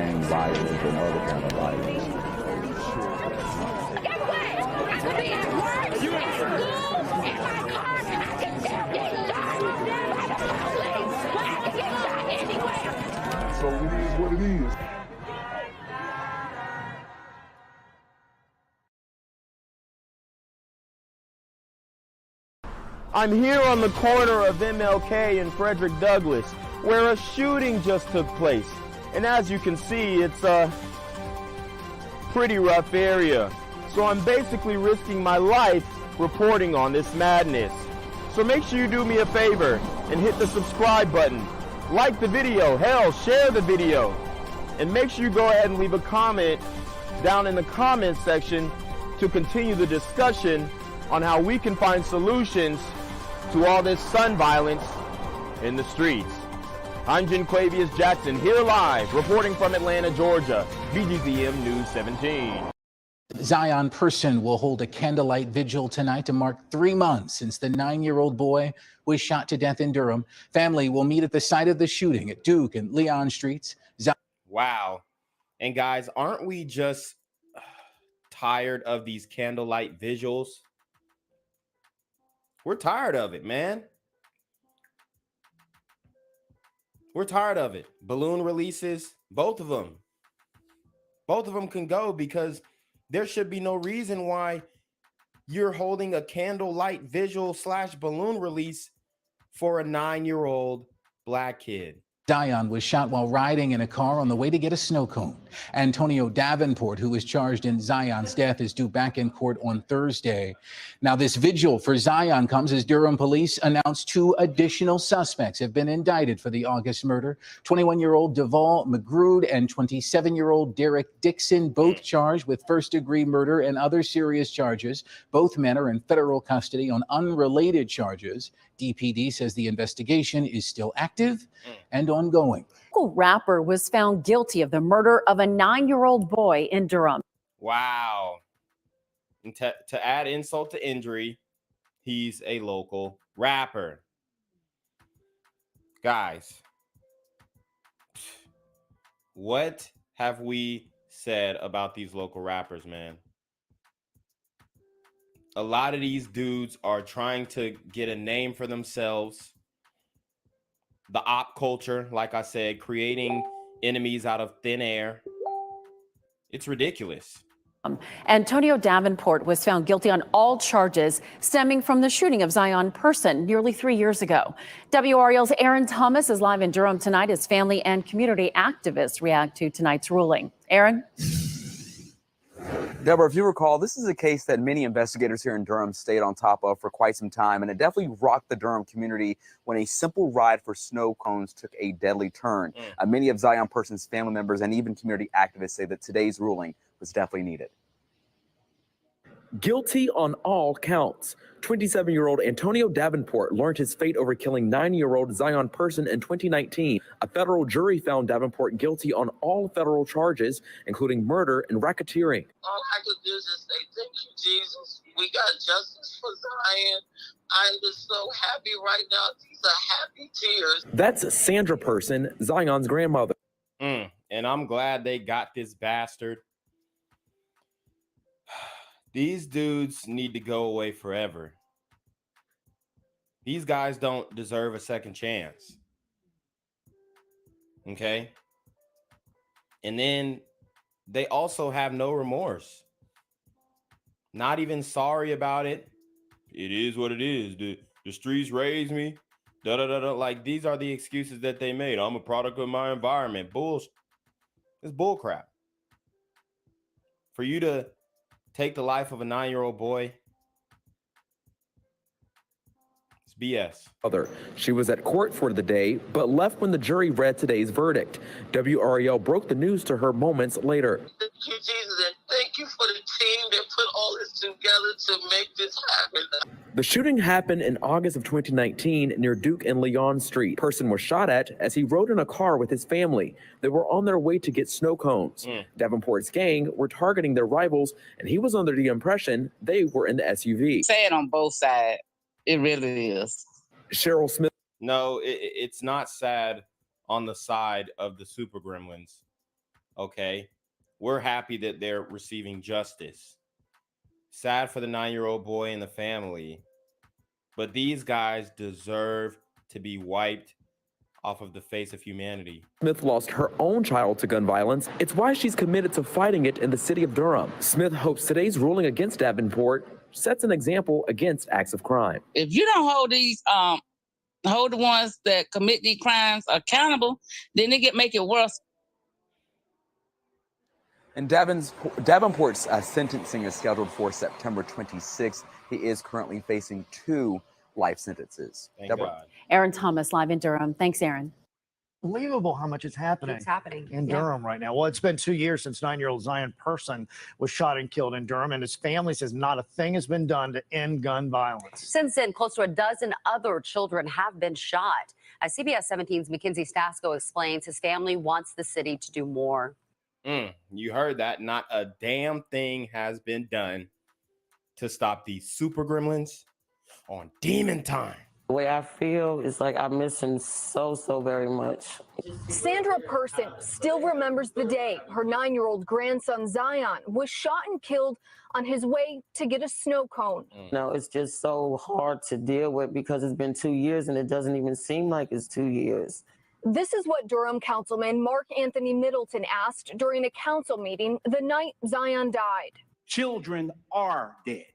gang violence and other kind of violence. Get away! I could be at work, at school, in my car, and I can still get shot by the police. But I can get shot anywhere. So it is what it is. I'm here on the corner of MLK and Frederick Douglass, where a shooting just took place. And as you can see, it's a pretty rough area. So I'm basically risking my life reporting on this madness. So make sure you do me a favor and hit the subscribe button. Like the video, hell, share the video. And make sure you go ahead and leave a comment down in the comment section to continue the discussion on how we can find solutions to all this gun violence in the streets. I'm Jenquavius Jackson, here live, reporting from Atlanta, Georgia, BGZM News 17. Zion Person will hold a candlelight vigil tonight to mark 3 months since the 9-year-old boy was shot to death in Durham. Family will meet at the site of the shooting at Duke and Leon Streets. Wow. And guys, aren't we just tired of these candlelight visuals? We're tired of it, man. We're tired of it. Balloon releases, both of them. Both of them can go because there should be no reason why you're holding a candlelight visual / balloon release for a 9-year-old black kid. Zion was shot while riding in a car on the way to get a snow cone. Antonio Davenport, who was charged in Zion's death, is due back in court on Thursday. Now, this vigil for Zion comes as Durham police announced 2 additional suspects have been indicted for the August murder. 21-year-old Deval McGrude and 27-year-old Derek Dixon, both charged with first-degree murder and other serious charges. Both men are in federal custody on unrelated charges. DPD says the investigation is still active and ongoing. Local rapper was found guilty of the murder of a 9-year-old boy in Durham. Wow. And to add insult to injury, he's a local rapper. Guys, what have we said about these local rappers, man? A lot of these dudes are trying to get a name for themselves. The op culture, like I said, creating enemies out of thin air. It's ridiculous. Antonio Davenport was found guilty on all charges stemming from the shooting of Zion Person nearly 3 years ago. WREL's Aaron Thomas is live in Durham tonight as family and community activists react to tonight's ruling. Aaron? Deborah, if you recall, this is a case that many investigators here in Durham stayed on top of for quite some time, and it definitely rocked the Durham community when a simple ride for snow cones took a deadly turn. Many of Zion Person's family members and even community activists say that today's ruling was definitely needed. Guilty on all counts. 27-year-old Antonio Davenport learned his fate over killing 9-year-old Zion Person in 2019. A federal jury found Davenport guilty on all federal charges, including murder and racketeering. All I could do is just say, thank you, Jesus. We got justice for Zion. I'm just so happy right now. These are happy tears. That's Sandra Person, Zion's grandmother. And I'm glad they got this bastard. These dudes need to go away forever. These guys don't deserve a second chance. Okay? And then they also have no remorse. Not even sorry about it. It is what it is. The streets raised me. Like, these are the excuses that they made. I'm a product of my environment. Bullshit. It's bullcrap. For you to take the life of a 9-year-old boy, it's BS. She was at court for the day, but left when the jury read today's verdict. WREL broke the news to her moments later. Thank you, Jesus, and thank you for the team that put all this together to make this happen. The shooting happened in August of 2019 near Duke and Leon Street. Person was shot at as he rode in a car with his family. They were on their way to get snow cones. Davenport's gang were targeting their rivals, and he was under the impression they were in the SUV. Sad on both sides. It really is. Cheryl Smith. No, it's not sad on the side of the super gremlins. Okay, we're happy that they're receiving justice. Sad for the 9-year-old boy and the family, but these guys deserve to be wiped off of the face of humanity. Smith lost her own child to gun violence. It's why she's committed to fighting it in the city of Durham. Smith hopes today's ruling against Davenport sets an example against acts of crime. If you don't hold hold the ones that commit these crimes accountable, then they make it worse. And Davenport's sentencing is scheduled for September 26th. He is currently facing 2 life sentences. Thank God. Aaron Thomas, live in Durham. Thanks, Aaron. Unbelievable how much is happening. It's happening In Durham right now. Well, it's been 2 years since 9-year-old Zion Person was shot and killed in Durham, and his family says not a thing has been done to end gun violence. Since then, close to a dozen other children have been shot. As CBS 17's Mackenzie Stasko explains, his family wants the city to do more. You heard that. Not a damn thing has been done to stop these super gremlins on demon time. The way I feel is like I miss him so very much. Sandra Person still remembers the day her 9-year-old grandson Zion was shot and killed on his way to get a snow cone. No, it's just so hard to deal with because it's been 2 years and it doesn't even seem like it's 2 years. This is what Durham Councilman Mark Anthony Middleton asked during a council meeting the night Zion died. Children are dead.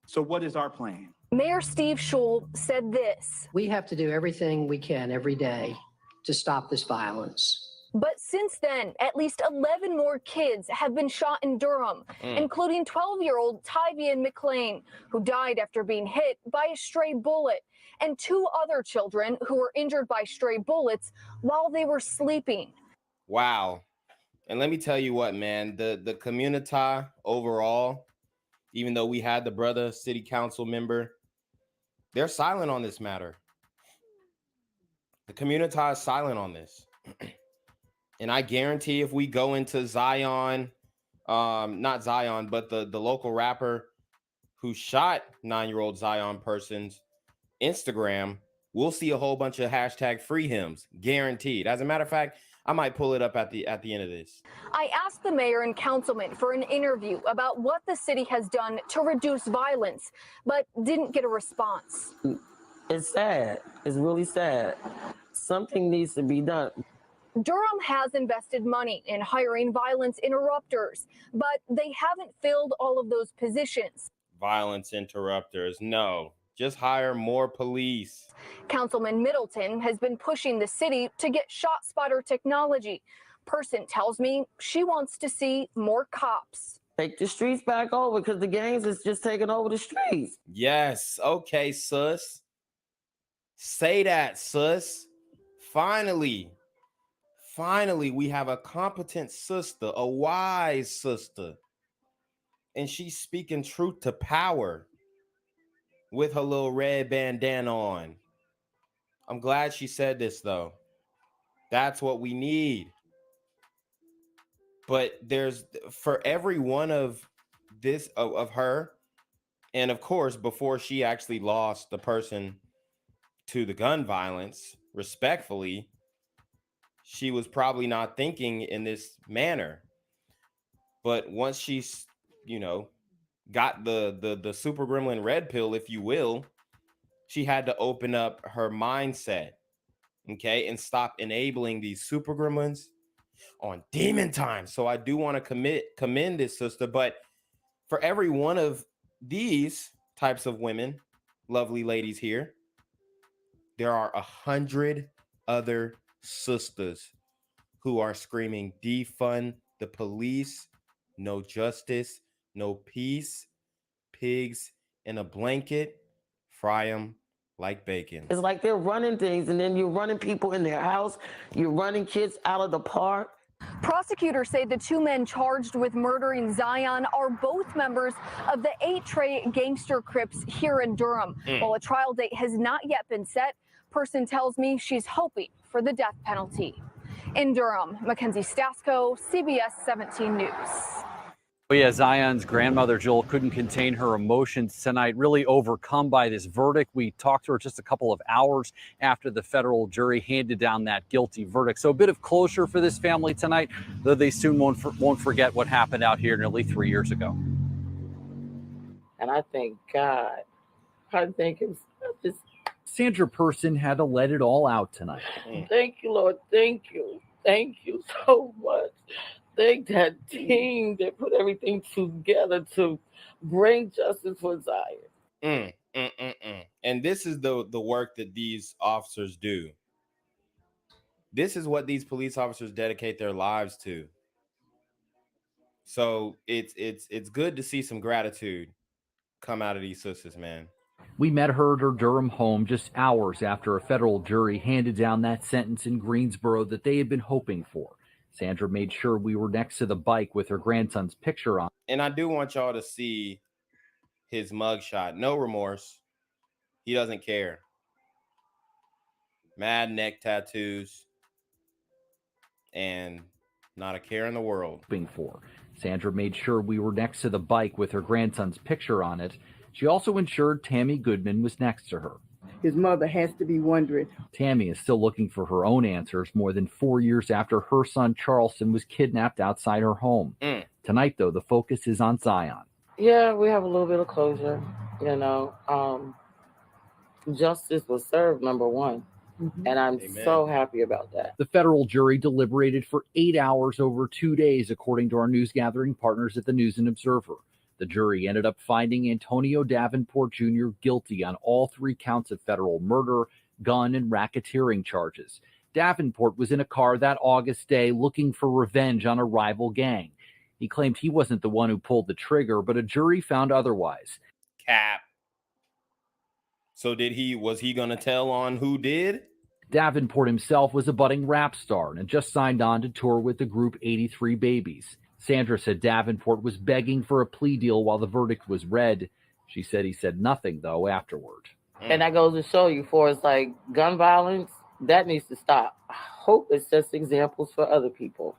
So what is our plan? Mayor Steve Schul said this. We have to do everything we can every day to stop this violence. But since then, at least 11 more kids have been shot in Durham, including 12-year-old Tyvian McLean, who died after being hit by a stray bullet, and 2 other children who were injured by stray bullets while they were sleeping. Wow. And let me tell you what, man, the community overall, even though we had the brother city council member, they're silent on this matter. The community is silent on this. And I guarantee if we go into Zion, not Zion, but the local rapper who shot 9-year-old Zion Person's Instagram, we'll see a whole bunch of hashtag free hymns, guaranteed. As a matter of fact, I might pull it up at the end of this. I asked the mayor and councilman for an interview about what the city has done to reduce violence, but didn't get a response. It's sad. It's really sad. Something needs to be done. Durham has invested money in hiring violence interrupters, but they haven't filled all of those positions. Violence interrupters, no. Just hire more police. Councilman Middleton has been pushing the city to get shot spotter technology. Person tells me she wants to see more cops. Take the streets back over because the gangs is just taking over the streets. Yes. Okay, sus. Say that, sus. Finally, we have a competent sister, a wise sister. And she's speaking truth to power with her little red bandana on. I'm glad she said this, though. That's what we need. But there's, for every one of this, of her, and of course, before she actually lost the person to the gun violence, respectfully, she was probably not thinking in this manner. But once she's, got the super gremlin red pill, if you will, she had to open up her mindset, okay, and stop enabling these super gremlins on demon time. So I do want to commend this sister, but for every one of these types of women, lovely ladies here, there are 100 other sisters who are screaming, defund the police, no justice, no peace, pigs in a blanket, fry them like bacon. It's like they're running things, and then you're running people in their house, you're running kids out of the park. Prosecutors say the 2 men charged with murdering Zion are both members of the 8 gangster Crips here in Durham. While a trial date has not yet been set, Person tells me she's hoping for the death penalty. In Durham, Mackenzie Stasko, CBS 17 News. Well, yeah, Zion's grandmother, Jill, couldn't contain her emotions tonight, really overcome by this verdict. We talked to her just a couple of hours after the federal jury handed down that guilty verdict. So a bit of closure for this family tonight, though they soon won't forget what happened out here nearly 3 years ago. And I thank God. I thank him. Just Sandra Person had to let it all out tonight. thank you, Lord. Thank you. Thank you so much. Thank that team that put everything together to bring justice for Zion. And this is the work that these officers do. This is what these police officers dedicate their lives to. So it's good to see some gratitude come out of these sisters, man. We met her at her Durham home just hours after a federal jury handed down that sentence in Greensboro that they had been hoping for. Sandra made sure we were next to the bike with her grandson's picture on. And I do want y'all to see his mugshot. No remorse. He doesn't care. Mad neck tattoos. And not a care in the world. For. Sandra made sure we were next to the bike with her grandson's picture on it. She also ensured Tammy Goodman was next to her. His mother has to be wondering. Tammy is still looking for her own answers more than 4 years after her son Charleston was kidnapped outside her home. Tonight, though, the focus is on Zion. Yeah, we have a little bit of closure. You know, justice was served, number one. And I'm so happy about that. The federal jury deliberated for 8 hours over 2 days, according to our news gathering partners at the News and Observer. The jury ended up finding Antonio Davenport Jr. guilty on all 3 counts of federal murder, gun, and racketeering charges. Davenport was in a car that August day looking for revenge on a rival gang. He claimed he wasn't the one who pulled the trigger, but a jury found otherwise. Cap. So was he going to tell on who did? Davenport himself was a budding rap star and had just signed on to tour with the group 83 Babies. Sandra said Davenport was begging for a plea deal while the verdict was read. She said he said nothing, though, afterward. And that goes to show you, for it's like gun violence, that needs to stop. I hope it sets examples for other people.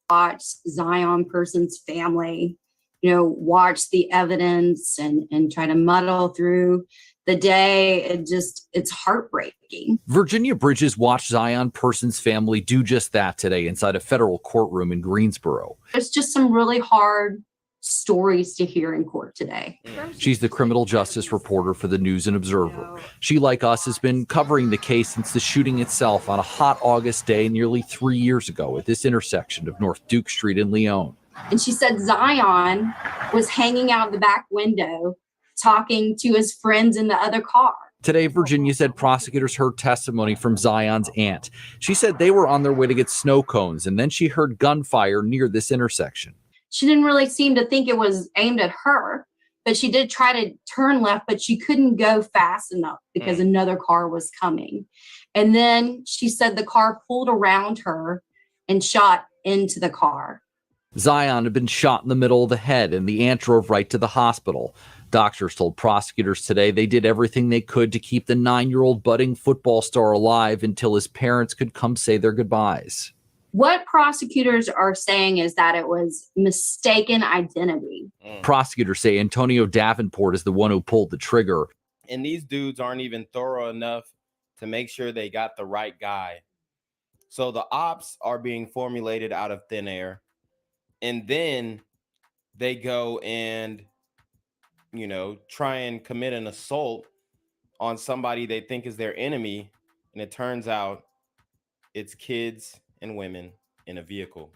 Watch Zion Person's family, watch the evidence and try to muddle through the day. It's heartbreaking. Virginia Bridges watched Zion Person's family do just that today inside a federal courtroom in Greensboro. There's just some really hard stories to hear in court today. She's the criminal justice reporter for the News and Observer. She, like us, has been covering the case since the shooting itself on a hot August day nearly 3 years ago at this intersection of North Duke Street and Leon. And she said Zion was hanging out the back window talking to his friends in the other car. Today, Virginia said prosecutors heard testimony from Zion's aunt. She said they were on their way to get snow cones, and then she heard gunfire near this intersection. She didn't really seem to think it was aimed at her, but she did try to turn left, but she couldn't go fast enough because another car was coming. And then she said the car pulled around her and shot into the car. Zion had been shot in the middle of the head, and the aunt drove right to the hospital. Doctors told prosecutors today they did everything they could to keep the 9-year-old budding football star alive until his parents could come say their goodbyes. What prosecutors are saying is that it was mistaken identity. Prosecutors say Antonio Davenport is the one who pulled the trigger. And these dudes aren't even thorough enough to make sure they got the right guy. So the ops are being formulated out of thin air. And then they go and, try and commit an assault on somebody they think is their enemy. And it turns out it's kids and women in a vehicle.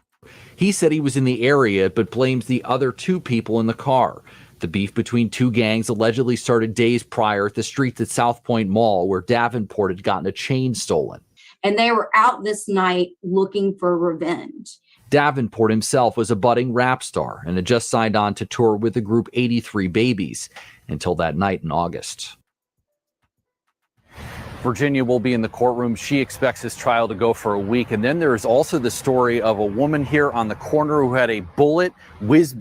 He said he was in the area, but blames the other 2 people in the car. The beef between 2 gangs allegedly started days prior at the streets at South Point Mall, where Davenport had gotten a chain stolen. And they were out this night looking for revenge. Davenport himself was a budding rap star and had just signed on to tour with the group 83 Babies until that night in August. Virginia will be in the courtroom. She expects this trial to go for a week. And then there is also the story of a woman here on the corner who had a bullet whiz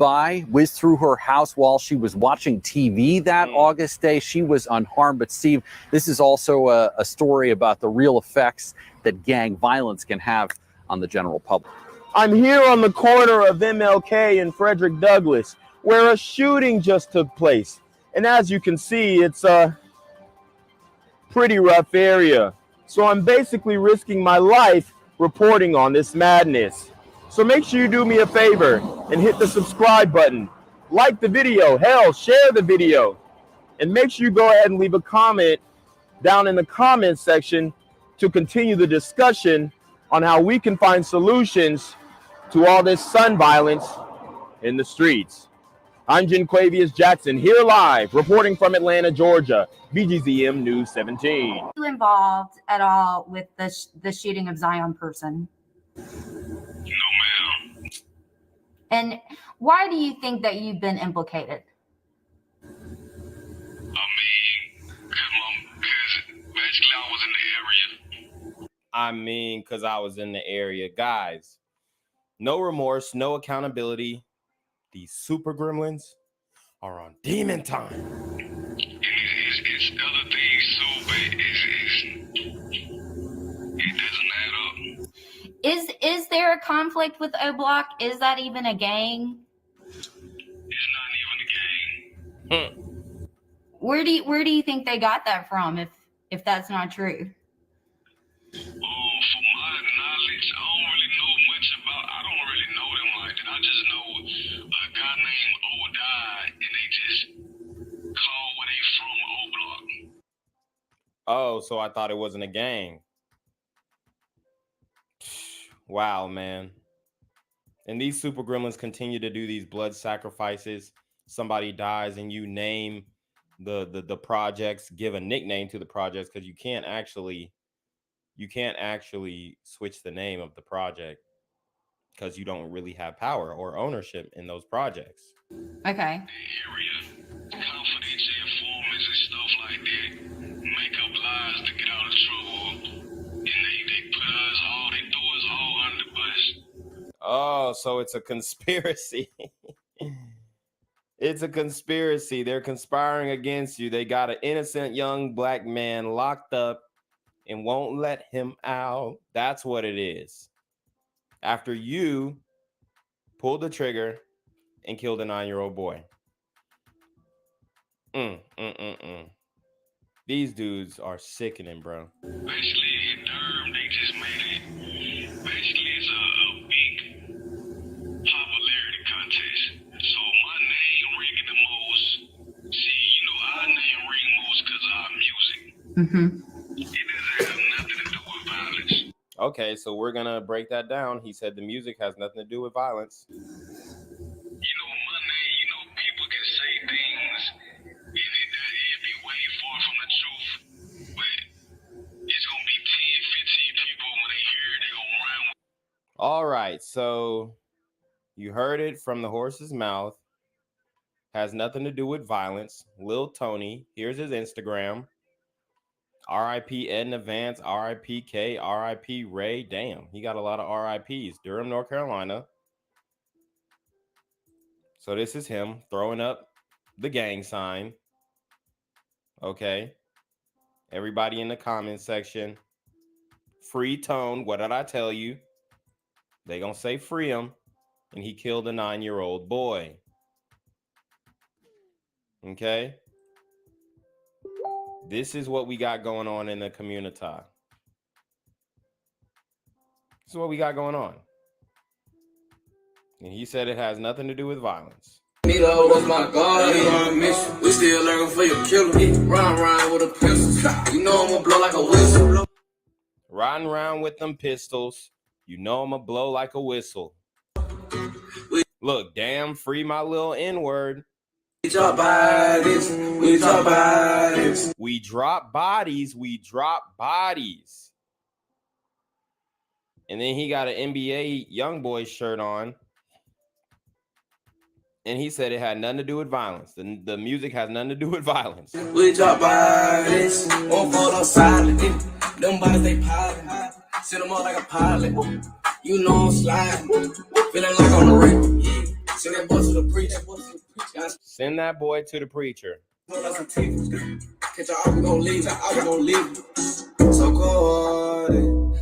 through her house while she was watching TV that August day. She was unharmed. But Steve, this is also a story about the real effects that gang violence can have on the general public. I'm here on the corner of MLK and Frederick Douglass, where a shooting just took place. And as you can see, it's a pretty rough area. So I'm basically risking my life reporting on this madness. So make sure you do me a favor and hit the subscribe button. Like the video, hell, share the video. And make sure you go ahead and leave a comment down in the comments section to continue the discussion on how we can find solutions to all this son violence in the streets. I'm Jinquavius Jackson, here live, reporting from Atlanta, Georgia, BGZM News 17. Are you involved at all with the shooting of Zion Person? No, ma'am. And why do you think that you've been implicated? Basically, I was in the area. I mean, because I was in the area. Guys, no remorse, no accountability. These super gremlins are on demon time. It's other things too, but it doesn't add up. Is there a conflict with O Block? Is that even a gang? It's not even a gang. Where do you think they got that from? If that's not true. Oh, from my knowledge, I don't really know them like that. I just know a guy named Odysse, and they just call where they from, O Block. Oh, so I thought it wasn't a gang. Wow, man. And these super gremlins continue to do these blood sacrifices. Somebody dies and you name the projects, give a nickname to the projects, because you can't actually switch the name of the project because you don't really have power or ownership in those projects. Okay. Confidential informants and stuff like that make up lies to get out of trouble, and they put us all, they throw us all under the bus. Oh, so it's a conspiracy. It's a conspiracy. They're conspiring against you. They got an innocent young black man locked up and won't let him out. That's what it is. After you pulled the trigger and killed a 9-year-old boy. These dudes are sickening, bro. Basically, in Durham, they just made it. Basically, it's a big popularity contest. So my name ringing the most. See, you know, our name ring most because of our music. It doesn't have nothing to do with violence. Okay, so we're gonna break that down. He said the music has nothing to do with violence. You know, my name, you know, people can say things and it be way far from the truth. But it's gonna be 10, 15 people when they hear it, they gonna run. All right, so you heard it from the horse's mouth. Has nothing to do with violence. Lil Tony, here's his Instagram. R.I.P. Edna Vance, R.I.P. K, R.I.P. Ray. Damn, he got a lot of R.I.Ps. Durham, North Carolina. So this is him throwing up the gang sign. Okay. Everybody in the comment section. Free Tone. What did I tell you? They gonna say free him. And he killed a 9-year-old boy. Okay. This is what we got going on in the community. This is what we got going on. And he said it has nothing to do with violence. Nito was my God, you on a mission. We still lurking for your killer. Run with a pistol. You know I'm gonna blow like a whistle. Riding around with them pistols. You know I'm gonna blow like a whistle. Look, damn, free my little N-word. We drop bodies. We drop bodies. We drop bodies. We drop bodies. And then he got an NBA YoungBoy shirt on. And he said it had nothing to do with violence. The music has nothing to do with violence. We drop bodies. Won't fall outside. Them bodies, they piling. Sit them up like a pilot. You know I'm sliding. Feeling like on the ring. Yeah. Send that boy to the preacher. Send that boy to the preacher. Catch our we gon' leave.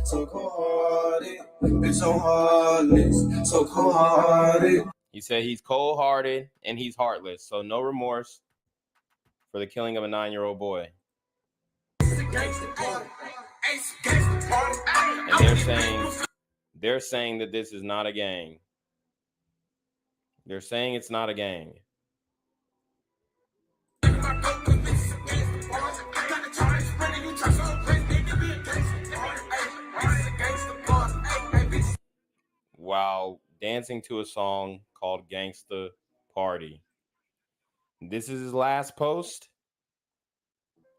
So so cold-hearted. Bitch, so heartless, so cold-hearted. He said he's cold-hearted and he's heartless, so no remorse for the killing of a 9-year-old boy. And they're saying that this is not a gang. They're saying it's not a gang. While dancing to a song called Gangsta Party. This is his last post.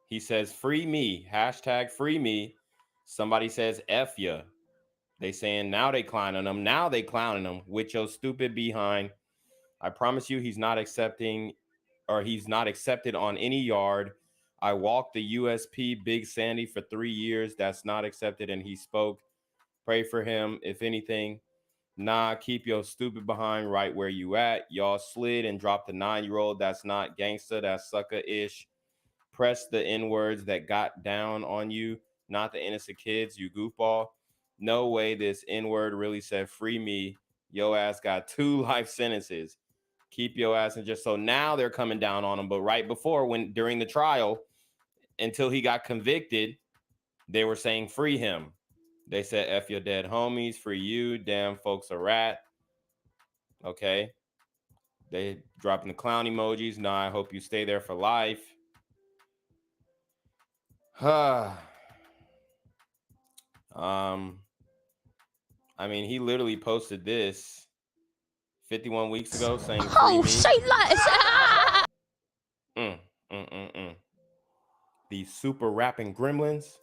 He says, free me, hashtag free me. Somebody says, F ya. They saying now they clowning him. Now they clowning him with your stupid behind. I promise you he's not accepting, or he's not accepted on any yard. I walked the USP Big Sandy for 3 years. That's not accepted. And he spoke. Pray for him. If anything, nah, keep your stupid behind right where you at. Y'all slid and dropped the 9-year-old. That's not gangster. That's sucker-ish. Press the N-words that got down on you, not the innocent kids, you goofball. No way this N-word really said free me. Yo ass got 2 life sentences. Keep your ass in just. So now they're coming down on him. But right before, when during the trial, until he got convicted, they were saying free him. They said F your dead homies, free you, damn folks a rat. Okay. They dropping the clown emojis. Nah, I hope you stay there for life. I mean, he literally posted this 51 weeks ago saying free me. These super rapping gremlins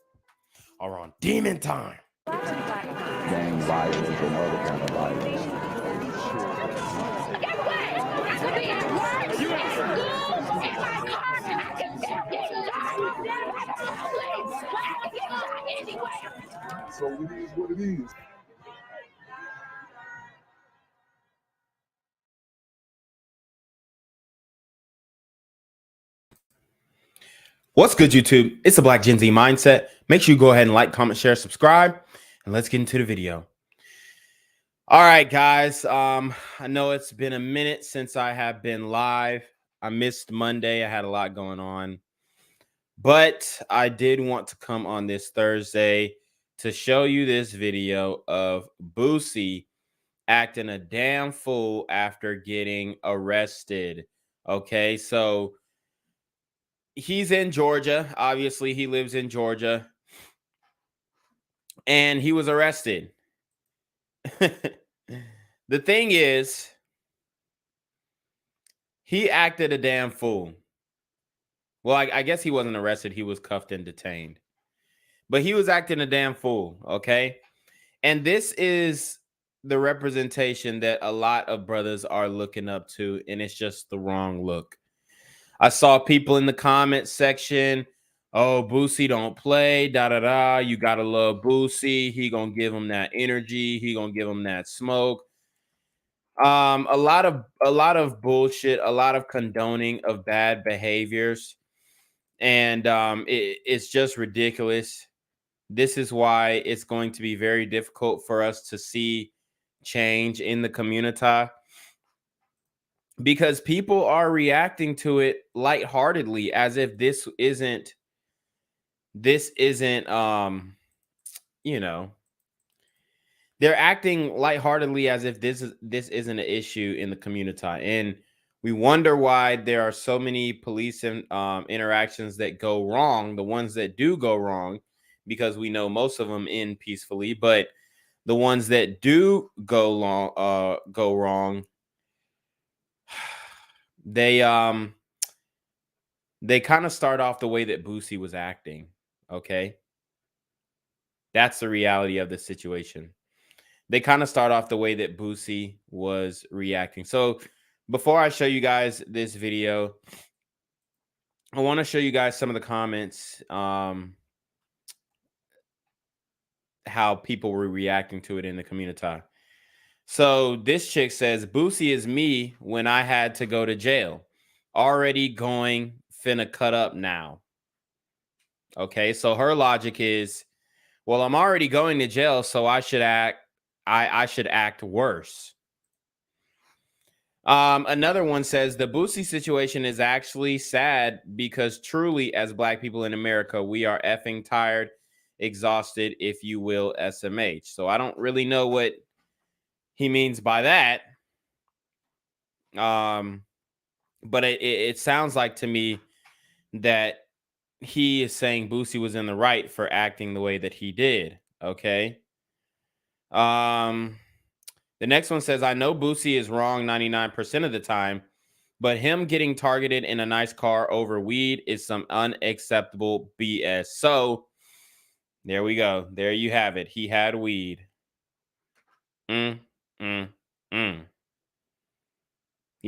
are on demon time. Gang violence and other kind of violence. So it is what it is. What's good, YouTube? It's the Black Gen Z Mindset. Make sure you go ahead and like, comment, share, subscribe, and let's get into the video. All right, guys. I know it's been a minute since I have been live. I missed Monday. I had a lot going on. But I did want to come on this Thursday to show you this video of Boosie acting a damn fool after getting arrested. Okay, so he's in Georgia. Obviously, he lives in Georgia. And he was arrested. The thing is, he acted a damn fool. Well, I guess he wasn't arrested. He was cuffed and detained. But he was acting a damn fool, okay? And this is the representation that a lot of brothers are looking up to, and it's just the wrong look. I saw people in the comment section, oh, Boosie don't play, da-da-da, you gotta love Boosie. He gonna give him that energy. He gonna give him that smoke. A lot of bullshit, a lot of condoning of bad behaviors. And it's just ridiculous. This is why it's going to be very difficult for us to see change in the community, because people are reacting to it lightheartedly as if this isn't you know, they're acting lightheartedly as if this isn't an issue in the community. And we wonder why there are so many police interactions that go wrong, the ones that do go wrong, because we know most of them end peacefully, but the ones that do go wrong, they kind of start off the way that Boosie was acting. Okay, that's the reality of the situation. They kind of start off the way that Boosie was reacting. So before I show you guys this video, I want to show you guys some of the comments, how people were reacting to it in the community. So this chick says, Boosie is me when I had to go to jail. Already going, finna cut up now. Okay, so her logic is, Well, I'm already going to jail, so I should act worse. Another one says the Boosie situation is actually sad because truly, as Black people in America, we are effing tired, exhausted, if you will, SMH. So I don't really know what he means by that. But it sounds like to me that he is saying Boosie was in the right for acting the way that he did. Okay. The next one says, I know Boosie is wrong 99% of the time, but him getting targeted in a nice car over weed is some unacceptable BS. So there we go. There you have it. He had weed. He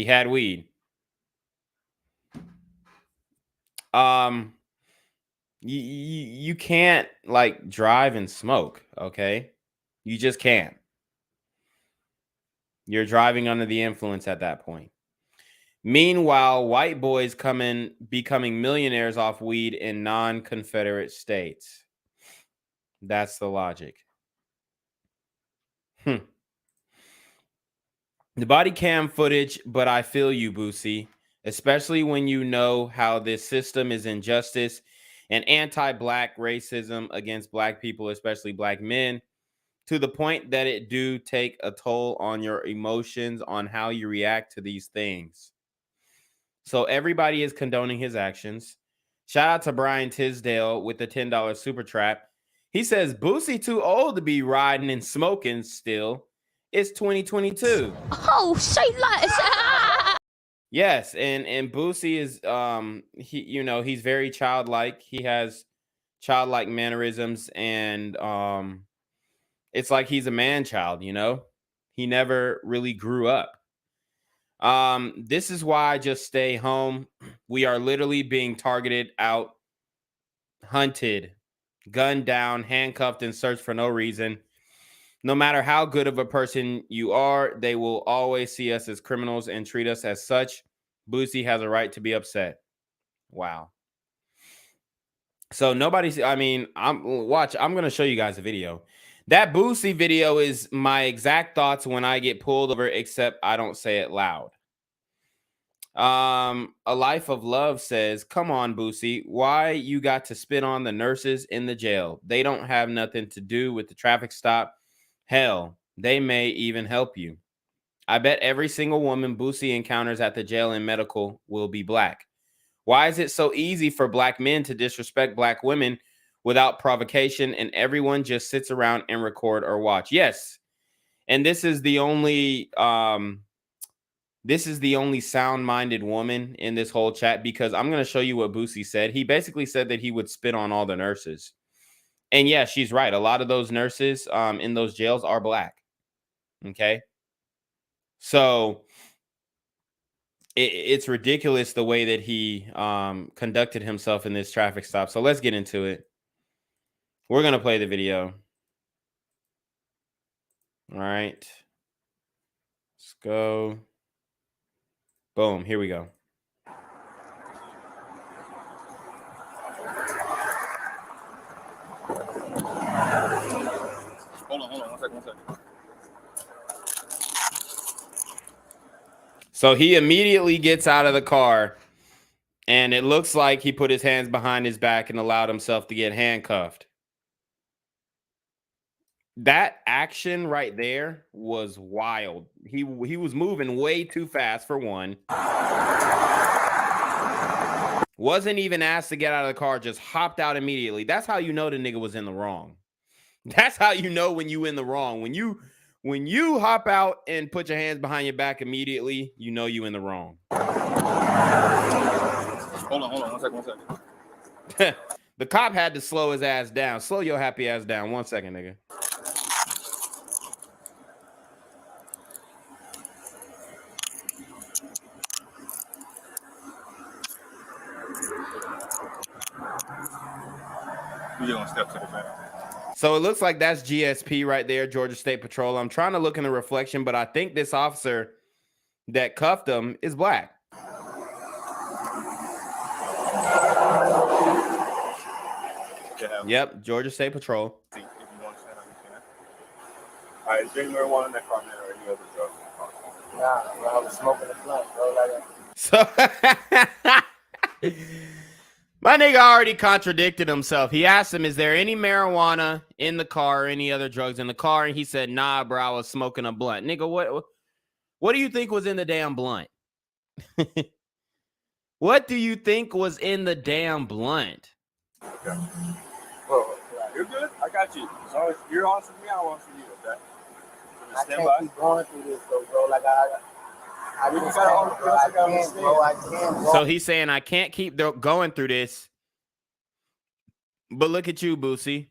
had weed. You can't like drive and smoke, okay? You just can't. You're driving under the influence at that point. Meanwhile, white boys becoming millionaires off weed in non-Confederate states. That's the logic. The body cam footage, but I feel you, Boosie, especially when you know how this system is injustice and anti-Black racism against Black people, especially Black men, to the point that it do take a toll on your emotions on how you react to these things. So everybody is condoning his actions. Shout out to Brian Tisdale with the $10 super trap. He says, Boosie too old to be riding and smoking still. It's 2022. Oh, say like Yes, and Boosie is he's very childlike. He has childlike mannerisms, and it's like he's a man child, He never really grew up. This is why I just stay home. We are literally being targeted out, hunted, gunned down, handcuffed, and searched for no reason. No matter how good of a person you are, they will always see us as criminals and treat us as such. Boosie has a right to be upset. Wow. So I'm going to show you guys a video. That Boosie video is my exact thoughts when I get pulled over, except I don't say it loud. A Life of Love says, come on, Boosie, why you got to spit on the nurses in the jail? They don't have nothing to do with the traffic stop. Hell, they may even help you. I bet every single woman Boosie encounters at the jail and medical will be Black. Why is it so easy for Black men to disrespect Black women without provocation, and everyone just sits around and record or watch? Yes. And this is the only sound-minded woman in this whole chat, because I'm going to show you what Boosie said. He basically said that he would spit on all the nurses. And yeah, she's right. A lot of those nurses in those jails are Black. Okay. So it's ridiculous the way that he conducted himself in this traffic stop. So let's get into it. We're going to play the video. All right. Let's go. Boom. Here we go. Hold on. 1 second. So he immediately gets out of the car, and it looks like he put his hands behind his back and allowed himself to get handcuffed. That action right there was wild. He was moving way too fast, for one. Wasn't even asked to get out of the car, just hopped out immediately. That's how you know the nigga was in the wrong. That's how you know when you in the wrong. When you hop out and put your hands behind your back immediately, you know you in the wrong. Hold on. 1 second. The cop had to slow his ass down. Slow your happy ass down. 1 second, nigga. So it looks like that's GSP right there, Georgia State Patrol. I'm trying to look in the reflection, but I think this officer that cuffed him is Black. Yep, Georgia State Patrol. If you want to stand up, you can. All right, is there any marijuana in that car, man, or any other drugs in the car? Nah, bro, I was smoking a blunt, bro. Like So my nigga already contradicted himself. He asked him, is there any marijuana in the car or any other drugs in the car? And he said, nah, bro, I was smoking a blunt. Nigga, what do you think was in the damn blunt? What do you think was in the damn blunt? Okay. Well, you're good. I got you. As long as you're honest with me, I'm honest with you, okay? So I stand can't by. keep going through this, though, bro. Like I We just gotta can't, hold bro. the I I gotta can't, understand. bro. I can't, bro. So he's saying, I can't keep going through this. But look at you, Boosie.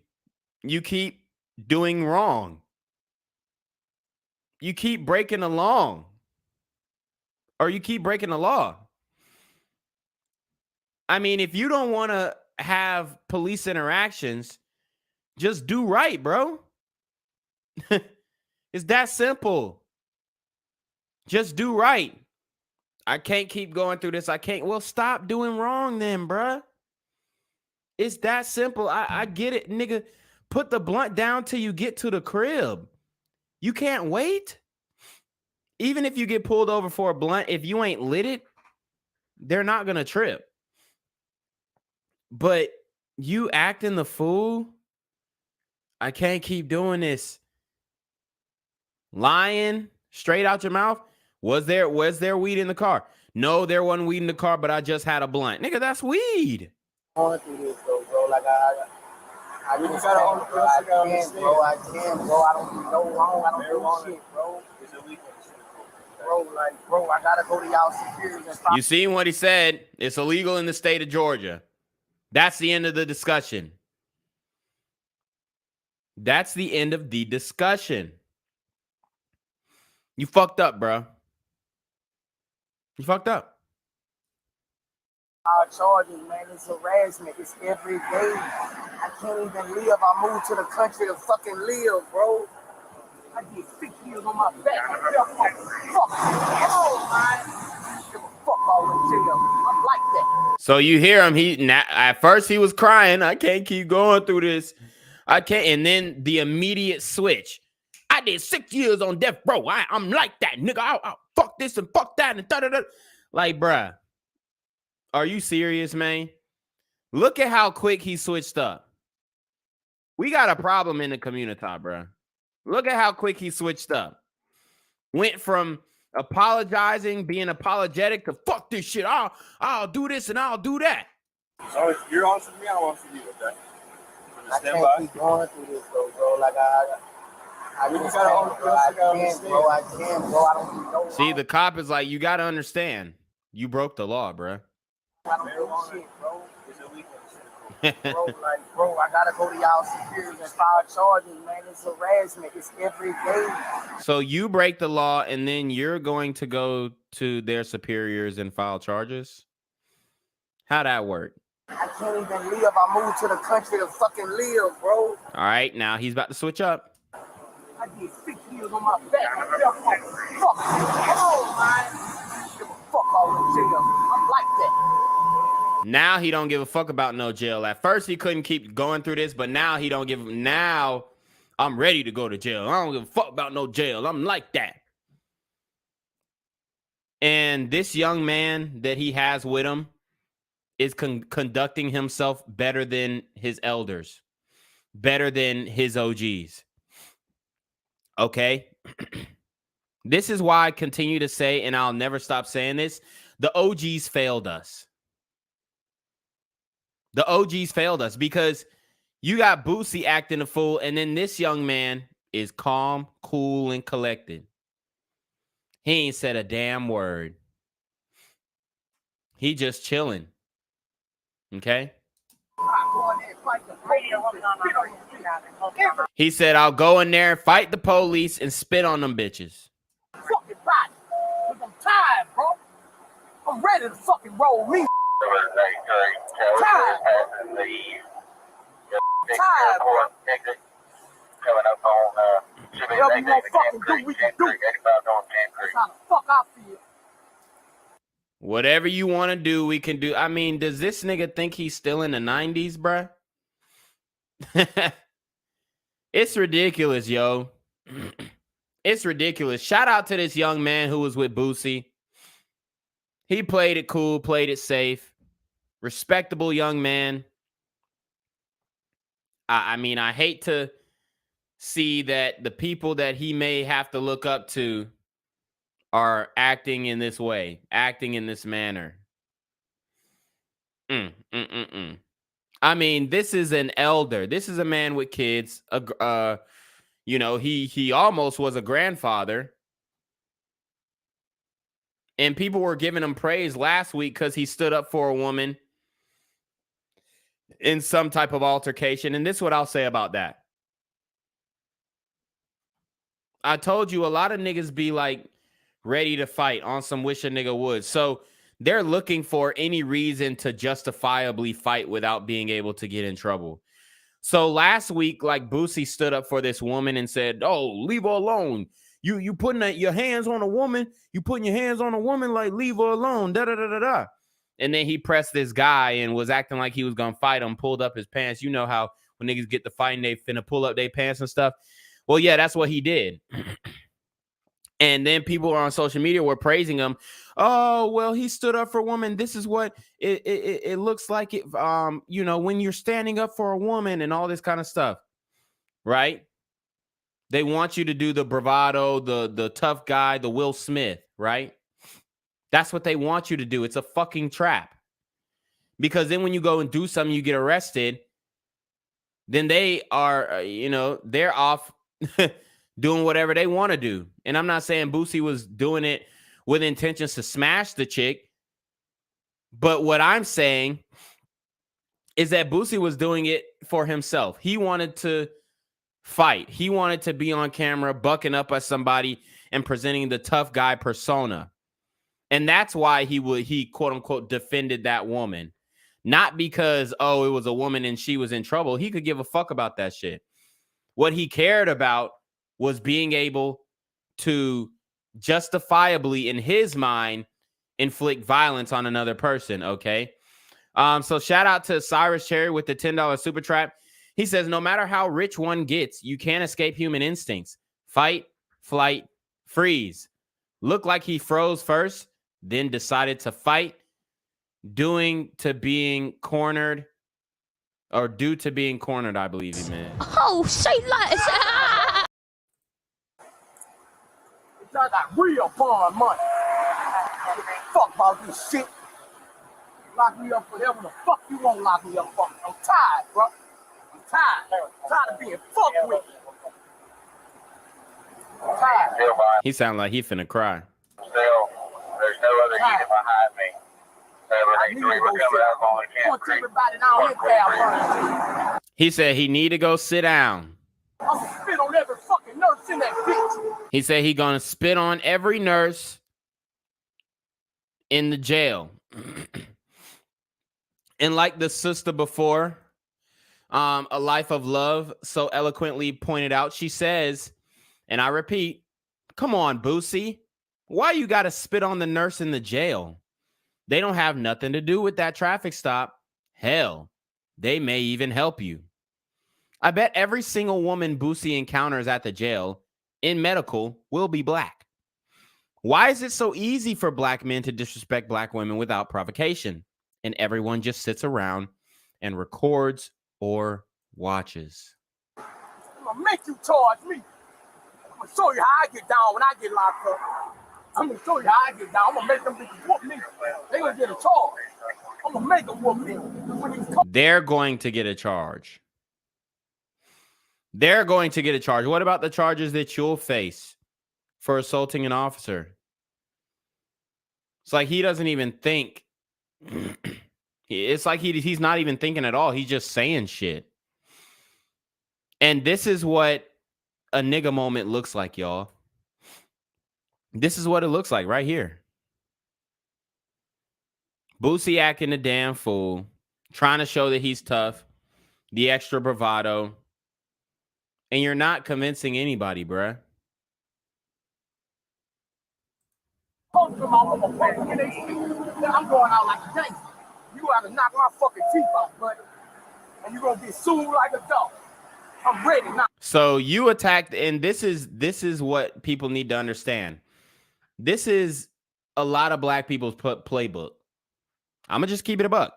You keep doing wrong. You keep breaking the law. Or you keep breaking the law. I mean, if you don't want to have police interactions, just do right, bro. It's that simple. Just do right. I can't keep going through this. I can't. Well, stop doing wrong then, bruh. It's that simple. I get it, nigga. Put the blunt down till you get to the crib. You can't wait. Even if you get pulled over for a blunt, if you ain't lit it, they're not going to trip. But you acting the fool, I can't keep doing this. Lying straight out your mouth. Was there weed in the car? No, there wasn't weed in the car, but I just had a blunt. Nigga, that's weed. Going through this, though, bro. Like I We just gotta can't, hold the bro. I I gotta can't, bro. I can't, bro. I don't do no wrong. I don't do Marijuana shit, bro. is illegal in the state of Georgia. Bro, like, bro, I gotta go to y'all superiors and find. You seen what he said? It's illegal in the state of Georgia. That's the end of the discussion. That's the end of the discussion. You fucked up, bro. You fucked up. Charges, man. It's harassment. It's every day. I can't even live. I moved to the country to fucking live, bro. I get 6 years on my back. Fuck. Oh, man. Give a fuck all the jail. I'm like that. So you hear him. At first he was crying. I can't keep going through this. I can't. And then the immediate switch. I did 6 years on death row. I'm like that, nigga. I'll fuck this and fuck that and da-da-da. Like, bruh, are you serious, man? Look at how quick he switched up. We got a problem in the community, bruh. Look at how quick he switched up. Went from apologizing, being apologetic to fuck this shit. I'll do this and I'll do that. So if you're honest with me, I'm honest with you, okay? I can't keep going through this, though, bro. Like I just can't, bro. I can't, bro. I can't, bro. I don't do no wrong. See, the cop is like, you got to understand. You broke the law, bruh. I don't do shit, bro. It's illegal. Bro, like, bro, I gotta go to y'all superiors and file charges, man. It's harassment. It's every day. So you break the law and then you're going to go to their superiors and file charges? How'd that work? I can't even live. I moved to the country to fucking live, bro. All right, now he's about to switch up. I get 6 years on my back. Fuck. Oh, man. Give a fuck all the jail. I'm like that. Now he don't give a fuck about no jail. At first he couldn't keep going through this, but now he don't give. Now I'm ready to go to jail. I don't give a fuck about no jail. I'm like that. And this young man that he has with him is conducting himself better than his elders, better than his OGs. Okay? This is why I continue to say, and I'll never stop saying this, the OGs failed us. The OGs failed us because you got Boosie acting a fool, and then this young man is calm, cool, and collected. He ain't said a damn word. He just chilling. Okay? He said, I'll go in there, fight the police, and spit on them bitches. Fucking body. Because I'm tired, bro. I'm ready to fucking roll me. Tired, bro. Tired, bro. Whatever you want fucking do, we can do. That's how the fuck I feel. Whatever you want to do, we can do. I mean, does this nigga think he's still in the 90s, bruh? It's ridiculous, yo. It's ridiculous. Shout out to this young man who was with Boosie. He played it cool, played it safe. Respectable young man. I mean, I hate to see that the people that he may have to look up to are acting in this way, acting in this manner. I mean, this is an elder. This is a man with kids. You know, he almost was a grandfather. And people were giving him praise last week because he stood up for a woman in some type of altercation. And this is what I'll say about that. I told you a lot of niggas be like ready to fight on some wish a nigga would. So they're looking for any reason to justifiably fight without being able to get in trouble. So last week, like Boosie stood up for this woman and said, "Oh, leave her alone. You putting your hands on a woman. You putting your hands on a woman, like leave her alone." Da da da da da. And then he pressed this guy and was acting like he was gonna fight him. Pulled up his pants. You know how when niggas get to fighting, they finna pull up their pants and stuff. Well, yeah, that's what he did. And then people on social media were praising him. Oh, well, he stood up for a woman. This is what it looks like. It, you know, when you're standing up for a woman and all this kind of stuff, right? They want you to do the bravado, the tough guy, the Will Smith, right? That's what they want you to do. It's a fucking trap. Because then when you go and do something, you get arrested. Then they are, you know, they're off doing whatever they want to do. And I'm not saying Boosie was doing it with intentions to smash the chick. But what I'm saying is that Boosie was doing it for himself. He wanted to fight. He wanted to be on camera, bucking up at somebody and presenting the tough guy persona. And that's why he quote unquote defended that woman. Not because, oh, it was a woman and she was in trouble. He could give a fuck about that shit. What he cared about was being able to justifiably, in his mind, inflict violence on another person, okay? So shout out to Cyrus Cherry with the $10 super trap. He says, no matter how rich one gets, you can't escape human instincts. Fight, flight, freeze. Looked like he froze first, then decided to fight, due to being cornered, I believe he meant. Oh, say less. I got real fun money. Fuck about this shit. Lock me up for whatever the fuck you want to lock me up for. I'm tired, bro. I'm tired. I'm tired of being fucked with. I'm tired. He sound like he finna cry. There's no other unit behind me. He said he need to go sit down. I'm gonna spit on every fucking nurse in that bitch. He said he gonna spit on every nurse in the jail. And like the sister before, A Life of Love so eloquently pointed out, she says, and I repeat, come on, Boosie, why you gotta spit on the nurse in the jail? They don't have nothing to do with that traffic stop. Hell, they may even help you. I bet every single woman Boosie encounters at the jail in medical will be black. Why is it so easy for black men to disrespect black women without provocation? And everyone just sits around and records or watches. I'm gonna make you charge me. I'm gonna show you how I get down when I get locked up. I'm gonna show you how I get down. I'm gonna make them bitches whoop me. They gonna get a charge. I'm gonna make them whoop me. They're going to get a charge. They're going to get a charge. What about the charges that you'll face for assaulting an officer? It's like he doesn't even think. It's like he's not even thinking at all. He's just saying shit. And this is what a nigga moment looks like, y'all. This is what it looks like right here. Boosie acting a damn fool, trying to show that he's tough, the extra bravado. And you're not convincing anybody, bruh. I'm going out like a gangster. You gotta knock my fucking teeth off, buddy. and you're gonna get sued like a dog. I'm ready now. So you attacked, and this is what people need to understand. This is a lot of black people's playbook. I'm gonna just keep it a buck.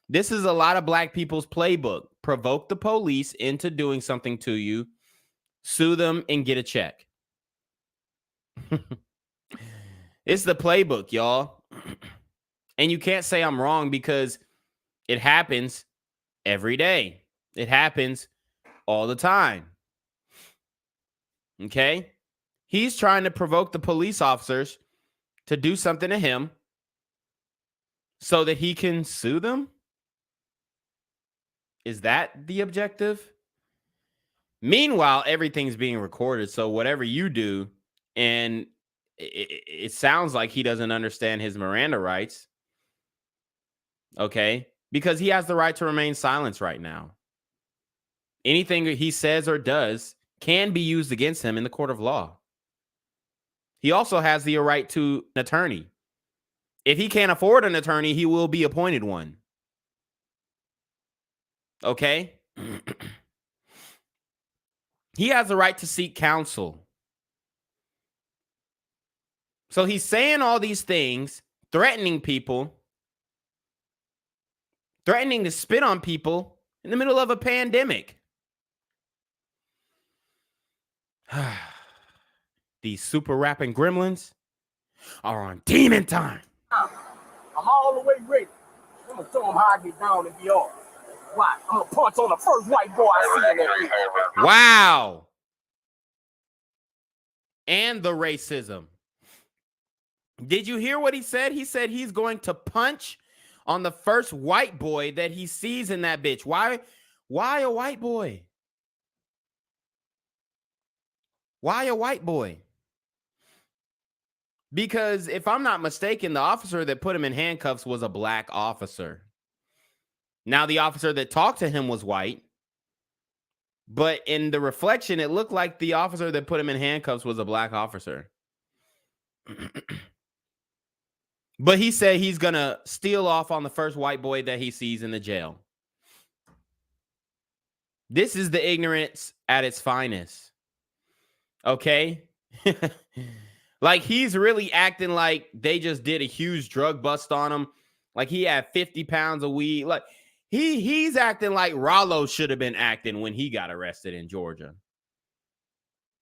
This is a lot of black people's playbook. Provoke the police into doing something to you, sue them, and get a check. It's the playbook, y'all. And you can't say I'm wrong because it happens every day. It happens all the time. Okay? He's trying to provoke the police officers to do something to him so that he can sue them? Is that the objective? Meanwhile, everything's being recorded, so whatever you do, and it sounds like he doesn't understand his Miranda rights, okay? Because he has the right to remain silent right now. Anything that he says or does can be used against him in the court of law. He also has the right to an attorney. If he can't afford an attorney, he will be appointed one. Okay? He has the right to seek counsel. So he's saying all these things, threatening people, threatening to spit on people in the middle of a pandemic. These super rapping gremlins are on demon time. I'm all the way ready. I'm gonna show him how I get down in DR. Why? I'm gonna punch on the first white boy I see in that bitch. Wow. And the racism. Did you hear what he said? He said he's going to punch on the first white boy that he sees in that bitch. Why a white boy? Why a white boy? Because if I'm not mistaken, the officer that put him in handcuffs was a black officer. Now, the officer that talked to him was white. But in the reflection, it looked like the officer that put him in handcuffs was a black officer. But he said he's going to steal off on the first white boy that he sees in the jail. This is the ignorance at its finest. Okay? Like, he's really acting like they just did a huge drug bust on him. Like, he had 50 pounds of weed. Like, he's acting like Rollo should have been acting when he got arrested in Georgia.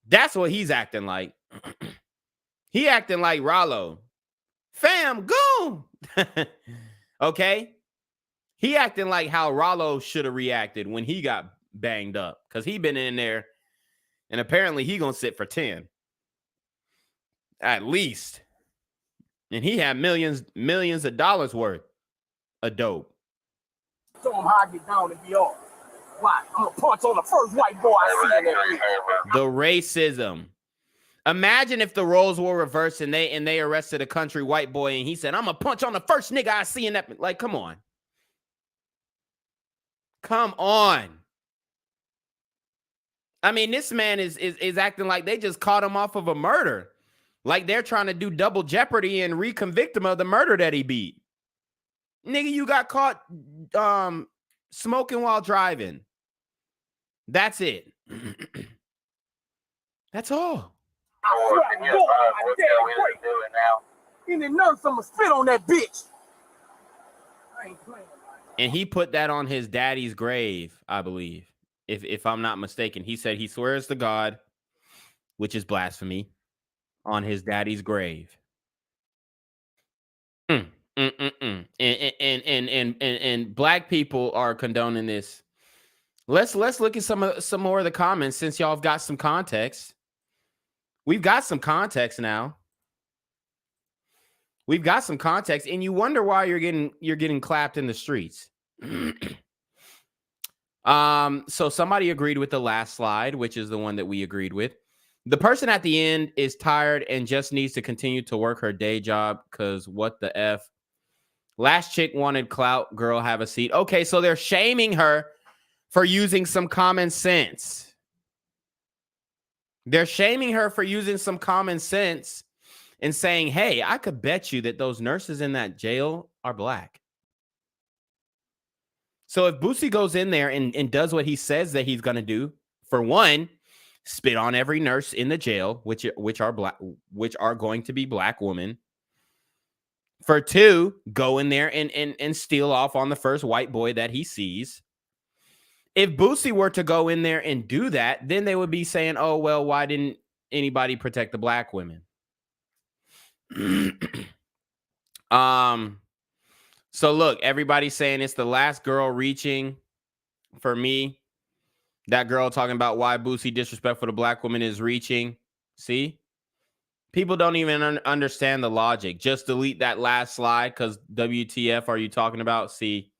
That's what he's acting like. He acting like Rollo. Fam, go. Okay? He acting like how Rollo should have reacted when he got banged up. Because he been in there, and apparently he gonna sit for 10. At least. And he had millions of dollars worth of dope. Show him how I get down in DR. Why? I'm gonna punch on the first white boy I see in that bitch. The racism. Imagine if the roles were reversed and they arrested a country white boy and he said, I'm gonna punch on the first nigga I see in that. Like, come on. Come on. I mean, this man is acting like they just caught him off of a murder. Like they're trying to do double jeopardy and reconvict him of the murder that he beat. Nigga, you got caught smoking while driving. That's it. That's all. I swear to God, my dad great. Any nurse, I'ma spit on that bitch. I ain't playing. And he put that on his daddy's grave, I believe. If I'm not mistaken. He said he swears to God, which is blasphemy, on his daddy's grave. And black people are condoning this. Let's look at some more of the comments since y'all have got some context. We've got some context now. We've got some context, and you wonder why you're getting clapped in the streets. So somebody agreed with the last slide, which is the one that we agreed with. The person at the end is tired and just needs to continue to work her day job because what the F? Last chick wanted clout, girl have a seat. Okay, so they're shaming her for using some common sense. They're shaming her for using some common sense and saying, hey, I could bet you that those nurses in that jail are black. So if Boosie goes in there and does what he says that he's going to do, for one, spit on every nurse in the jail, which are going to be black women. For two, go in there and steal off on the first white boy that he sees. If Boosie were to go in there and do that, then they would be saying, oh, well, why didn't anybody protect the black women? So look, everybody's saying it's the last girl reaching. For me, that girl talking about why Boosie disrespectful to black women is reaching. See? People don't even understand the logic. Just delete that last slide because WTF are you talking about? See,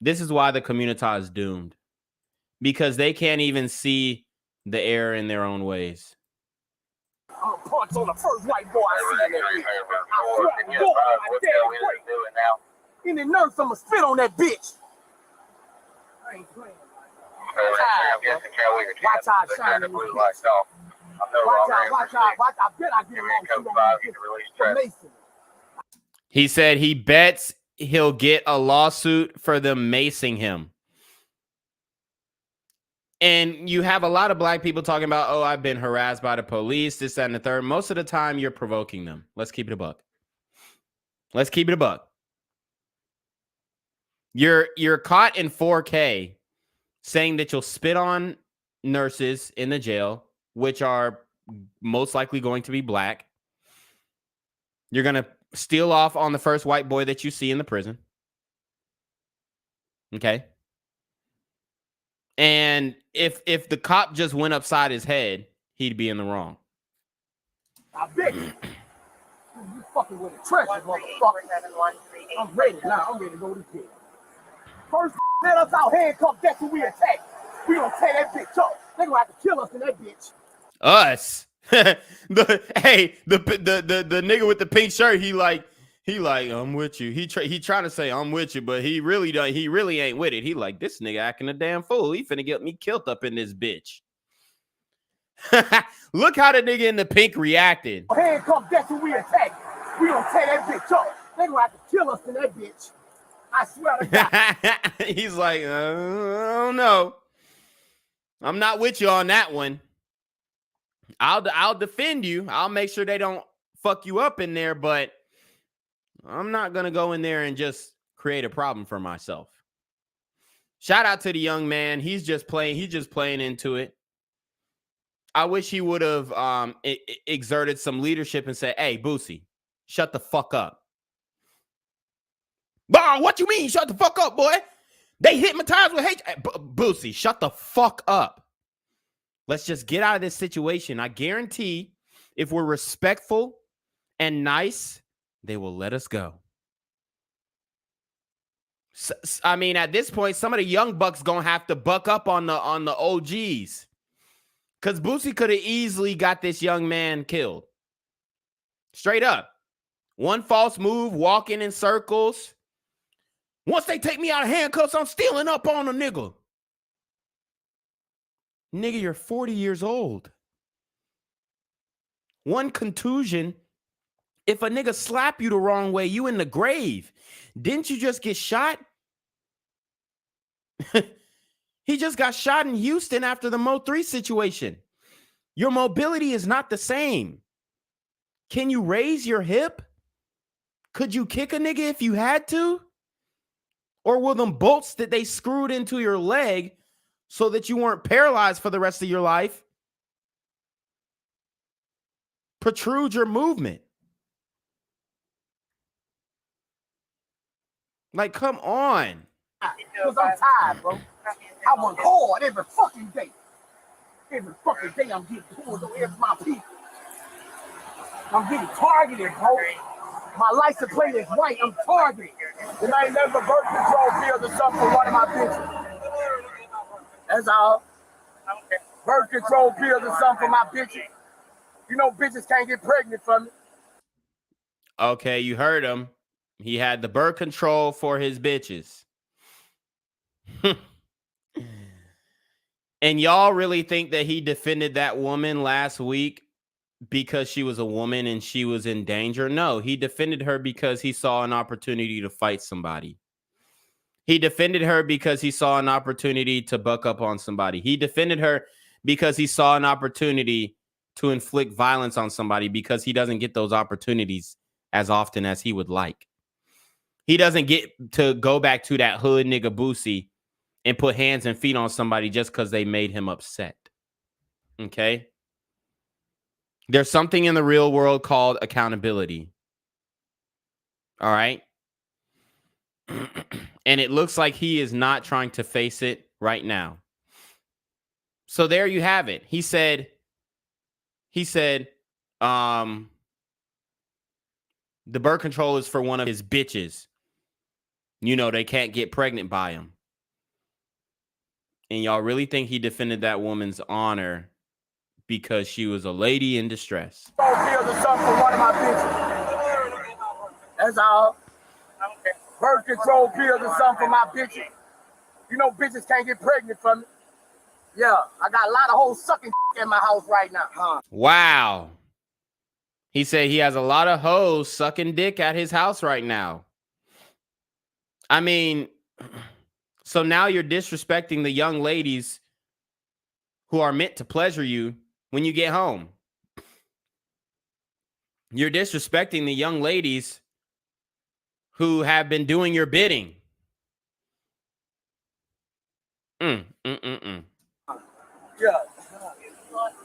this is why the community is doomed. Because they can't even see the error in their own ways. I'm punch on the first white boy I see in that bitch. I swear to God, my damn break. In the nurse, I'ma spit on that bitch. I ain't playing. Watch out, shine in this bitch. Watch out. I bet I get along with Mason. He said he bets he'll get a lawsuit for them macing him. And you have a lot of black people talking about, oh, I've been harassed by the police, this, that, and the third. Most of the time, you're provoking them. Let's keep it a buck. Let's keep it a buck. You're caught in 4K saying that you'll spit on nurses in the jail, which are most likely going to be black. You're going to steal off on the first white boy that you see in the prison. Okay. And if the cop just went upside his head, he'd be in the wrong. I bet you. You fucking with a treasure, motherfucker. I'm ready now. I'm ready to go to jail. First, let us out handcuffed. That's who we attack. We gonna tear that bitch up. They gonna have to kill us in that bitch. Us. the nigga with the pink shirt, he like, I'm with you. He trying to say I'm with you, but he really ain't with it. He like, this nigga acting a damn fool. He finna get me killed up in this bitch. Look how the nigga in the pink reacted. Handcuffed, that's who we attack. We gonna tear that bitch up. They gonna have to kill us in that bitch. I swear to God. He's like, I don't know. I'm not with you on that one. I'll defend you. I'll make sure they don't fuck you up in there, but I'm not going to go in there and just create a problem for myself. Shout out to the young man. He's just playing into it. I wish he would have exerted some leadership and said, hey, Boosie, shut the fuck up. Bah, what you mean? Shut the fuck up, boy. They hypnotized with hate. Boosie, shut the fuck up. Let's just get out of this situation. I guarantee if we're respectful and nice, they will let us go. So, I mean, at this point, some of the young bucks gonna have to buck up on the OGs. Because Boosie could have easily got this young man killed. Straight up. One false move, walking in circles. Once they take me out of handcuffs, I'm stealing up on a nigga. Nigga, you're 40 years old. One contusion. If a nigga slap you the wrong way, you in the grave. Didn't you just get shot? He just got shot in Houston after the Mo3 situation. Your mobility is not the same. Can you raise your hip? Could you kick a nigga if you had to? Or will them bolts that they screwed into your leg so that you weren't paralyzed for the rest of your life protrude your movement? Like, come on. Because I'm tired, bro. I work hard every fucking day. Every fucking day I'm getting pulled over every my people. I'm getting targeted, bro. My license plate is white. I'm targeted. And I ain't never birth control pills or something for one of my bitches. That's all. Birth control pills or something for my bitches. You know bitches can't get pregnant from it. Okay, you heard him. He had the birth control for his bitches. And y'all really think that he defended that woman last week because she was a woman and she was in danger? No, he defended her because he saw an opportunity to fight somebody. He defended her because he saw an opportunity to buck up on somebody. He defended her because he saw an opportunity to inflict violence on somebody because he doesn't get those opportunities as often as he would like. He doesn't get to go back to that hood nigga Boosie and put hands and feet on somebody just because they made him upset. Okay? There's something in the real world called accountability. All right? And it looks like he is not trying to face it right now. So there you have it. He said, the birth control is for one of his bitches. You know, they can't get pregnant by him. And y'all really think he defended that woman's honor because she was a lady in distress? Pills or something for one of my bitches. That's all. Birth control pills or something for my bitches. You know bitches can't get pregnant from me. Yeah, I got a lot of hoes sucking in my house right now. Huh? Wow. He said he has a lot of hoes sucking dick at his house right now. I mean, so now you're disrespecting the young ladies who are meant to pleasure you when you get home. You're disrespecting the young ladies who have been doing your bidding. Yeah.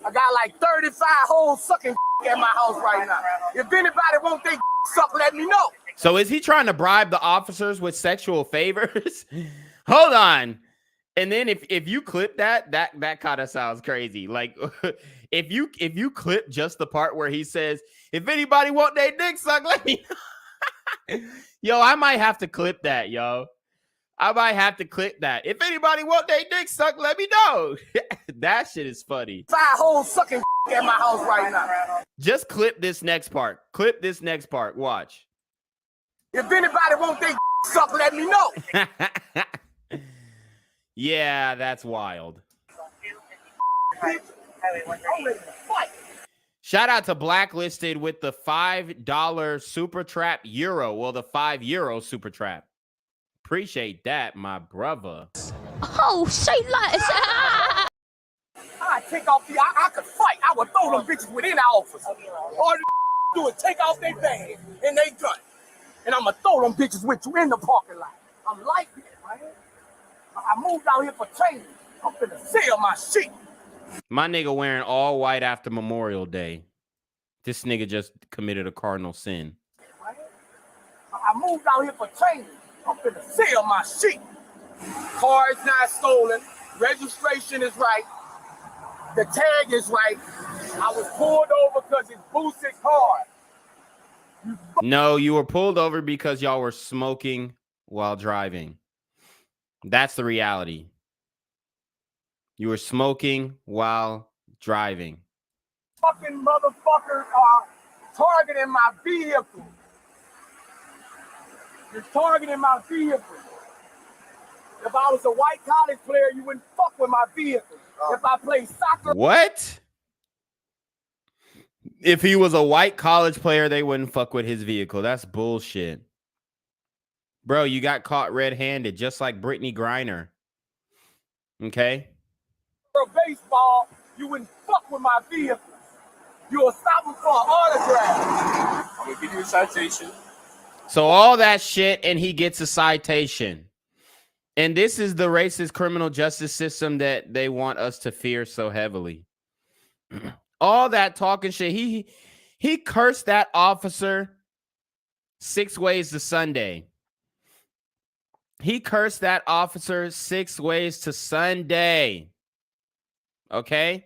I got like 35 hoes sucking at my house right now. If anybody want they suck, let me know. So is he trying to bribe the officers with sexual favors? Hold on. And then if you clip that kind of sounds crazy. Like if you clip just the part where he says, if anybody want their dick sucked, let me know. Yo, I might have to clip that, yo. I might have to clip that. If anybody want their dick sucked, let me know. That shit is funny. 5 hoes sucking at my house right now. Just clip this next part. Clip this next part. Watch. If anybody want their suck, let me know. Yeah, that's wild. Shout out to Blacklisted with the $5 Super Trap Euro. Well, the €5 Super Trap. Appreciate that, my brother. Oh, say less. I take off I could fight. I would throw them bitches within the office. All you do is take off their bag and they gun. And I'm going to throw them bitches with you in the parking lot. I'm like it, man. I moved out here for training. I'm finna sell my shit. My nigga wearing all white after Memorial Day. This nigga just committed a cardinal sin. I moved out here for training. I'm finna sell my shit. Car is not stolen. Registration is right. The tag is right. I was pulled over because it's Boosie's car. No, you were pulled over because y'all were smoking while driving. That's the reality. You were smoking while driving. Fucking motherfuckers are targeting my vehicle. You're targeting my vehicle. If I was a white college player, you wouldn't fuck with my vehicle. If I play soccer. What? If he was a white college player, they wouldn't fuck with his vehicle. That's bullshit. Bro, you got caught red-handed, just like Brittany Griner. Okay? For baseball, you wouldn't fuck with my vehicle. You'll stop him for an autograph. I'm gonna give you a citation. So all that shit, and he gets a citation. And this is the racist criminal justice system that they want us to fear so heavily. All that talking shit. He cursed that officer 6 ways to Sunday. He cursed that officer 6 ways to Sunday. Okay?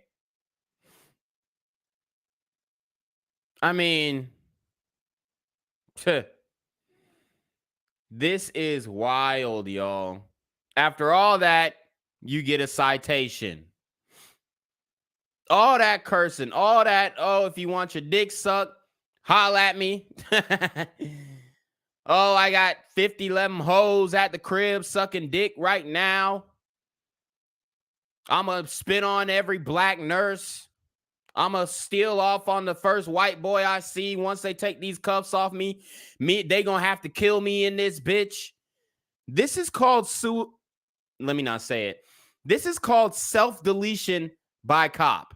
I mean, this is wild, y'all. After all that, you get a citation. All that cursing, all that, oh, if you want your dick sucked, holla at me. Oh, I got 50-11 hoes at the crib sucking dick right now. I'm going to spit on every black nurse. I'm going to steal off on the first white boy I see. Once they take these cuffs off me, they going to have to kill me in this bitch. This is called let me not say it. This is called self-deletion by cop.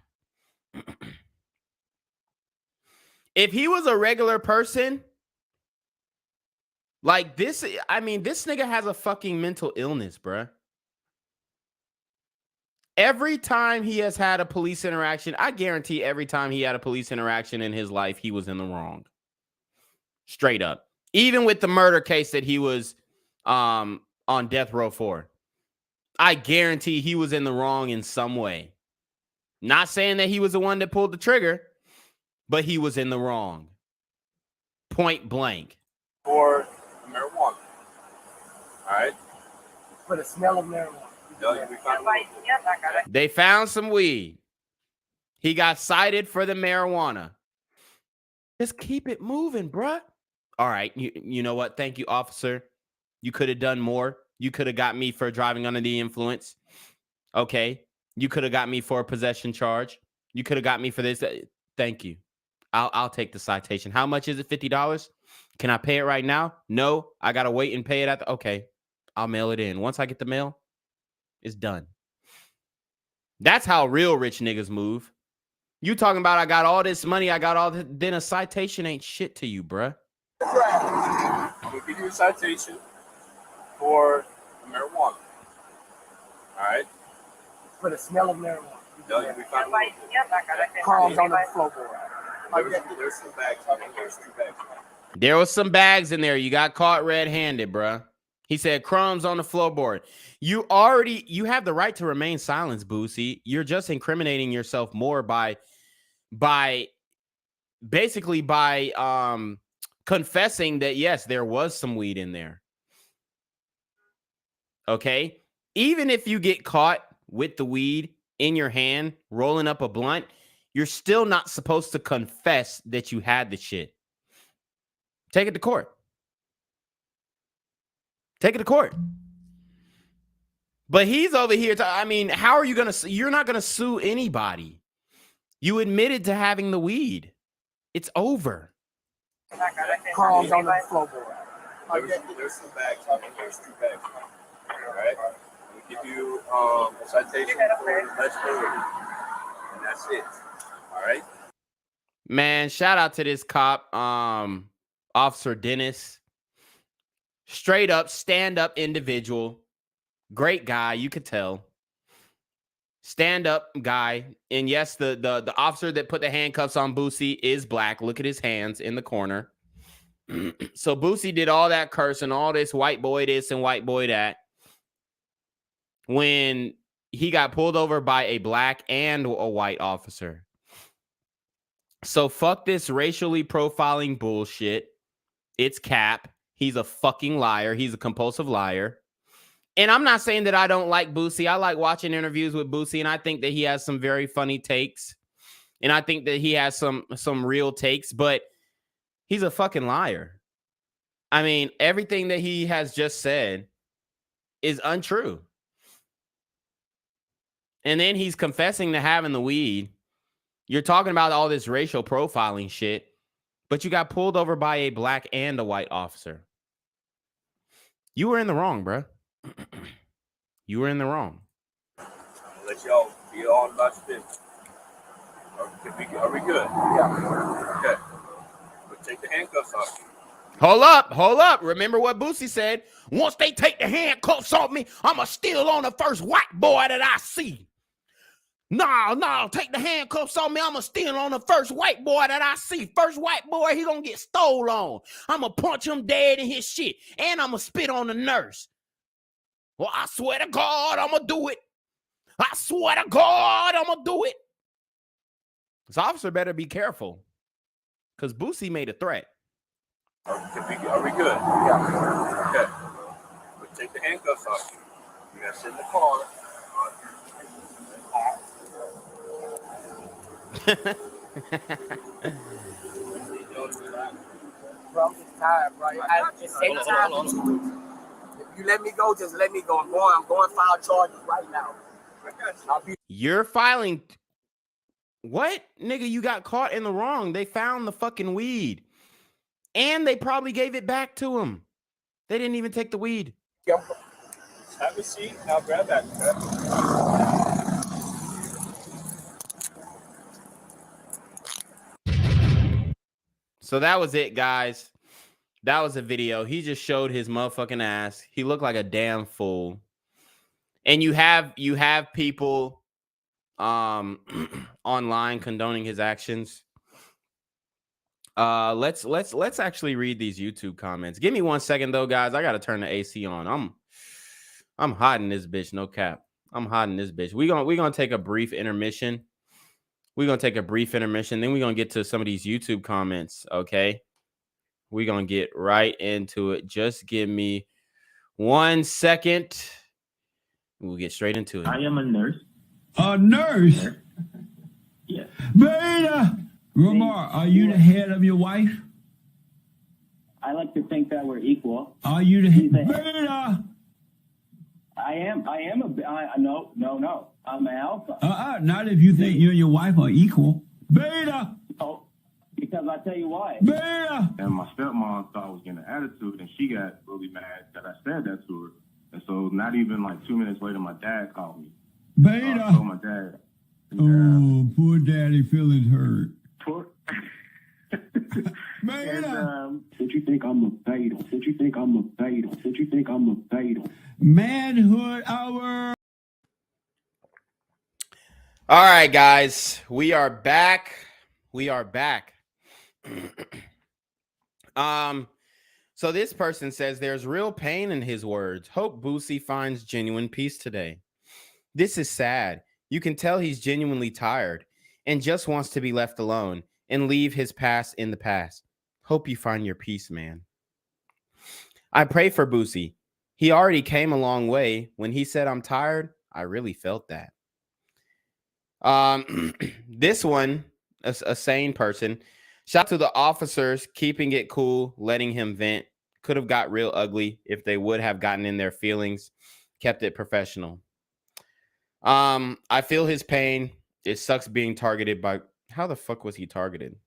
If he was a regular person, like this, I mean, this nigga has a fucking mental illness, bruh. Every time he has had a police interaction, I guarantee every time he had a police interaction in his life, he was in the wrong. Straight up. Even with the murder case that he was on death row for. I guarantee he was in the wrong in some way. Not saying that he was the one that pulled the trigger, but he was in the wrong. Point blank. For marijuana. All right. For the smell of marijuana. They found some weed. He got cited for the marijuana. Just keep it moving, bruh. All right. You know what? Thank you, officer. You could have done more. You could have got me for driving under the influence. Okay. You could have got me for a possession charge. You could have got me for this. Thank you. I'll take the citation. How much is it? $50? Can I pay it right now? No. I got to wait and pay it okay. I'll mail it in. Once I get the mail, it's done. That's how real rich niggas move. You talking about I got all this money, I got all this, then a citation ain't shit to you, bruh. I'm going to give you a citation for marijuana. All right. For the smell of marijuana. Crumbs on the floorboard. There's some bags. There's 2 bags. There was some bags in there. You got caught red-handed, bruh. He said crumbs on the floorboard. You have the right to remain silent, Boosie. You're just incriminating yourself more by confessing that, yes, there was some weed in there. Okay? Even if you get caught with the weed in your hand, rolling up a blunt, you're still not supposed to confess that you had the shit. Take it to court. Take it to court. But he's over here. I mean, how are you going to... You're not going to sue anybody. You admitted to having the weed. It's over. Crumbs on the floorboard. There's some bags. There's 2 bags. All right. We'll give you a citation for legibility. And that's it. All right. Man, shout out to this cop, Officer Dennis. Straight up, stand up individual. Great guy, you could tell. Stand up guy. And yes, the officer that put the handcuffs on Boosie is black. Look at his hands in the corner. So Boosie did all that cursing, all this white boy this and white boy that, when he got pulled over by a black and a white officer. So fuck this racially profiling bullshit. It's cap. He's a fucking liar. He's a compulsive liar. And I'm not saying that I don't like Boosie. I like watching interviews with Boosie, and I think that he has some very funny takes. And I think that he has some real takes, but he's a fucking liar. I mean, everything that he has just said is untrue. And then he's confessing to having the weed. You're talking about all this racial profiling shit, but you got pulled over by a black and a white officer. You were in the wrong, bro. You were in the wrong. I'm gonna let y'all be all about your business. Are we good? Yeah. Okay. But take the handcuffs off you. Hold up. Remember what Boosie said? Once they take the handcuffs off me, I'ma steal on the first white boy that I see. No, take the handcuffs off me. I'ma steal on the first white boy that I see. First white boy, he gonna get stole on. I'ma punch him dead in his shit. And I'ma spit on the nurse. Well, I swear to God, I'ma do it. I swear to God, I'ma do it. This officer better be careful. Because Boosie made a threat. Are we good? Yeah. Okay. But take the handcuffs off you. You gotta sit in the car. Bro, I'm just tired, bro. If you let me go, just let me go. I'm going to file charges right now. You're filing. What? Nigga, you got caught in the wrong. They found the fucking weed. And they probably gave it back to him. They didn't even take the weed. Have a seat. I'll grab that. So that was it, guys. That was a video. He just showed his motherfucking ass. He looked like a damn fool. And you have people online condoning his actions. Let's actually read these YouTube comments. Give me 1 second though, guys. I gotta turn the AC on. I'm hot in this bitch, no cap. I'm hot in this bitch. We're gonna take a brief intermission. Then we're gonna get to some of these YouTube comments. Okay. We're gonna get right into it. Just give me 1 second. We'll get straight into it. I am a nurse. A nurse? Yes. Beta! Ramar, are you the head of your wife? I like to think that we're equal. Are you the head? Beta! I am no. I'm an alpha. Not if you think you and your wife are equal. Beta! Oh, because I tell you why. Beta! And my stepmom thought I was getting an attitude, and she got really mad that I said that to her. And so not even like 2 minutes later, my dad called me. Beta! I told my dad. Oh, poor daddy feelings hurt. Poor. Beta! Did you think I'm a beta? Did you think I'm a beta? Did you think I'm a beta? Manhood hour! All right, guys. We are back. So this person says there's real pain in his words. Hope Boosie finds genuine peace today. This is sad. You can tell he's genuinely tired and just wants to be left alone and leave his past in the past. Hope you find your peace, man. I pray for Boosie. He already came a long way. When he said, I'm tired, I really felt that. This one, a sane person. Shout out to the officers keeping it cool, letting him vent. Could have got real ugly if they would have gotten in their feelings, kept it professional. I feel his pain. It sucks being targeted by... How the fuck was he targeted?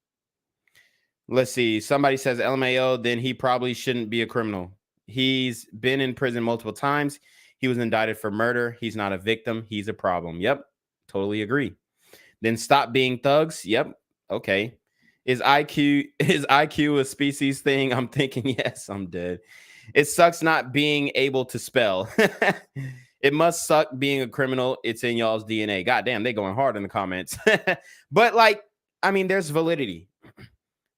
Let's see. Somebody says LMAO, then he probably shouldn't be a criminal. He's been in prison multiple times. He was indicted for murder. He's not a victim. He's a problem. Yep. Totally agree. Then stop being thugs. Yep. Okay. Is IQ a species thing? I'm thinking, yes, I'm dead. It sucks not being able to spell. It must suck being a criminal. It's in y'all's DNA. Goddamn, they going hard in the comments. But like, I mean, there's validity.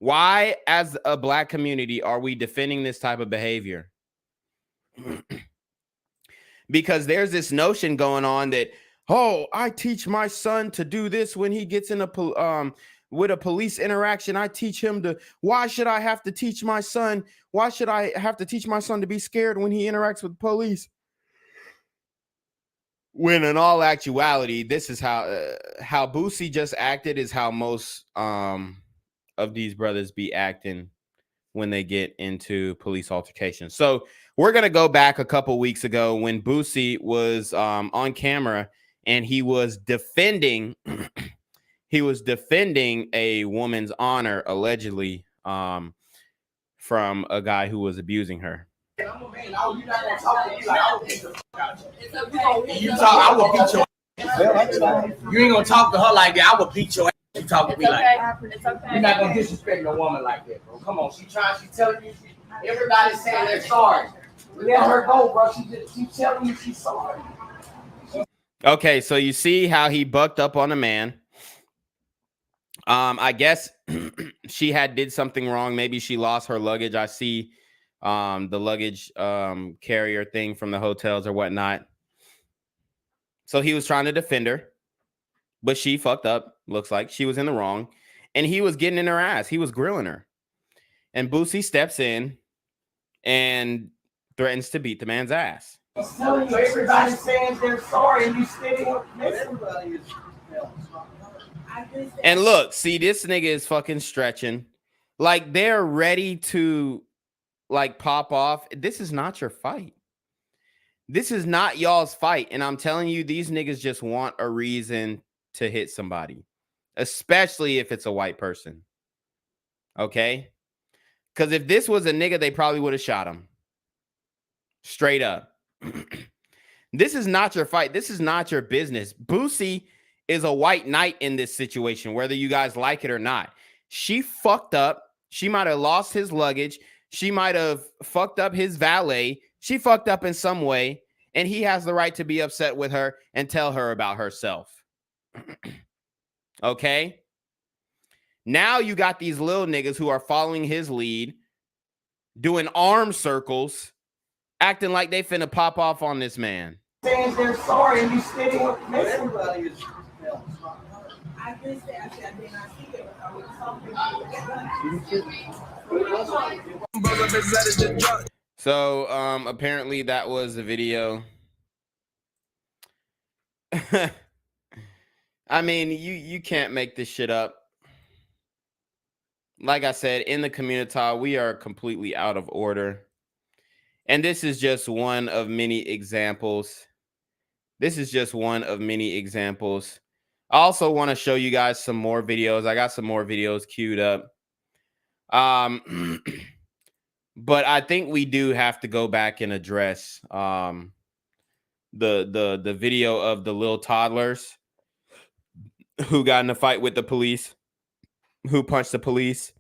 Why, as a black community, are we defending this type of behavior? Because there's this notion going on that, oh, I teach my son to do this when he gets in with a police interaction. I teach him to, why should I have to teach my son? Why should I have to teach my son to be scared when he interacts with police? When in all actuality, this is how Boosie just acted is how most of these brothers be acting when they get into police altercations. So we're going to go back a couple weeks ago when Boosie was on camera and he was defending a woman's honor, allegedly, from a guy who was abusing her. You talk, I will beat your ass. You ain't gonna talk to her like that. I will beat your ass. You talk to me like that. You're not gonna disrespect a woman like that, bro. Come on, she's telling you. Everybody's saying they're sorry. Let her go, bro. She's telling you she's sorry. Okay, so you see how he bucked up on a man. I guess she did something wrong. Maybe she lost her luggage. I see the luggage carrier thing from the hotels or whatnot. So he was trying to defend her, but she fucked up. Looks like she was in the wrong, and he was getting in her ass. He was grilling her, and Boosie steps in and threatens to beat the man's ass. Telling you, everybody's saying they're sorry, and you still everybody is. And look, see, this nigga is fucking stretching. Like, they're ready to, like, pop off. This is not your fight. This is not y'all's fight. And I'm telling you, these niggas just want a reason to hit somebody, especially if it's a white person. Okay? Because if this was a nigga, they probably would have shot him. Straight up. This is not your fight. This is not your business. Boosie is a white knight in this situation, whether you guys like it or not. She fucked up. She might have lost his luggage. She might have fucked up his valet. She fucked up in some way, and he has the right to be upset with her and tell her about herself. Okay? Now you got these little niggas who are following his lead, doing arm circles, acting like they finna pop off on this man. Saying they're sorry and you standing with everybody is. So apparently that was a video. I mean, you can't make this shit up. Like I said, in the community, we are completely out of order. And this is just one of many examples. This is just one of many examples. I also want to show you guys some more videos. I got some more videos queued up. But I think we do have to go back and address the video of the little toddlers who got in a fight with the police, who punched the police,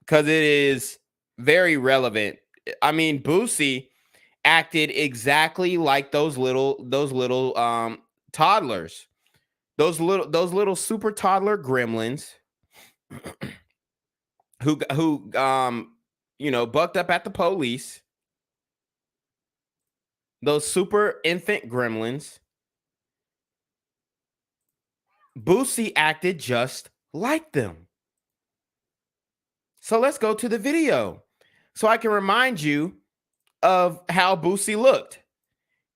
because it is very relevant. I mean, Boosie acted exactly like those little toddlers, those little super toddler gremlins who you know, bucked up at the police. Those super infant gremlins. Boosie acted just like them. So let's go to the video so I can remind you of how Boosie looked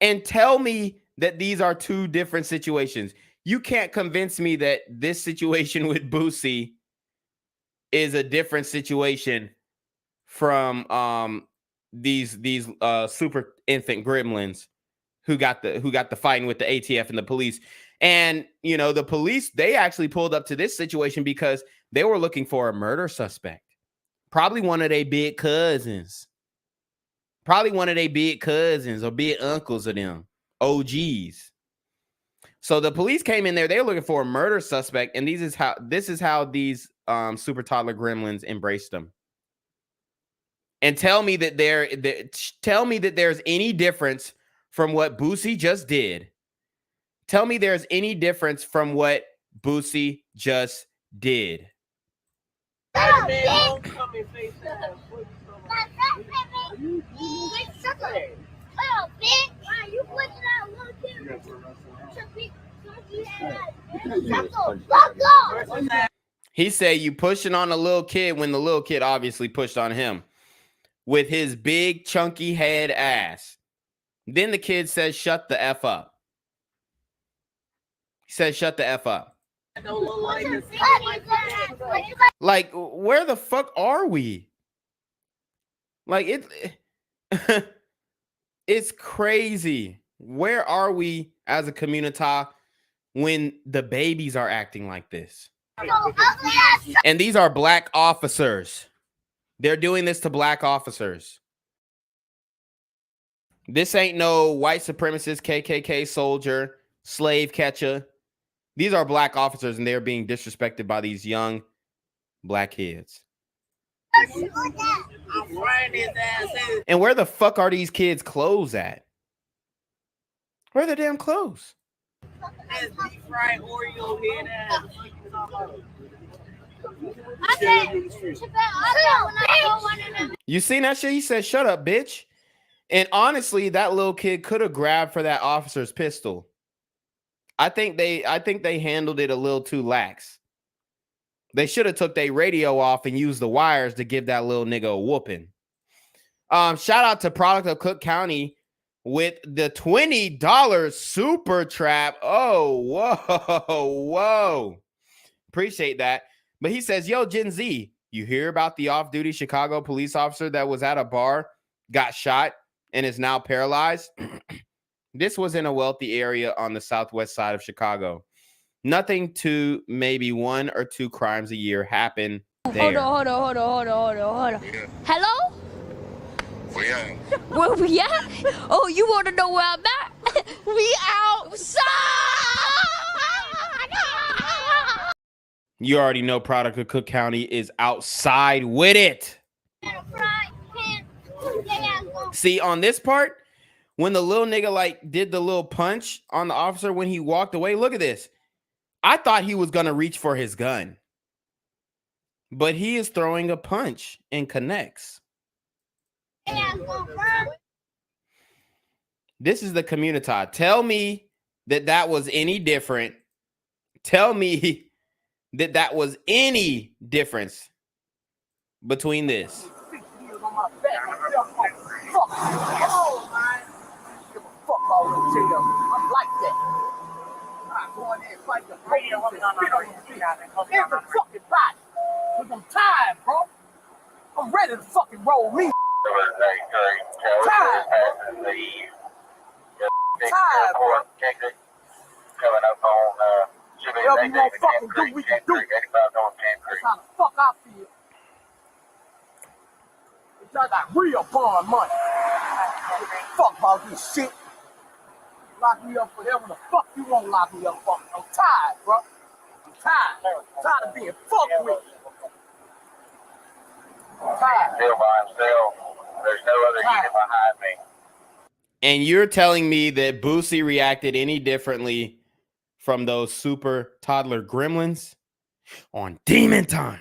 and tell me that these are two different situations. You can't convince me that this situation with Boosie is a different situation from these super infant gremlins who got the fighting with the ATF and the police. And you know, the police, they actually pulled up to this situation because they were looking for a murder suspect. Probably one of their big cousins. Probably one of their big cousins or big uncles of them, OGs. So the police came in there. They were looking for a murder suspect, and this is how these super toddler gremlins embraced them. And tell me that there's any difference from what Boosie just did. Tell me there's any difference from what Boosie just did. He said you pushing on a little kid when the little kid obviously pushed on him with his big chunky head ass. Then the kid says, shut the F up. He said, shut the F up. Like, where the fuck are we? Like, it's crazy. Where are we as a community when the babies are acting like this? And these are black officers. They're doing this to black officers. This ain't no white supremacist, KKK soldier, slave catcher. These are black officers, and they're being disrespected by these young black kids. And where the fuck are these kids' clothes at? Where are the damn clothes? You seen that shit? He said, shut up, bitch. And honestly, that little kid could have grabbed for that officer's pistol. I think they handled it a little too lax. They should have took their radio off and used the wires to give that little nigga a whooping. Shout out to Product of Cook County with the $20 super trap. Oh, whoa. Appreciate that. But he says, yo, Gen Z, you hear about the off-duty Chicago police officer that was at a bar, got shot, and is now paralyzed? This was in a wealthy area on the southwest side of Chicago. Nothing to maybe 1 or 2 crimes a year happen there. Hold on. Hello? Where we at? Oh, you want to know where I'm at? We outside. You already know Product of Cook County is outside with it. See, on this part, when the little nigga like did the little punch on the officer when he walked away, look at this. I thought he was going to reach for his gun. But he is throwing a punch and connects. This is the community. Tell me that that was any different. Tell me that that was any difference between this. I'm tired, bro. I'm ready to fucking roll me. Tired, bro. Tired, bro. Coming up on whatever you want fucking do, we can do. That's how the fuck I feel. I got real bond money. Fuck about this shit. Lock me up for whatever the fuck you want to lock me up for. I'm tired, bro. I'm tired. I'm tired of being fucked with. I'm tired. Still by himself. There's no other unit behind me. And you're telling me that Boosie reacted any differently from those super toddler gremlins on Demon Time?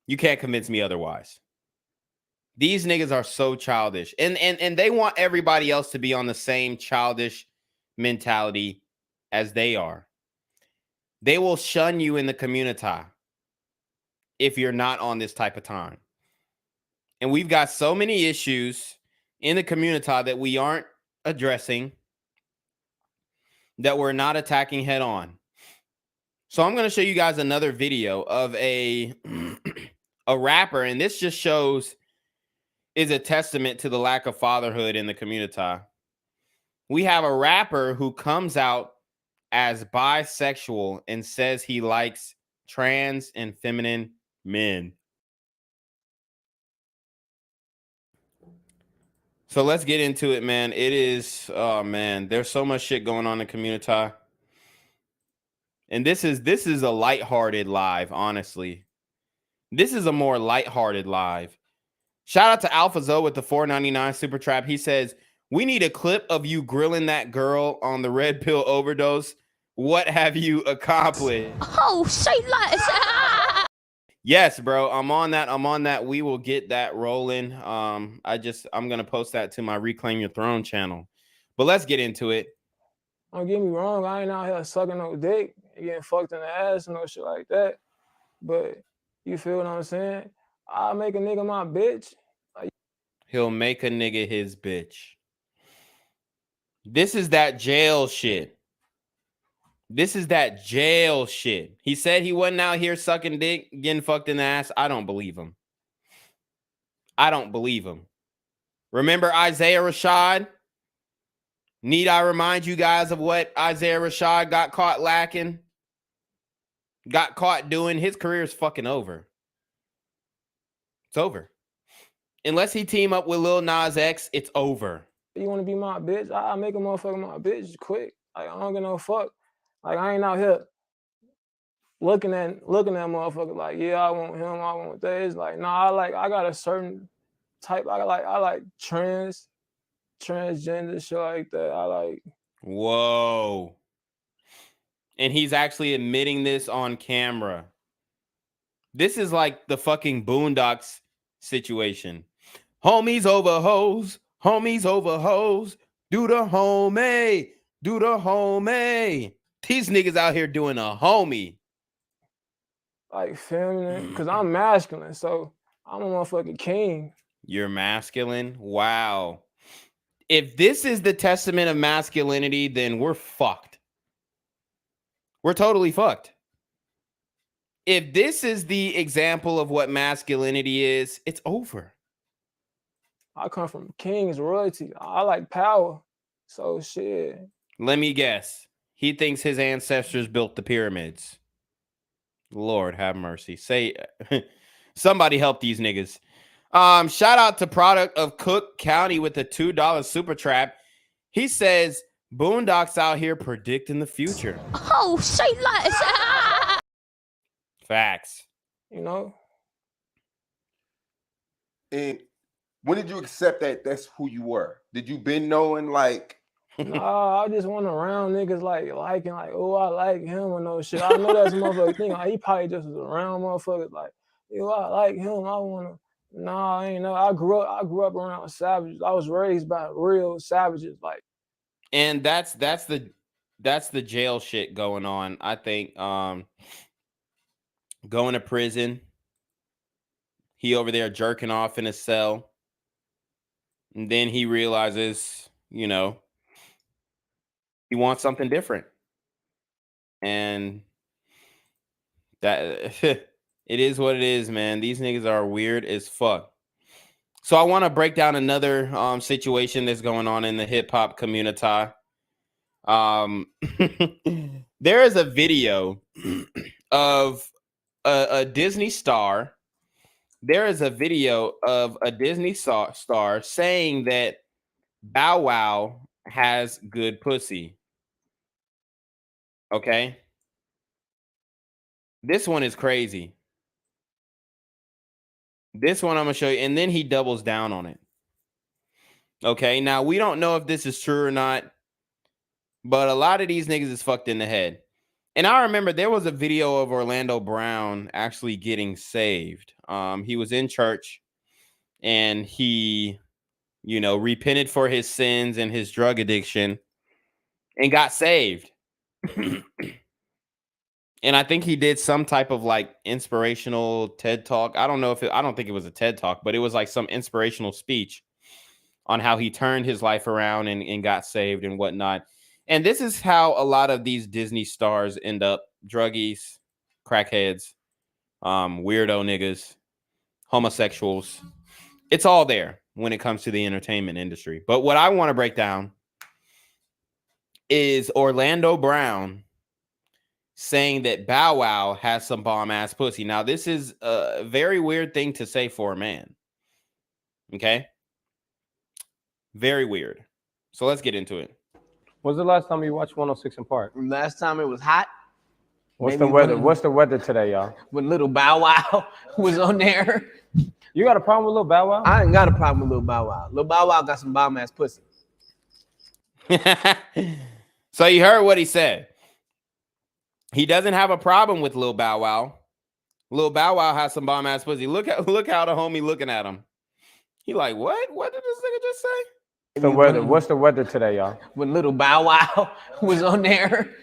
You can't convince me otherwise. These niggas are so childish. And they want everybody else to be on the same childish mentality as they are. They will shun you in the community if you're not on this type of time. And we've got so many issues in the community that we aren't addressing, that we're not attacking head on. So I'm going to show you guys another video of a rapper, and this just shows is a testament to the lack of fatherhood in the community. We have a rapper who comes out as bisexual and says he likes trans and feminine men. So let's get into it, man. It is, oh man, there's so much shit going on in the community. And this is a lighthearted live, honestly. This is a more lighthearted live. Shout out to Alpha Zoe with the $4.99 super trap. He says, we need a clip of you grilling that girl on the red pill overdose. What have you accomplished? Oh, say less. Yes, bro. I'm on that. We will get that rolling. I'm going to post that to my Reclaim Your Throne channel. But let's get into it. Don't get me wrong. I ain't out here sucking no dick, getting fucked in the ass and no shit like that. But you feel what I'm saying? I'll make a nigga my bitch. He'll make a nigga his bitch. This is that jail shit. This is that jail shit. He said he wasn't out here sucking dick, getting fucked in the ass. I don't believe him. I don't believe him. Remember Isaiah Rashad? Need I remind you guys of what Isaiah Rashad got caught lacking? Got caught doing? His career is fucking over. It's over. Unless he team up with Lil Nas X, it's over. You want to be my bitch? I'll make a motherfucker my bitch quick. Like, I don't give no fuck. Like, I ain't out here looking at motherfuckers like, yeah, I want him, I want that. It's like, nah, I got a certain type. I like transgender shit like that. I like. Whoa. And he's actually admitting this on camera. This is like the fucking Boondocks situation. Homies over hoes. Homies over hoes. Do the homie. Do the homie. These niggas out here doing a homie. Like feminine. Because I'm masculine. So I'm a motherfucking king. You're masculine? Wow. If this is the testament of masculinity, then we're fucked. We're totally fucked. If this is the example of what masculinity is, it's over. I come from kings, royalty. I like power. So shit. Let me guess. He thinks his ancestors built the pyramids. Lord have mercy. Say, somebody help these niggas. Shout out to Product of Cook County with the $2 super trap. He says, Boondocks out here predicting the future. Oh, say less. Facts. You know? And when did you accept that that's who you were? Did you been knowing like? Nah, I just went around niggas liking, oh, I like him or no shit. I know that's a motherfucker thing. Like, he probably just was around motherfuckers like, yo, I like him. I wanna. Nah, I ain't know. I grew up around savages. I was raised by real savages. Like, and that's the jail shit going on. I think going to prison. He over there jerking off in a cell. And then he realizes, you know, he wants something different. And that it is what it is, man. These niggas are weird as fuck. So I want to break down another situation that's going on in the hip hop community. There is a video of a Disney star. There is a video of a Disney star saying that Bow Wow has good pussy. Okay. This one is crazy. This one I'm going to show you. And then he doubles down on it. Okay. Now, we don't know if this is true or not, but a lot of these niggas is fucked in the head. And I remember there was a video of Orlando Brown actually getting saved. He was in church and he, you know, repented for his sins and his drug addiction and got saved. And I think he did some type of like inspirational TED talk. I don't think it was a TED talk, but it was like some inspirational speech on how he turned his life around and got saved and whatnot. And this is how a lot of these Disney stars end up: druggies, crackheads, weirdo niggas, homosexuals. It's all there when it comes to the entertainment industry. But what I want to break down is Orlando Brown saying that Bow Wow has some bomb ass pussy. Now, this is a very weird thing to say for a man. Okay? Very weird. So let's get into it. When's the last time you watched 106 in Park? Last time it was hot. What's Maybe the weather? when- What's the weather today, y'all? When little Bow Wow was on there. You got a problem with little Bow Wow? I ain't got a problem with little Bow Wow. Little Bow Wow got some bomb ass pussy. So you heard what he said. He doesn't have a problem with Lil Bow Wow. Lil Bow Wow has some bomb ass pussy. Look how the homie looking at him. He like, what? What did this nigga just say? The weather. What's the weather today, y'all? When little Bow Wow was on there.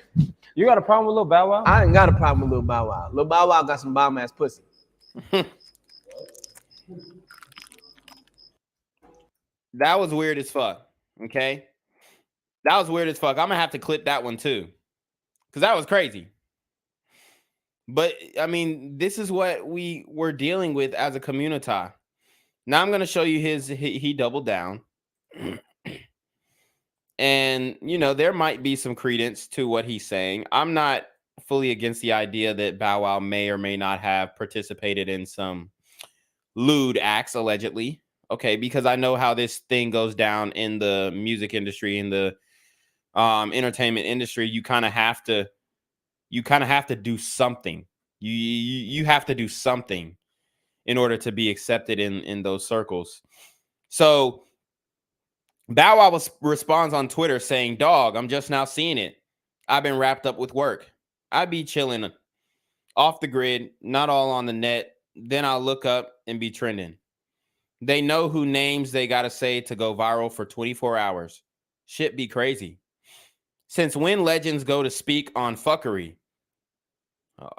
You got a problem with little Bow Wow? I ain't got a problem with little Bow Wow. Little Bow Wow got some bomb ass pussy. That was weird as fuck. Okay. That was weird as fuck. I'm gonna have to clip that one too. Because that was crazy. But I mean, this is what we were dealing with as a community. Now I'm gonna show you he doubled down. And you know, there might be some credence to what he's saying. I'm not fully against the idea that Bow Wow may or may not have participated in some lewd acts, allegedly. Okay, because I know how this thing goes down in the music industry, in the entertainment industry. You kind of have to do something. You have to do something in order to be accepted in those circles. So Bow Wow responds on Twitter saying, "Dog, I'm just now seeing it. I've been wrapped up with work. I'd be chilling off the grid, not all on the net. Then I'll look up and be trending. They know who names they got to say to go viral for 24 hours. Shit be crazy. Since when legends go to speak on fuckery?"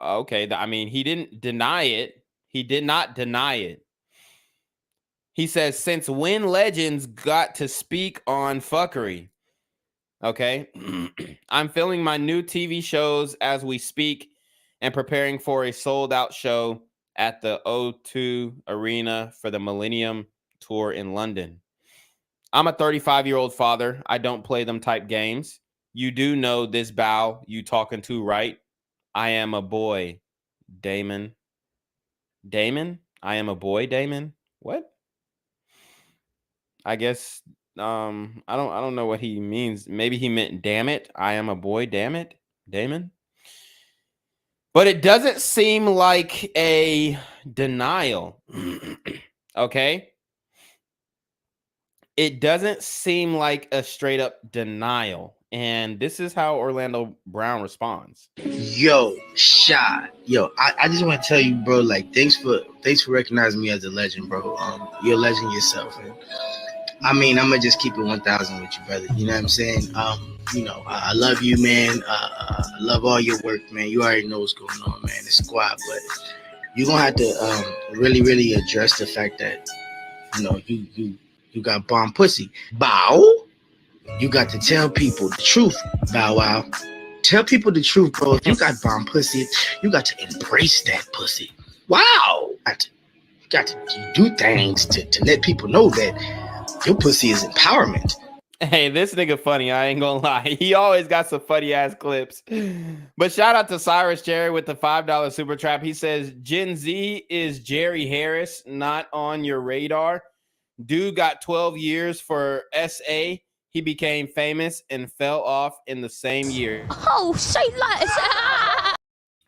Okay, I mean, he didn't deny it. He did not deny it. He says, since when legends got to speak on fuckery? Okay. I'm filming my new TV shows as we speak and preparing for a sold out show at the O2 Arena for the Millennium Tour in London. I'm a 35-year-old father. I don't play them type games. You do know this Bow you talking to, right? I am a boy, Damon. Damon? I am a boy, Damon? What? I guess I don't know what he means. Maybe he meant damn it, I am a boy, damn it, Damon. But it doesn't seem like a denial. Okay? It doesn't seem like a straight up denial. And this is how Orlando Brown responds. Yo, Shy. Yo, I just want to tell you, bro, like thanks for recognizing me as a legend, bro. You're a legend yourself. And I mean, I'm gonna just keep it 1,000 with you, brother. You know what I'm saying? I love you, man. I love all your work, man. You already know what's going on, man. The squad, but you're gonna have to really, really address the fact that you got bomb pussy. Bow. You got to tell people the truth, Bow Wow. Tell people the truth, bro. If you got bomb pussy, you got to embrace that pussy. Wow. You got to do things to let people know that your pussy is empowerment. Hey, this nigga funny. I ain't gonna lie. He always got some funny ass clips. But shout out to Cyrus Jerry with the $5 super trap. He says, Gen Z is Jerry Harris, not on your radar. Dude got 12 years for SA. He became famous and fell off in the same year. Oh, say less.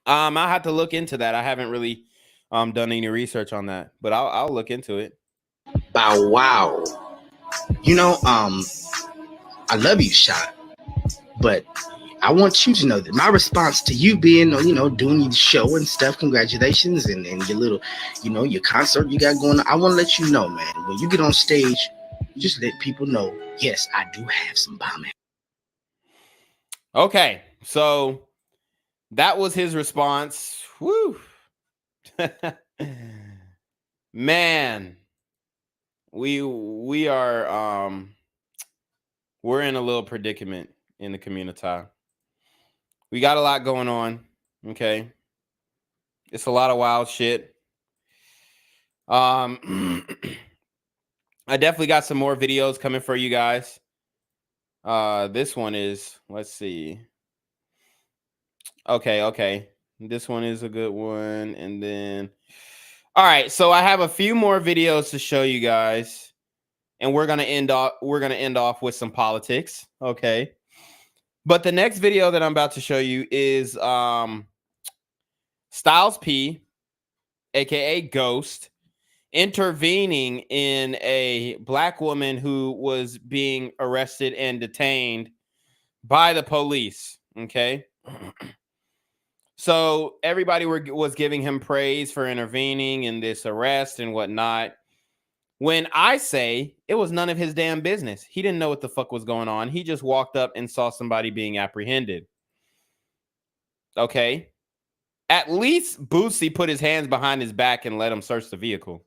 I have to look into that. I haven't really done any research on that, but I'll look into it. Bow wow. I love you, Shot, but I want you to know that my response to you being, doing your show and stuff, congratulations, and your little, your concert you got going on. I want to let you know, man, when you get on stage, just let people know, yes, I do have some bomb. Okay, so that was his response. Woo. Man, we are we're in a little predicament in the community. We got a lot going on. Okay, it's a lot of wild shit. I definitely got some more videos coming for you guys. This one is, let's see. Okay. This one is a good one. And then, all right, so I have a few more videos to show you guys. And we're gonna end off with some politics. Okay. But the next video that I'm about to show you is Styles P, aka Ghost, intervening in a black woman who was being arrested and detained by the police. Okay. So everybody was giving him praise for intervening in this arrest and whatnot. When I say it was none of his damn business. He didn't know what the fuck was going on. He just walked up and saw somebody being apprehended. Okay. At least Boosie put his hands behind his back and let him search the vehicle.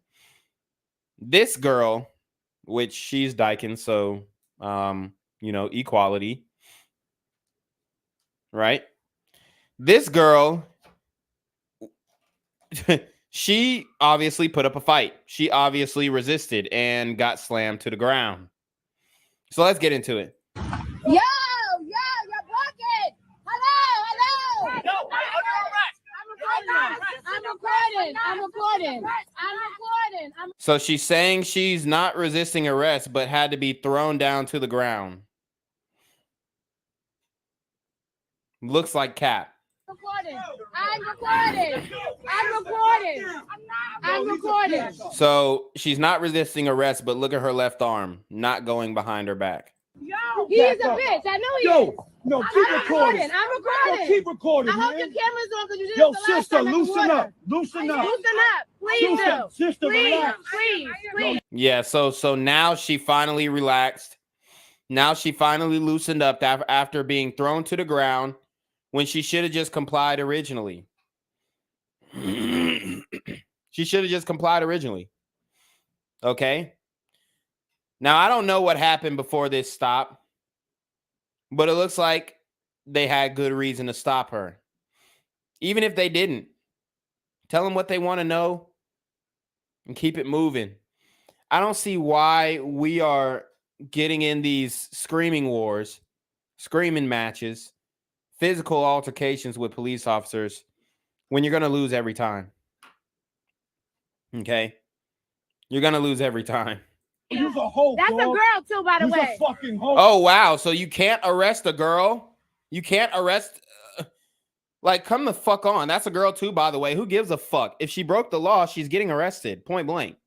This girl, which she's dyking, so, equality. Right? This girl, she obviously put up a fight. She obviously resisted and got slammed to the ground. So let's get into it. Yo, you're blocking. Hello. I'm recording. So she's saying she's not resisting arrest, but had to be thrown down to the ground. Looks like cap. I'm recording. So she's not resisting arrest, but look at her left arm, not going behind her back. He is a bitch. I know he is. No, keep recording. I'm recording. Yo, keep recording. I hope man. your camera's on because you did Yo, it the last sister, time. loosen up. Loosen up. Please do. Sister, relax. Please. Yeah, so now she finally relaxed. Now she finally loosened up after being thrown to the ground when she should have just complied originally. She should have just complied originally. Okay? Now, I don't know what happened before this stop, but it looks like they had good reason to stop her. Even if they didn't, tell them what they want to know and keep it moving. I don't see why we are getting in these screaming wars, screaming matches, physical altercations with police officers when you're going to lose every time. Okay? You're going to lose every time. You's a hoe, That's a dog. girl too, by the You's way. a fucking hoe. Oh, wow. So you can't arrest a girl? You can't arrest... like, come the fuck on. That's a girl too, by the way. Who gives a fuck? If she broke the law, she's getting arrested. Point blank.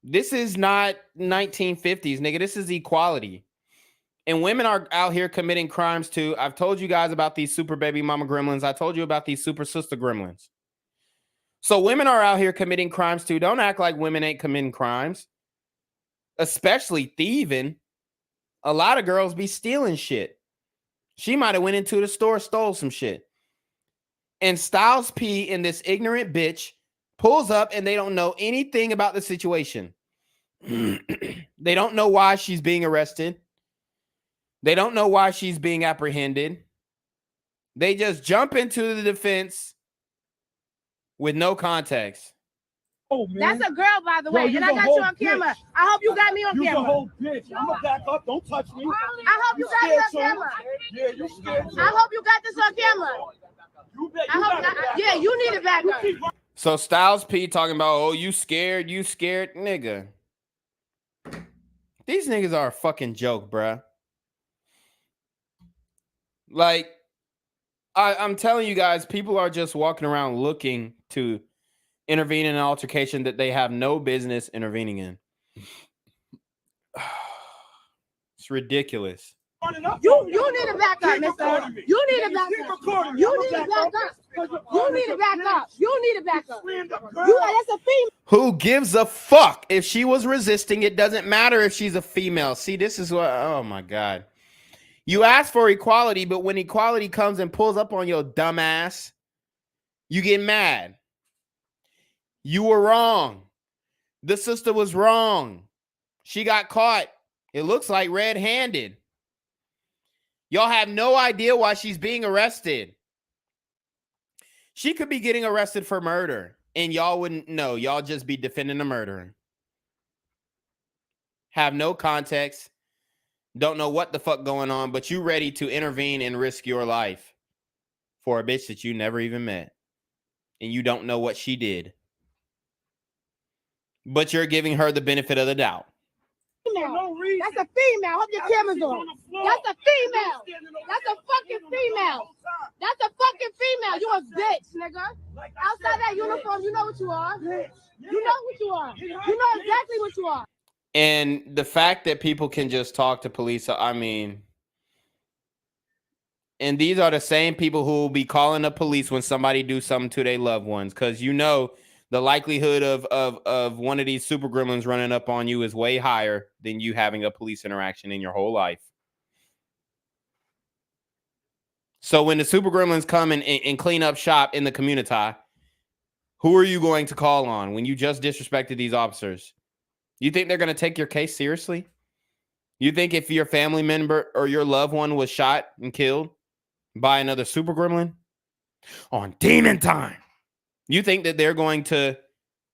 This is not 1950s, nigga. This is equality. And women are out here committing crimes too. I've told you guys about these super baby mama gremlins. I told you about these super sister gremlins. So women are out here committing crimes too. Don't act like women ain't committing crimes. Especially thieving. A lot of girls be stealing shit. She might have went into the store, stole some shit. And Styles P and this ignorant bitch pulls up and they don't know anything about the situation. They don't know why she's being arrested. They don't know why she's being apprehended. They just jump into the defense with no context. Oh, man. That's a girl, by the Yo, way, you's and I a got whole you on camera. bitch. I hope you got me on You's camera. a whole bitch. I'm gonna back up. Don't touch me. I hope you got me on camera. Yeah, you scared. I hope you got this on camera. Yeah, you need it back up. So Styles P talking about, oh, you scared, nigga. These niggas are a fucking joke, bruh. Like, I'm telling you guys, people are just walking around looking to intervene in an altercation that they have no business intervening in. It's ridiculous. You need to back up, mister. You need to back up. You need to back up. You need to back up. You need to back up. That's a female. Who gives a fuck if she was resisting? It doesn't matter if she's a female. See, this is what, oh my God. You ask for equality, but when equality comes and pulls up on your dumb ass, you get mad. You were wrong. The sister was wrong. She got caught. It looks like red-handed. Y'all have no idea why she's being arrested. She could be getting arrested for murder, and y'all wouldn't know. Y'all just be defending the murderer. Have no context. Don't know what the fuck going on, but you ready to intervene and risk your life for a bitch that you never even met. And you don't know what she did. But you're giving her the benefit of the doubt. That's a female. Hope your camera's on. That's a female. That's a fucking female. That's a fucking female. You a bitch, nigga. Outside that uniform, you know what you are. You know what you are. You know exactly what you are. And the fact that people can just talk to police, I mean, and these are the same people who will be calling the police when somebody do something to their loved ones, because you know the likelihood of one of these super gremlins running up on you is way higher than you having a police interaction in your whole life. So when the super gremlins come and clean up shop in the community, who are you going to call on when you just disrespected these officers? You think they're going to take your case seriously? You think if your family member or your loved one was shot and killed by another super gremlin on demon time, you think that they're going to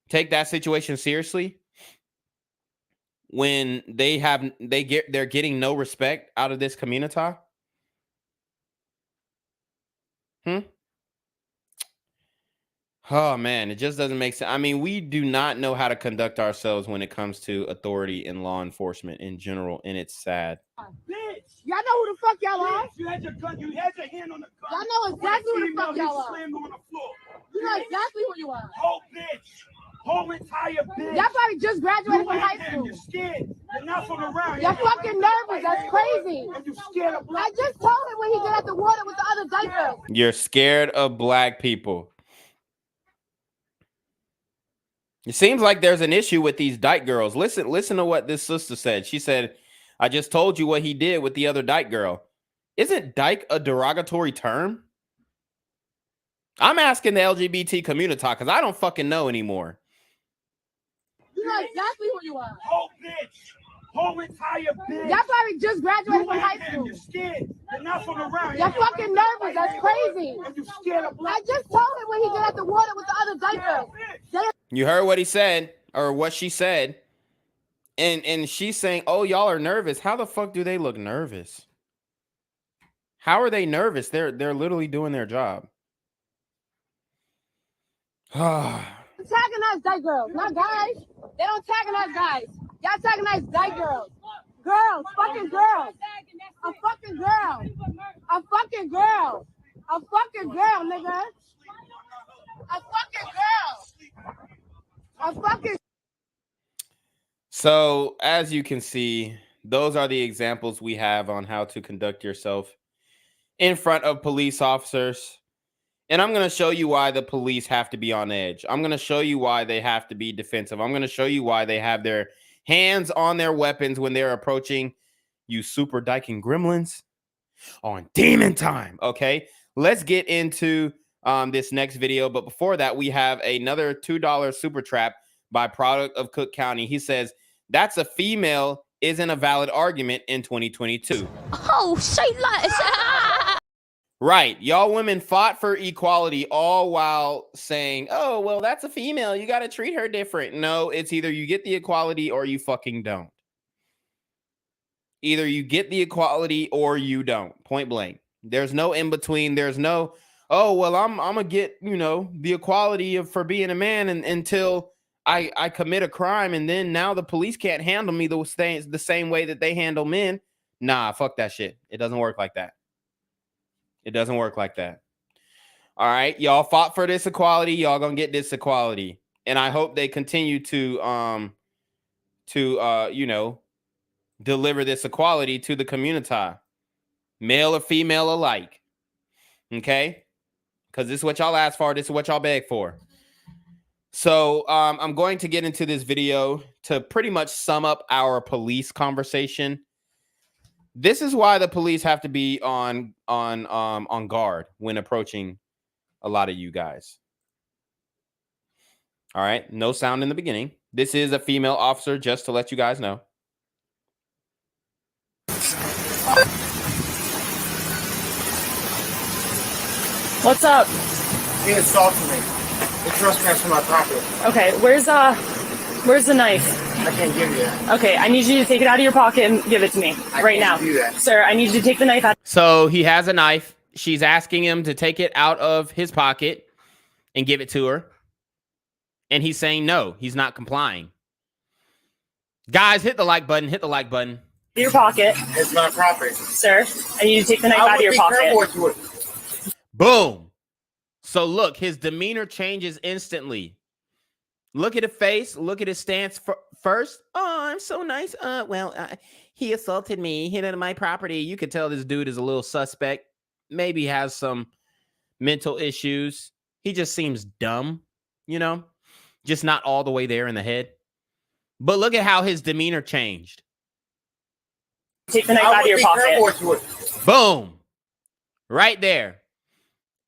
take that situation seriously when they're getting no respect out of this community? Oh man, it just doesn't make sense. I mean, we do not know how to conduct ourselves when it comes to authority and law enforcement in general, and it's sad. Bitch, y'all know who the fuck y'all are. You had your gun. You had your hand on the gun. Y'all know exactly who the fuck y'all are. Slammed on the floor. You know exactly who you are. Whole bitch. Whole entire bitch. Y'all probably just graduated from high school. You're scared. You're not from around. You're fucking nervous. That's crazy. And you scared of black. I just told him when he got out the water with the other diapers. You're scared of black people. It seems like there's an issue with these dyke girls. Listen to what this sister said. She said, I just told you what he did with the other dyke girl. Isn't dyke a derogatory term? I'm asking the LGBT community because I don't fucking know anymore. You know exactly who you are. Whole bitch. Whole entire bitch. Y'all probably just graduated from high school. You're scared. You're not from around. You're fucking nervous. That's crazy. And you scared of black. I just told him when he got out the water with the other diapers. You heard what he said, or what she said. And she's saying, oh, y'all are nervous. How the fuck do they look nervous? How are they nervous? They're literally doing their job. Antagonized dyke girls, not guys. They don't antagonize guys. Y'all antagonize guy girls. Girls, fucking girls. A fucking girl. A fucking girl. A fucking girl, nigga. A fucking girl. A fucking. So, as you can see, those are the examples we have on how to conduct yourself in front of police officers. And I'm going to show you why the police have to be on edge. I'm going to show you why they have to be defensive. I'm going to show you why they have their hands on their weapons when they're approaching you super dyking gremlins on demon time. Okay, let's get into this next video. But before that, we have another $2 super trap by Product of Cook County. He says, that's a female isn't a valid argument in 2022. Oh, say that. Right. Y'all women fought for equality all while saying, oh, well, that's a female. You got to treat her different. No, it's either you get the equality or you fucking don't. Either you get the equality or you don't. Point blank. There's no in between. There's no, oh, well, I'm going to get, you know, the equality for being a man until I commit a crime. And then now the police can't handle me the same way that they handle men. Nah, fuck that shit. It doesn't work like that. It doesn't work like that. All right. Y'all fought for this equality. Y'all gonna get this equality. And I hope they continue to you know, deliver this equality to the community, male or female alike. Okay? Because this is what y'all asked for. This is what y'all begged for. So I'm going to get into this video to pretty much sum up our police conversation. This is why the police have to be on guard when approaching a lot of you guys. All right, no sound in the beginning. This is a female officer, just to let you guys know. What's up? He assaulted me. He trespassed on my property. Okay, where's the knife? I can't give you that. Okay, I need you to take it out of your pocket and give it to me right now. Do that. Sir, I need you to take the knife out. So he has a knife. She's asking him to take it out of his pocket and give it to her. And he's saying no, he's not complying. Guys, hit the like button. Hit the like button. Your pocket. It's my property. Sir, I need you to take the knife out of your pocket. Boom. So look, his demeanor changes instantly. Look at his face. Look at his stance first. Oh, I'm so nice. He assaulted me. Hit into my property. You could tell this dude is a little suspect. Maybe has some mental issues. He just seems dumb, you know, just not all the way there in the head. But look at how his demeanor changed. Take the knife out of your pocket. Boom. Right there.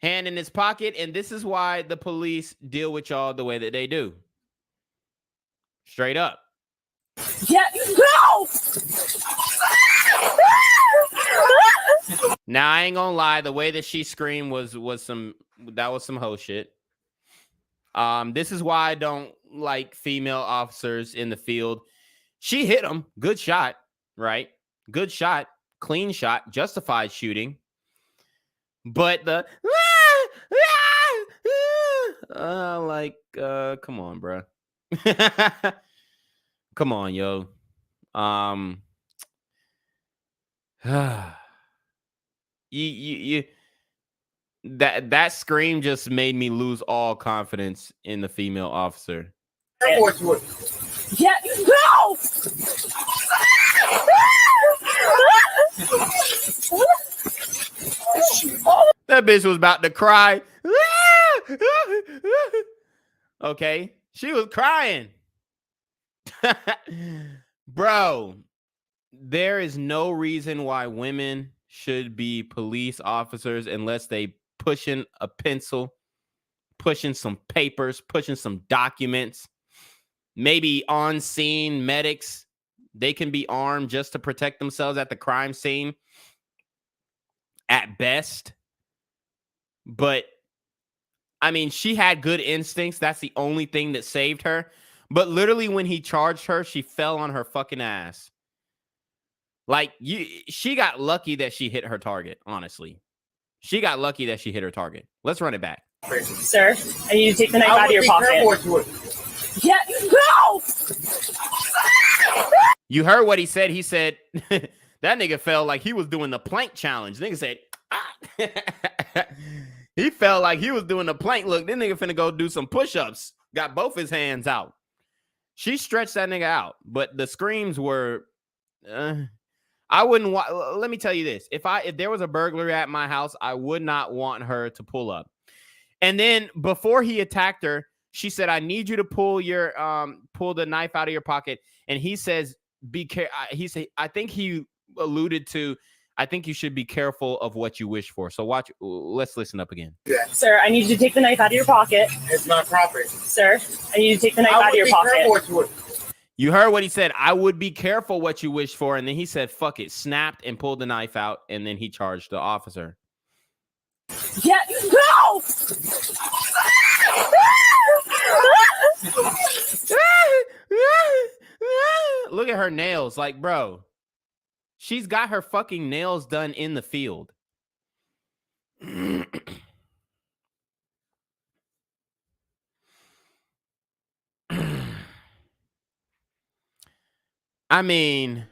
Hand in his pocket. And this is why the police deal with y'all the way that they do. Straight up. Yeah, no! Now, I ain't gonna lie. The way that she screamed was some hoe shit. This is why I don't like female officers in the field. She hit him. Good shot, right? Good shot. Clean shot. Justified shooting. But the come on, bro. Come on, yo. That scream just made me lose all confidence in the female officer. Yeah, no! That bitch was about to cry. Okay, she was crying. Bro, there is no reason why women should be police officers unless they pushing a pencil, pushing some papers, pushing some documents, maybe on scene medics. They can be armed just to protect themselves at the crime scene at best. But I mean, she had good instincts. That's the only thing that saved her. But literally when he charged her, she fell on her fucking ass. Like, she got lucky that she hit her target, honestly. She got lucky that she hit her target. Let's run it back. Sir, I need you to take the knife out of your pocket. Yeah, no! You heard what he said. He said that nigga felt like he was doing the plank challenge. Nigga said, ah. He felt like he was doing the plank. Look, this nigga finna go do some push-ups. Got both his hands out. She stretched that nigga out, but the screams were. I wouldn't want. Let me tell you this: if there was a burglar at my house, I would not want her to pull up. And then before he attacked her, she said, "I need you to pull the knife out of your pocket." And he says, "Be careful." He said, I think he alluded to, I think you should be careful of what you wish for. So watch. Let's listen up again. Sir, I need you to take the knife out of your pocket. It's not property. Sir, I need you to take the knife out of your pocket. You heard what he said. I would be careful what you wish for. And then he said, fuck it, snapped and pulled the knife out. And then he charged the officer. Yeah, no! Look at her nails. Like, bro, she's got her fucking nails done in the field. I mean,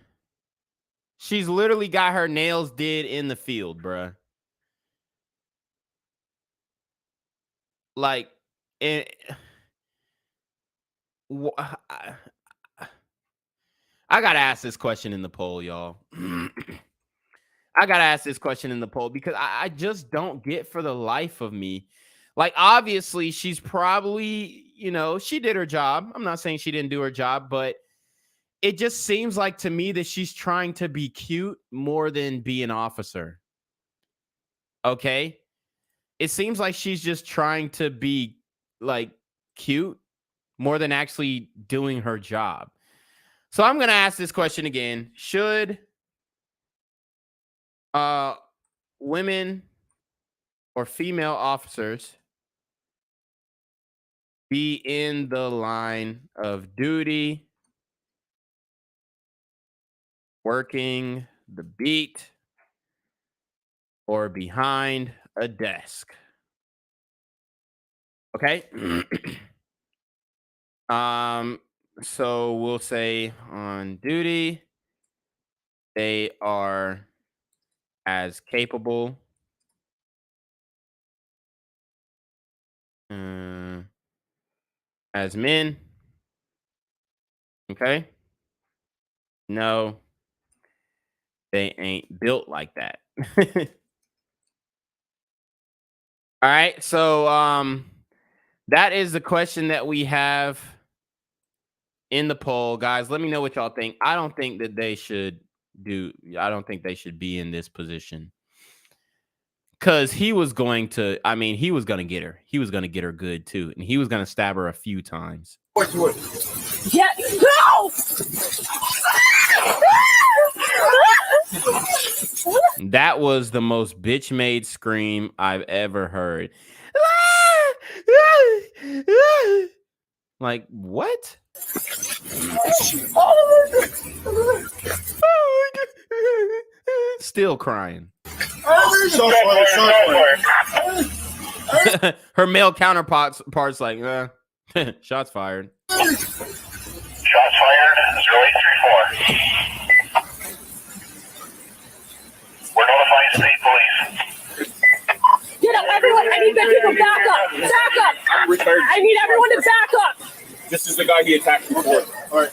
she's literally got her nails did in the field, bruh. Like, I gotta ask this question in the poll, y'all. I gotta ask this question in the poll because I just don't get for the life of me. Like, obviously, she's probably, she did her job. I'm not saying she didn't do her job, but it just seems like to me that she's trying to be cute more than be an officer. Okay? It seems like she's just trying to be like cute more than actually doing her job. So I'm going to ask this question again. Should women or female officers be in the line of duty, working the beat, or behind a desk? Okay. So we'll say on duty, they are as capable as men. Okay. No, they ain't built like that. All right. So that is the question that we have in the poll. Guys, let me know what y'all think. I don't think that they should be in this position. Because he was going to get her. He was going to get her good too. And he was going to stab her a few times. Yeah, no! That was the most bitch-made scream I've ever heard. Like, what? Still crying. Her male counterparts like, shots fired. Shots fired, 0834. We're notifying state police. Get up, everyone. I need the people back up. Back up. I need everyone to back up. This is the guy he attacked before. All right.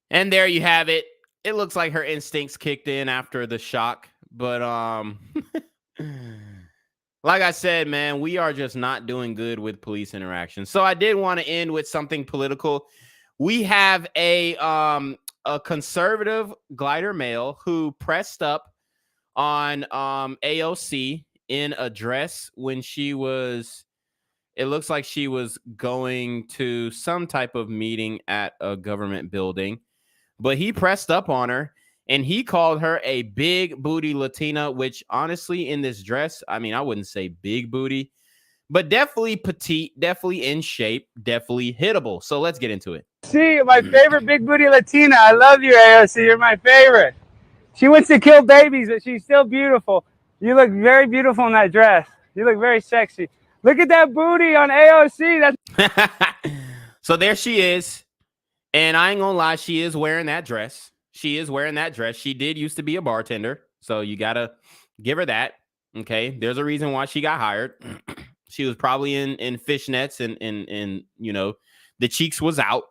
And there you have it. It looks like her instincts kicked in after the shock. But like I said, man, we are just not doing good with police interaction. So I did want to end with something political. We have a conservative glider male who pressed up on AOC in a dress when she was, it looks like she was going to some type of meeting at a government building. But he pressed up on her and he called her a big booty Latina, which honestly in this dress, I mean, I wouldn't say big booty, but definitely petite, definitely in shape, definitely hittable. So let's get into it. See, my favorite big booty Latina. I love you, AOC. You're my favorite. She wants to kill babies, but she's still beautiful. You look very beautiful in that dress. You look very sexy. Look at that booty on AOC. That's So there she is And I ain't gonna lie, she is wearing that dress. She is wearing that dress. She did used to be a bartender, so you gotta give her that. Okay, there's a reason why she got hired. She was probably in fishnets and you know, the cheeks was out.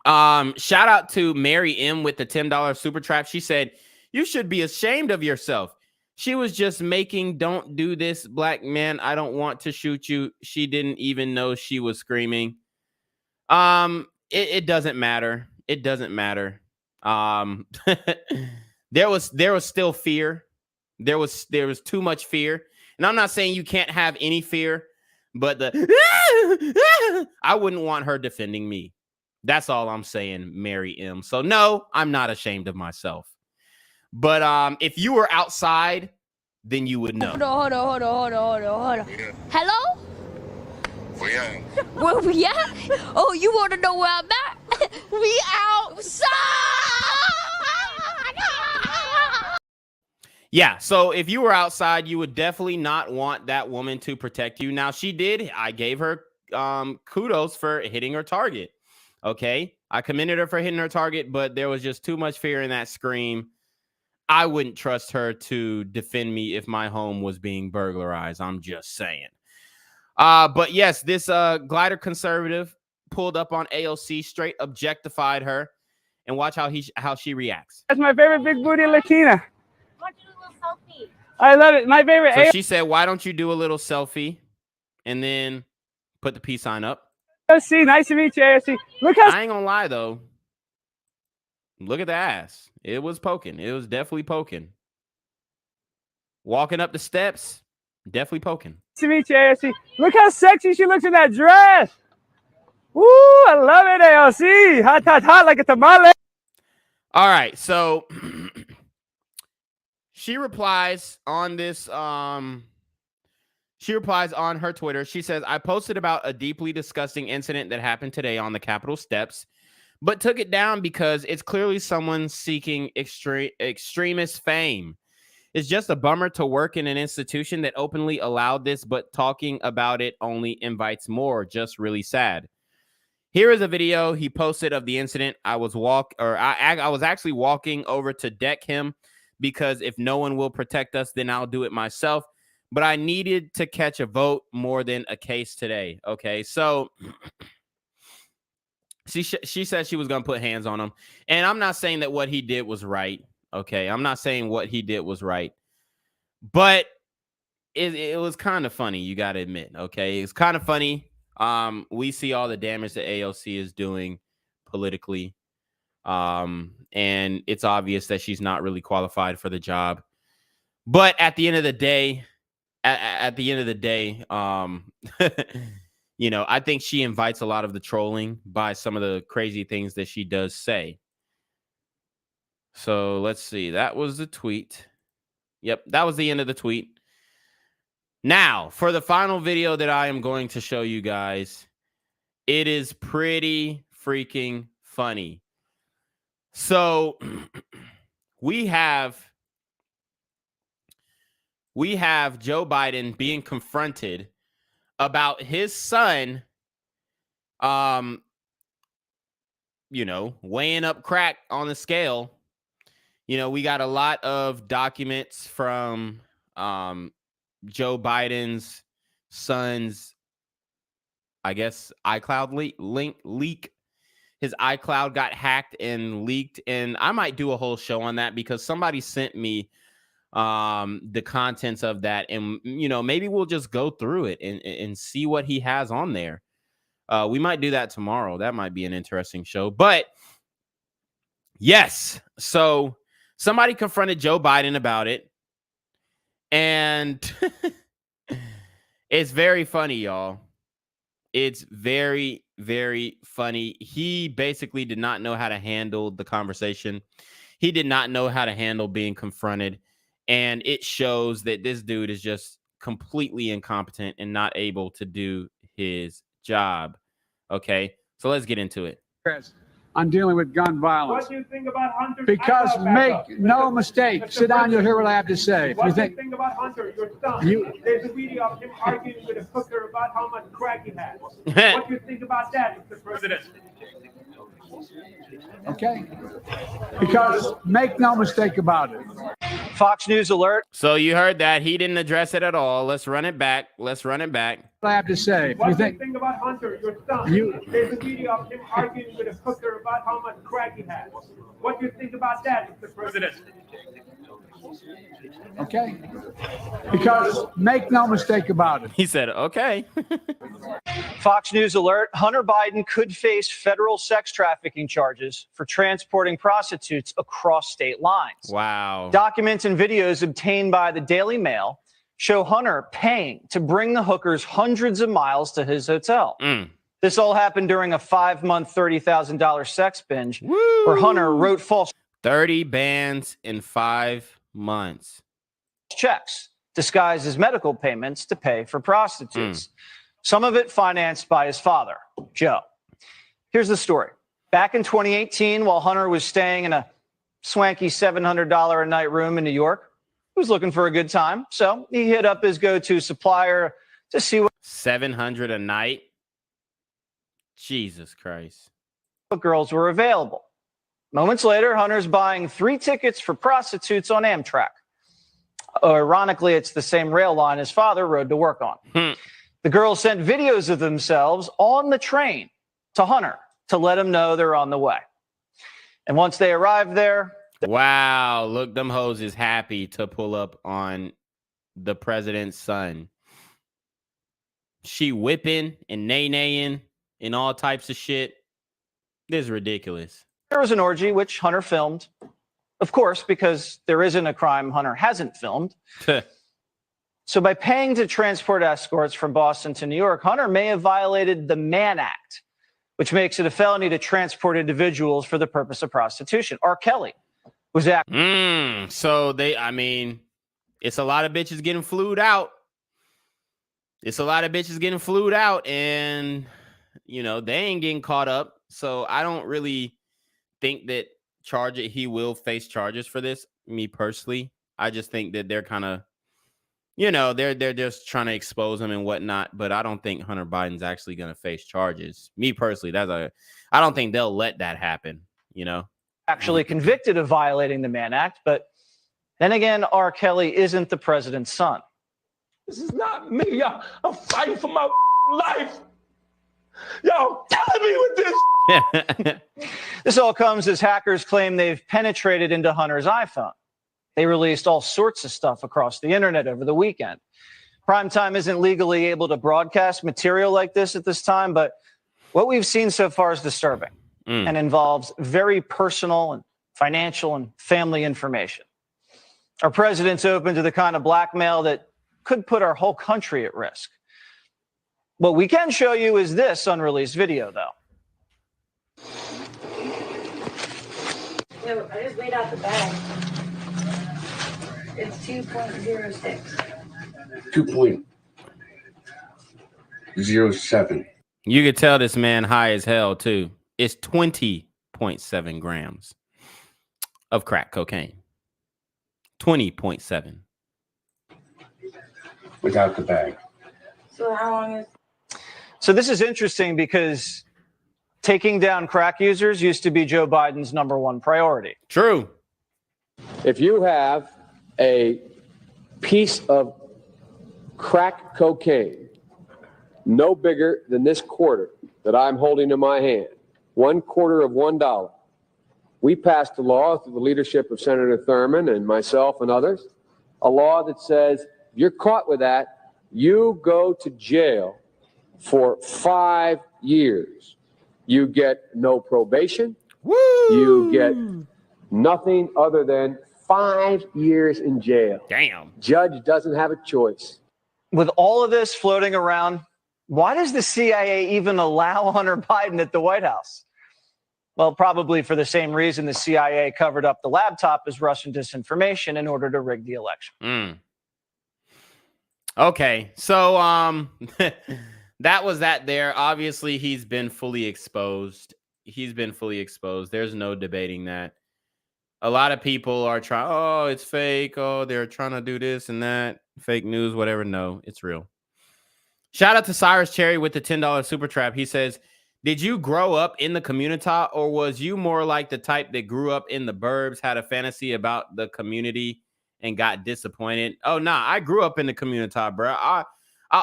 Shout out to Mary M with the $10 super trap. She said, "You should be ashamed of yourself. She was just making don't do this, black man. I don't want to shoot you. She didn't even know she was screaming." It doesn't matter. It doesn't matter. There was still fear. There was too much fear. And I'm not saying you can't have any fear, but I wouldn't want her defending me. That's all I'm saying, Mary M. So no, I'm not ashamed of myself. But if you were outside, then you would know. Hold on. Hello? Where we at? Oh, you want to know where I'm at? We outside. Yeah, so if you were outside, you would definitely not want that woman to protect you. Now, she did. I gave her kudos for hitting her target. Okay, I commended her for hitting her target, but there was just too much fear in that scream. I wouldn't trust her to defend me if my home was being burglarized. I'm just saying. But yes, this glider conservative pulled up on AOC, straight objectified her, and watch how she reacts. That's my favorite big booty Latina. I love it. My favorite. So she said, "Why don't you do a little selfie and then put the peace sign up?" AOC, nice to meet you, AOC. Look how I ain't gonna lie though. Look at the ass. It was poking. It was definitely poking. Walking up the steps, definitely poking. nice to meet you, AOC. Look how sexy she looks in that dress. Woo, I love it, AOC. Hot, like a tamale. All right, so she replies on this. She replies on her Twitter. She says, "I posted about a deeply disgusting incident that happened today on the Capitol steps, but took it down because it's clearly someone seeking extremist fame. It's just a bummer to work in an institution that openly allowed this, but talking about it only invites more. Just really sad." Here is a video he posted of the incident. I was actually walking over to deck him because if no one will protect us, then I'll do it myself. But I needed to catch a vote more than a case today. Okay, so she said she was going to put hands on him. And I'm not saying that what he did was right. Okay, I'm not saying what he did was right. But it was kind of funny, you got to admit. Okay, it's kind of funny. We see all the damage that AOC is doing politically. And it's obvious that she's not really qualified for the job. But at the end of the day, you know, I think she invites a lot of the trolling by some of the crazy things that she does say. So let's see. That was the tweet. Yep, that was the end of the tweet. Now, for the final video that I am going to show you guys, it is pretty freaking funny. So we have Joe Biden being confronted about his son, you know, weighing up crack on the scale. You know, we got a lot of documents from Joe Biden's son's, I guess, iCloud leak. His iCloud got hacked and leaked, and I might do a whole show on that because somebody sent me the contents of that, and you know, maybe we'll just go through it and see what he has on there. We might do that tomorrow. That might be an interesting show. But yes, so somebody confronted Joe Biden about it, and it's very funny, y'all. It's very, very funny. He basically did not know how to handle the conversation. He did not know how to handle being confronted. And it shows that this dude is just completely incompetent and not able to do his job. Okay, so let's get into it. On dealing with gun violence. What do you think about Hunter? Because make no mistake, sit down, you'll hear what I have to say. What do you think about Hunter, your son? There's a video of him arguing with a hooker about how much crack he has. What do you think about that, Mr. President? Okay? Because make no mistake about it. Fox News alert. So you heard that. He didn't address it at all. Let's run it back. Let's run it back. I have to say. What do you think about Hunter, your son? There's a video of him arguing with a hooker about how much crack he has. What do you think about that, Mr. President? Okay? Because make no mistake about it. He said, okay. Fox News alert. Hunter Biden could face federal sex trafficking charges for transporting prostitutes across state lines. Wow. Documents and videos obtained by the Daily Mail show Hunter paying to bring the hookers hundreds of miles to his hotel. This all happened during a 5-month, $30,000 sex binge where Hunter wrote false 30 bands in 5 months. checks disguised as medical payments to pay for prostitutes. Some of it financed by his father, Joe. Here's the story. Back in 2018, while Hunter was staying in a swanky $700 a night room in New York, he was looking for a good time. So he hit up his go-to supplier to see what $700 a night. Jesus Christ. What girls were available. Moments later, Hunter's buying 3 tickets for prostitutes on Amtrak. Ironically, it's the same rail line his father rode to work on. The girls sent videos of themselves on the train to Hunter to let him know they're on the way. And once they arrived there... Wow, look, them hoes is happy to pull up on the president's son. She whipping and nay-naying and all types of shit. This is ridiculous. There was an orgy, which Hunter filmed. Of course, because there isn't a crime Hunter hasn't filmed. So by paying to transport escorts from Boston to New York, Hunter may have violated the Mann Act, which makes it a felony to transport individuals for the purpose of prostitution. R. Kelly was acting. So I mean, it's a lot of bitches getting flued out. It's a lot of bitches getting flued out, and, you know, they ain't getting caught up. So I don't really think that he will face charges for this. Me personally, I just think that they're kind of, you know, they're just trying to expose him and whatnot. But I don't think Hunter Biden's actually going to face charges. Me personally, I don't think they'll let that happen. You know, Actually convicted of violating the Mann Act. But then again, R. Kelly isn't the president's son. This is not me, y'all. I'm fighting for my life. Y'all killing me with this. This all comes as hackers claim they've penetrated into Hunter's iPhone. They released all sorts of stuff across the internet over the weekend. Primetime isn't legally able to broadcast material like this at this time, but what we've seen so far is disturbing and involves very personal and financial and family information. Our president's open to the kind of blackmail that could put our whole country at risk. What we can show you is this unreleased video, though. No, I just laid out the bag. It's 2.06. 2.07. You could tell this man high as hell, too. It's 20.7 grams of crack cocaine. 20.7. Without the bag. So how long is... So this is interesting because taking down crack users used to be Joe Biden's #1 priority. True. If you have a piece of crack cocaine no bigger than this quarter that I'm holding in my hand, 1/4 of $1, we passed a law through the leadership of Senator Thurmond and myself and others, a law that says if you're caught with that, you go to jail for 5 years. You get no probation. Woo! You get nothing other than 5 years in jail. Damn. Judge doesn't have a choice. With all of this floating around, why does the CIA even allow Hunter Biden at the White House? Well, probably for the same reason the CIA covered up the laptop as Russian disinformation in order to rig the election. Okay, so that was that there. Obviously, he's been fully exposed. There's no debating that. A lot of people are trying, oh, it's fake. Oh, they're trying to do this and that. Fake news, whatever. No, it's real. Shout out to Cyrus Cherry with the $10 super trap. He says, Did you grow up in the community, or was you more like the type that grew up in the burbs, had a fantasy about the community, and got disappointed? Oh, nah, I grew up in the community, bro. I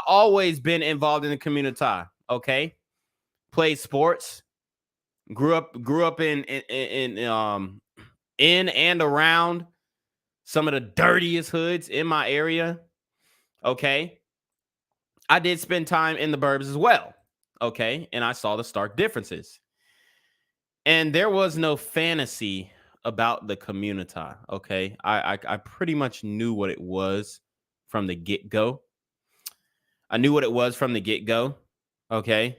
always been involved in the community. Okay, played sports, grew up in and around some of the dirtiest hoods in my area. Okay, I did spend time in the burbs as well. Okay, and I saw the stark differences. And there was no fantasy about the community. Okay, I pretty much knew what it was from the get-go. I knew what it was from the get-go. Okay.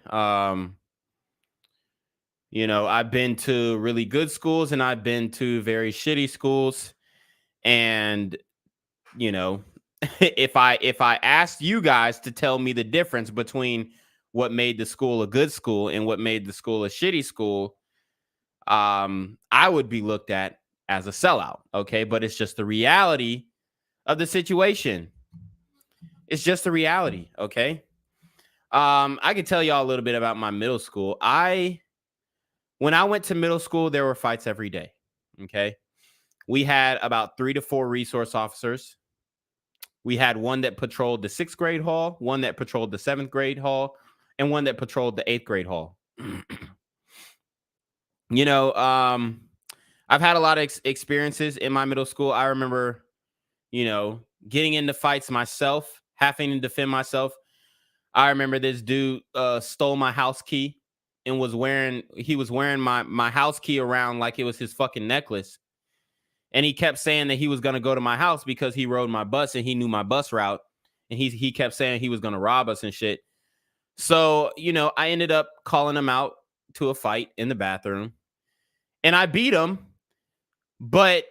You know, I've been to really good schools and I've been to very shitty schools. And, you know, if I asked you guys to tell me the difference between what made the school a good school and what made the school a shitty school, I would be looked at as a sellout. Okay, but it's just the reality of the situation. It's just the reality. Okay. I can tell y'all a little bit about my middle school. When I went to middle school, there were fights every day. Okay. We had about 3 to 4 resource officers. We had one that patrolled the 6th grade hall, one that patrolled the 7th grade hall, and one that patrolled the 8th grade hall. You know, I've had a lot of experiences in my middle school. I remember, you know, getting into fights myself, having to defend myself. I remember this dude stole my house key and was wearing my house key around like it was his fucking necklace. And he kept saying that he was going to go to my house because he rode my bus and he knew my bus route. And he kept saying he was going to rob us and shit. So, you know, I ended up calling him out to a fight in the bathroom. And I beat him. But,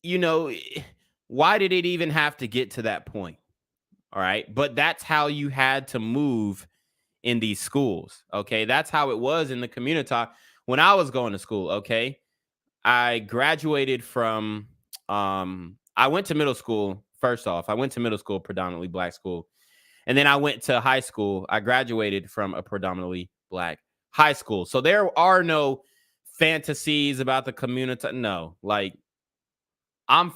you know, why did it even have to get to that point? All right. But that's how you had to move in these schools. Okay. That's how it was in the community when I was going to school. Okay. I graduated from, I went to middle school. First off, I went to middle school, predominantly black school. And then I went to high school. I graduated from a predominantly black high school. So there are no fantasies about the community. No, like I'm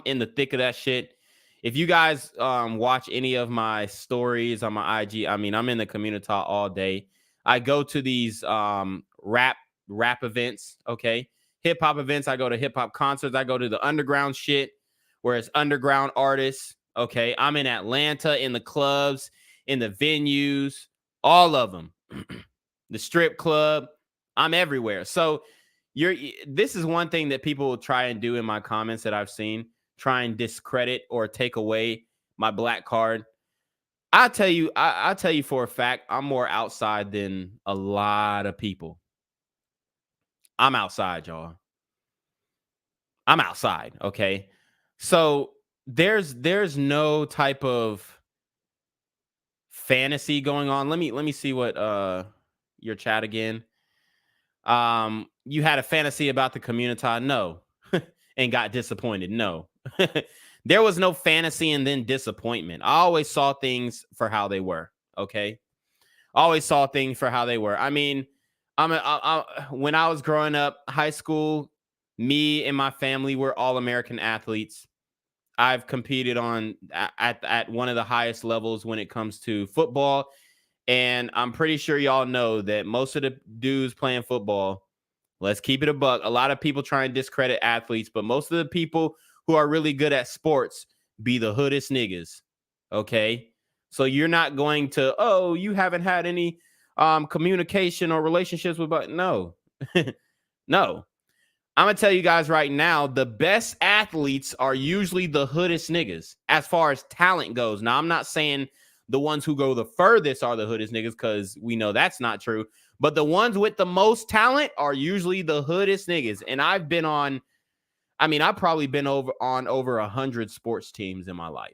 in the thick of that shit. If you guys watch any of my stories on my IG, I mean, I'm in the community all day. I go to these rap events, okay? Hip hop events. I go to hip hop concerts. I go to the underground shit where it's underground artists, okay? I'm in Atlanta in the clubs, in the venues, all of them. The strip club. I'm everywhere. So this is one thing that people will try and do in my comments that I've seen. Try and discredit or take away my black card. I'll tell you for a fact, I'm more outside than a lot of people. I'm outside, y'all. I'm outside, okay? So there's no type of fantasy going on. Let me see what your chat again. You had a fantasy about the community? No. And got disappointed. No. There was no fantasy and then disappointment. I always saw things for how they were. Okay. Always saw things for how they were. I mean, when I was growing up, high school, me and my family were all American athletes. I've competed at one of the highest levels when it comes to football. And I'm pretty sure y'all know that most of the dudes playing football, let's keep it a buck. A lot of people try and discredit athletes, but most of the people who are really good at sports be the hoodest niggas. Okay. So you're not going to, oh, you haven't had any communication or relationships with, but no, no. I'm going to tell you guys right now, the best athletes are usually the hoodest niggas as far as talent goes. Now, I'm not saying the ones who go the furthest are the hoodest niggas because we know that's not true. But the ones with the most talent are usually the hoodest niggas. And I've probably been on over 100 sports teams in my life.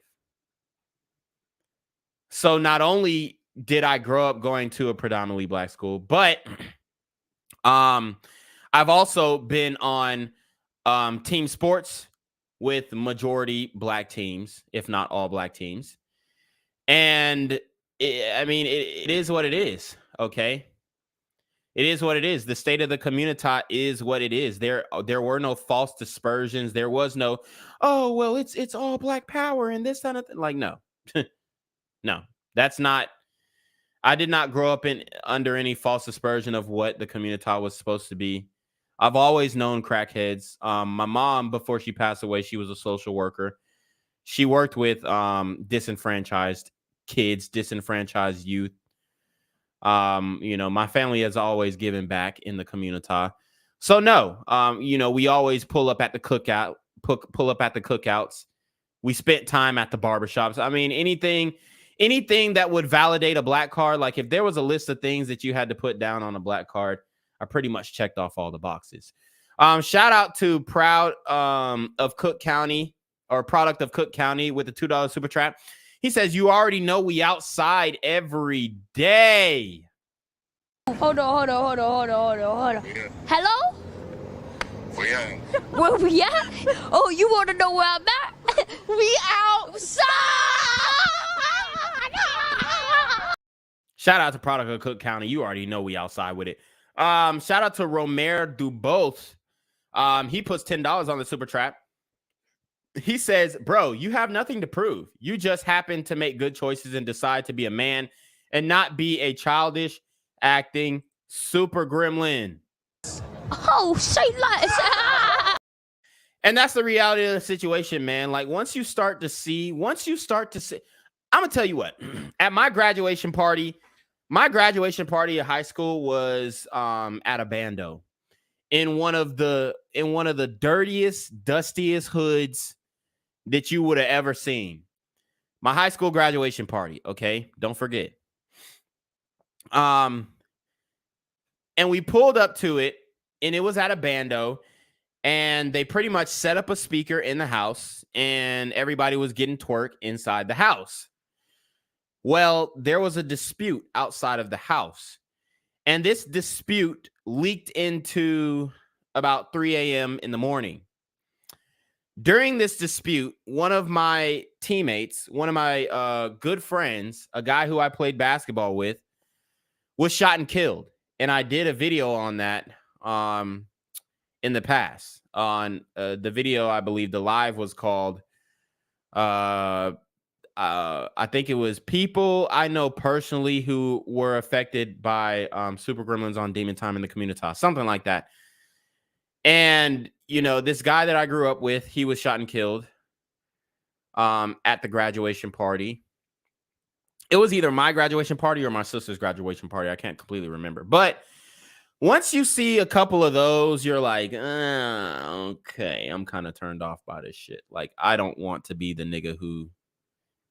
So not only did I grow up going to a predominantly black school, but I've also been on team sports with majority black teams, if not all black teams. And it is what it is. Okay. It is what it is. The state of the community is what it is. There were no false dispersions. There was no, oh, well, it's all black power and this kind of thing. Like, no. No, that's not. I did not grow up under any false dispersion of what the community was supposed to be. I've always known crackheads. My mom, before she passed away, she was a social worker. She worked with disenfranchised kids, disenfranchised youth. My family has always given back in the community. So no, we always pull up at the cookout, pull up at the cookouts. We spent time at the barbershops. I mean, anything that would validate a black card, like if there was a list of things that you had to put down on a black card, I pretty much checked off all the boxes. Shout out to Proud of Cook County, or Product of Cook County, with the $2 super chat. He says, you already know we outside every day. Hold on. Hello? Where we at? Oh, you want to know where I'm at? We outside! Shout out to Product of Cook County. You already know we outside with it. Shout out to Romer Dubos. He puts $10 on the super trap. He says, bro, you have nothing to prove. You just happen to make good choices and decide to be a man and not be a childish acting super gremlin. Oh, say less. And that's the reality of the situation, man. Like once you start to see, I'm going to tell you what, at my graduation party at high school was at a bando in one of the dirtiest, dustiest hoods that you would have ever seen. My high school graduation party, okay? Don't forget. And we pulled up to it, and it was at a bando, and they pretty much set up a speaker in the house, and everybody was getting twerk inside the house. Well, there was a dispute outside of the house, and this dispute leaked into about 3 a.m. in the morning. During this dispute, one of my teammates, one of my good friends, a guy who I played basketball with, was shot and killed. And I did a video on that in the past. On the video, I believe the live was called, I think it was people I know personally who were affected by super gremlins on Demon Time in the community, something like that. And, this guy that I grew up with, he was shot and killed at the graduation party. It was either my graduation party or my sister's graduation party. I can't completely remember. But once you see a couple of those, you're like, okay, I'm kind of turned off by this shit. Like, I don't want to be the nigga who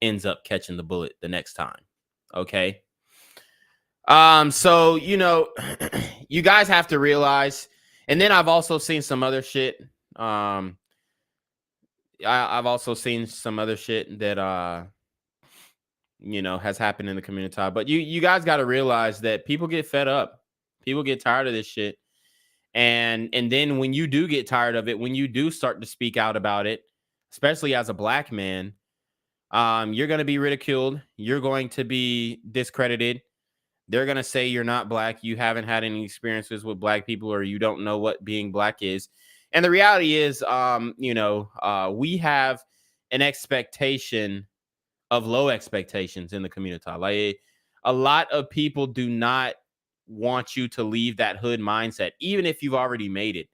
ends up catching the bullet the next time. Okay. So, you guys have to realize, and then I've also seen some other shit. I've also seen some other shit that, has happened in the community. But you guys got to realize that people get fed up. People get tired of this shit. And then when you do get tired of it, when you do start to speak out about it, especially as a black man, you're going to be ridiculed. You're going to be discredited. They're going to say you're not black. You haven't had any experiences with black people, or you don't know what being black is. And the reality is, we have an expectation of low expectations in the community. Like a lot of people do not want you to leave that hood mindset, even if you've already made it.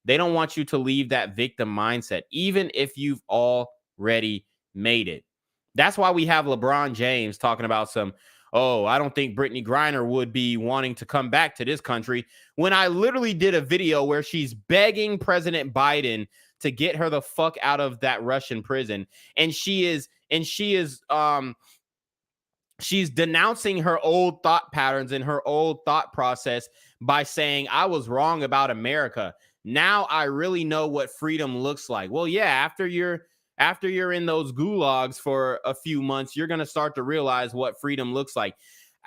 They don't want you to leave that victim mindset, even if you've already made it. That's why we have LeBron James talking about I don't think Brittany Griner would be wanting to come back to this country, when I literally did a video where she's begging President Biden to get her the fuck out of that Russian prison. And she's denouncing her old thought patterns and her old thought process by saying, I was wrong about America. Now I really know what freedom looks like. Well, yeah, after you're in those gulags for a few months, you're going to start to realize what freedom looks like.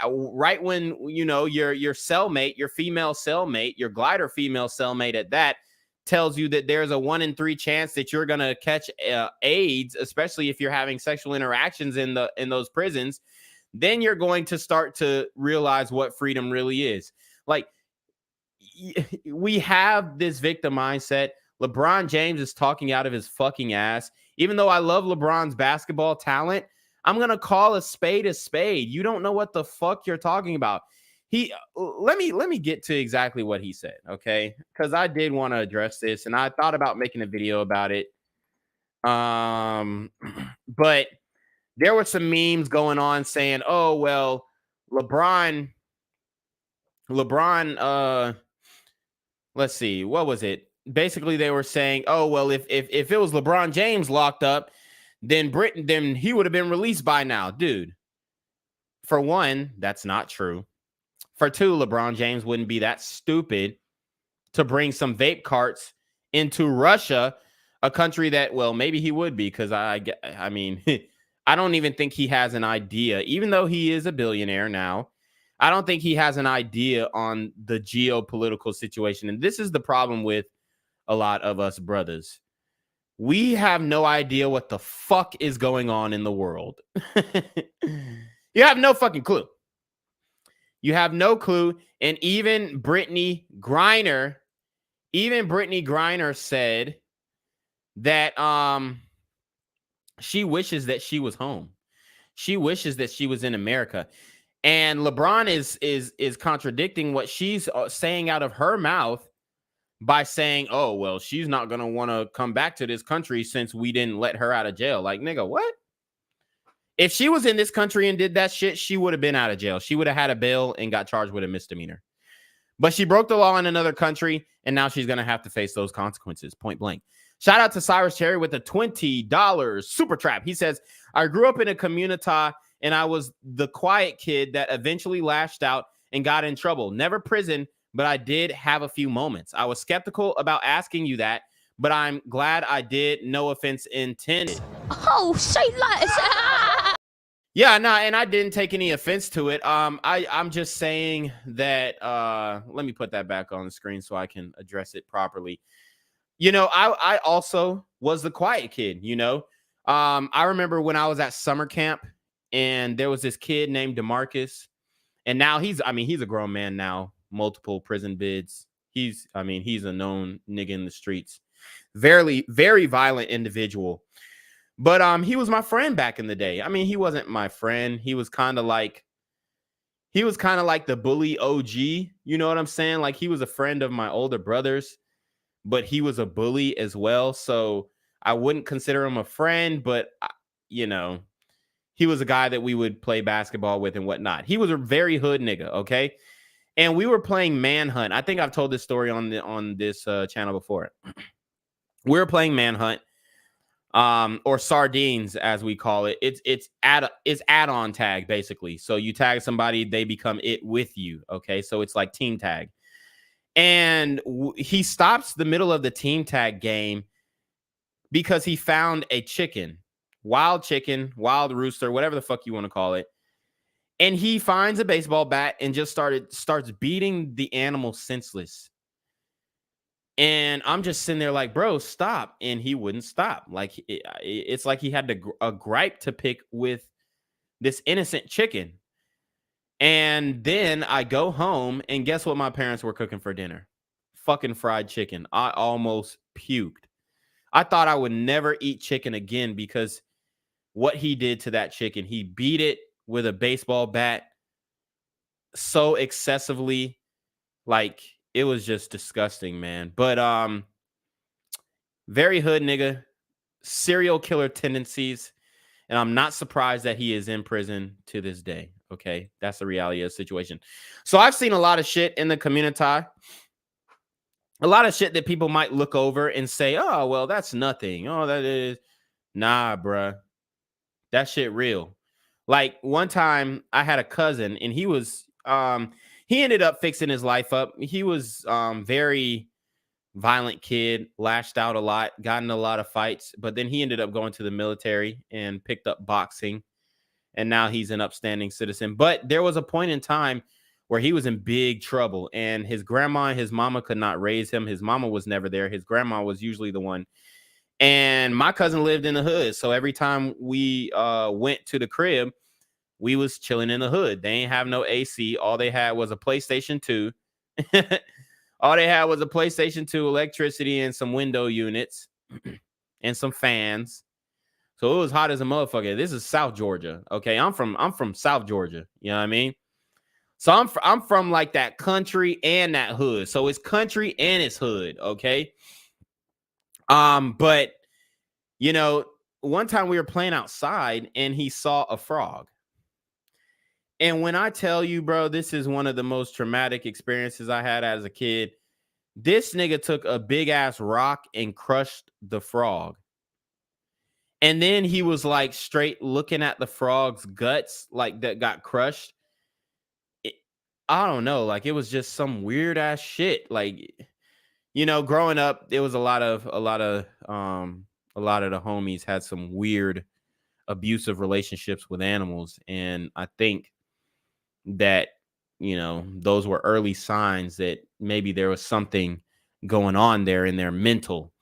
Right when, your cellmate, your female cellmate, your glider female cellmate at that, tells you that there's a 1 in 3 chance that you're going to catch AIDS, especially if you're having sexual interactions in those prisons, then you're going to start to realize what freedom really is. Like, we have this victim mindset. LeBron James is talking out of his fucking ass. Even though I love LeBron's basketball talent, I'm going to call a spade a spade. You don't know what the fuck you're talking about. Let me get to exactly what he said, okay? Because I did want to address this, and I thought about making a video about it. But there were some memes going on saying, oh, well, LeBron, let's see, what was it? Basically, they were saying, oh, well, if it was LeBron James locked up, then he would have been released by now. Dude, for one, that's not true. For two, LeBron James wouldn't be that stupid to bring some vape carts into Russia, a country that, well, maybe he would be, because I mean, I don't even think he has an idea, even though he is a billionaire now. I don't think he has an idea on the geopolitical situation. And this is the problem with a lot of us brothers. We have no idea what the fuck is going on in the world. You have no fucking clue. You have no clue. And even Brittany Griner said that she wishes that she was home. She wishes that she was in America. And LeBron is contradicting what she's saying out of her mouth by saying, oh, well, she's not going to want to come back to this country since we didn't let her out of jail. Like, nigga, what? If she was in this country and did that shit, she would have been out of jail. She would have had a bail and got charged with a misdemeanor. But she broke the law in another country, and now she's going to have to face those consequences, point blank. Shout out to Cyrus Cherry with a $20 super trap. He says, I grew up in a community, and I was the quiet kid that eventually lashed out and got in trouble. Never prison, but I did have a few moments. I was skeptical about asking you that, but I'm glad I did. No offense intended. Oh, say less. Yeah, no, and I didn't take any offense to it. I'm just saying that, let me put that back on the screen so I can address it properly. You know, I also was the quiet kid, you know. I remember when I was at summer camp and there was this kid named DeMarcus, and now he's a grown man now, multiple prison bids. He's a known nigga in the streets. Very, very violent individual. But he was my friend back in the day. I mean, he wasn't my friend. He was kind of like the bully OG. You know what I'm saying? Like, he was a friend of my older brothers, but he was a bully as well. So I wouldn't consider him a friend, but you know, he was a guy that we would play basketball with and whatnot. He was a very hood nigga, okay? And we were playing Manhunt. I think I've told this story on this channel before. We were playing Manhunt. Or sardines, as we call it. It's add-on tag, basically. So you tag somebody, they become it with you. Okay, so it's like team tag. And he stops the middle of the team tag game because he found a chicken, wild rooster, whatever the fuck you want to call it. And he finds a baseball bat and just starts beating the animal senseless. And I'm just sitting there like, bro, stop. And he wouldn't stop. Like, it's like he had a gripe to pick with this innocent chicken. And then I go home, and guess what my parents were cooking for dinner? Fucking fried chicken. I almost puked. I thought I would never eat chicken again because what he did to that chicken, he beat it with a baseball bat so excessively, like, it was just disgusting, man. But very hood nigga, serial killer tendencies, and I'm not surprised that he is in prison to this day. Okay, that's the reality of the situation. So I've seen a lot of shit in the community, a lot of shit that people might look over and say, "Oh, well, that's nothing." Oh, that is nah, bruh. That shit real. Like, one time I had a cousin, and he was he ended up fixing his life up. He was very violent kid, lashed out a lot, got in a lot of fights, but then he ended up going to the military and picked up boxing, and now he's an upstanding citizen. But there was a point in time where he was in big trouble, and his grandma and his mama could not raise him. His mama was never there. His grandma was usually the one. And my cousin lived in the hood, so every time we went to the crib, we was chilling in the hood. They ain't have no AC. All they had was a PlayStation 2 All they had was a PlayStation 2, electricity, and some window units and some fans. So it was hot as a motherfucker. This is South Georgia. Okay, I'm from South Georgia. You know what I mean? So I'm from like that country and that hood. So it's country and it's hood. Okay. But you know, one time we were playing outside and he saw a frog. And when I tell you, bro, this is one of the most traumatic experiences I had as a kid. This nigga took a big ass rock and crushed the frog. And then he was like straight looking at the frog's guts, like that got crushed. I don't know. Like it was just some weird ass shit. Like, you know, growing up, it was a lot of the homies had some weird abusive relationships with animals. And I think that, you know, those were early signs that maybe there was something going on there in their mental.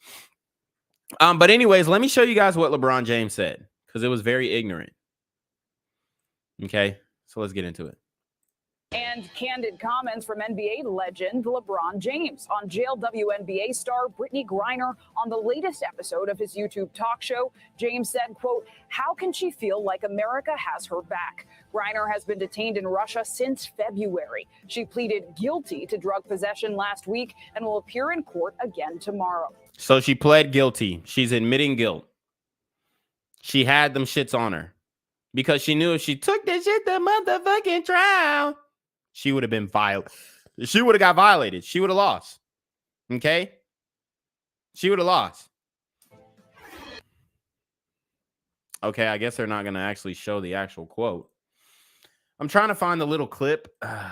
But anyways, let me show you guys what LeBron James said, because it was very ignorant. Okay, so let's get into it. And candid comments from NBA legend LeBron James on jailed WNBA star Brittany Griner on the latest episode of his YouTube talk show. James said, quote, "How can she feel like America has her back?" Griner has been detained in Russia since February. She pleaded guilty to drug possession last week and will appear in court again tomorrow. So she pled guilty. She's admitting guilt. She had them shits on her because she knew if she took that shit to motherfucking trial, she would have been violent. She would have got violated. She would have lost. Okay? She would have lost. Okay, I guess they're not going to actually show the actual quote. I'm trying to find the little clip. Let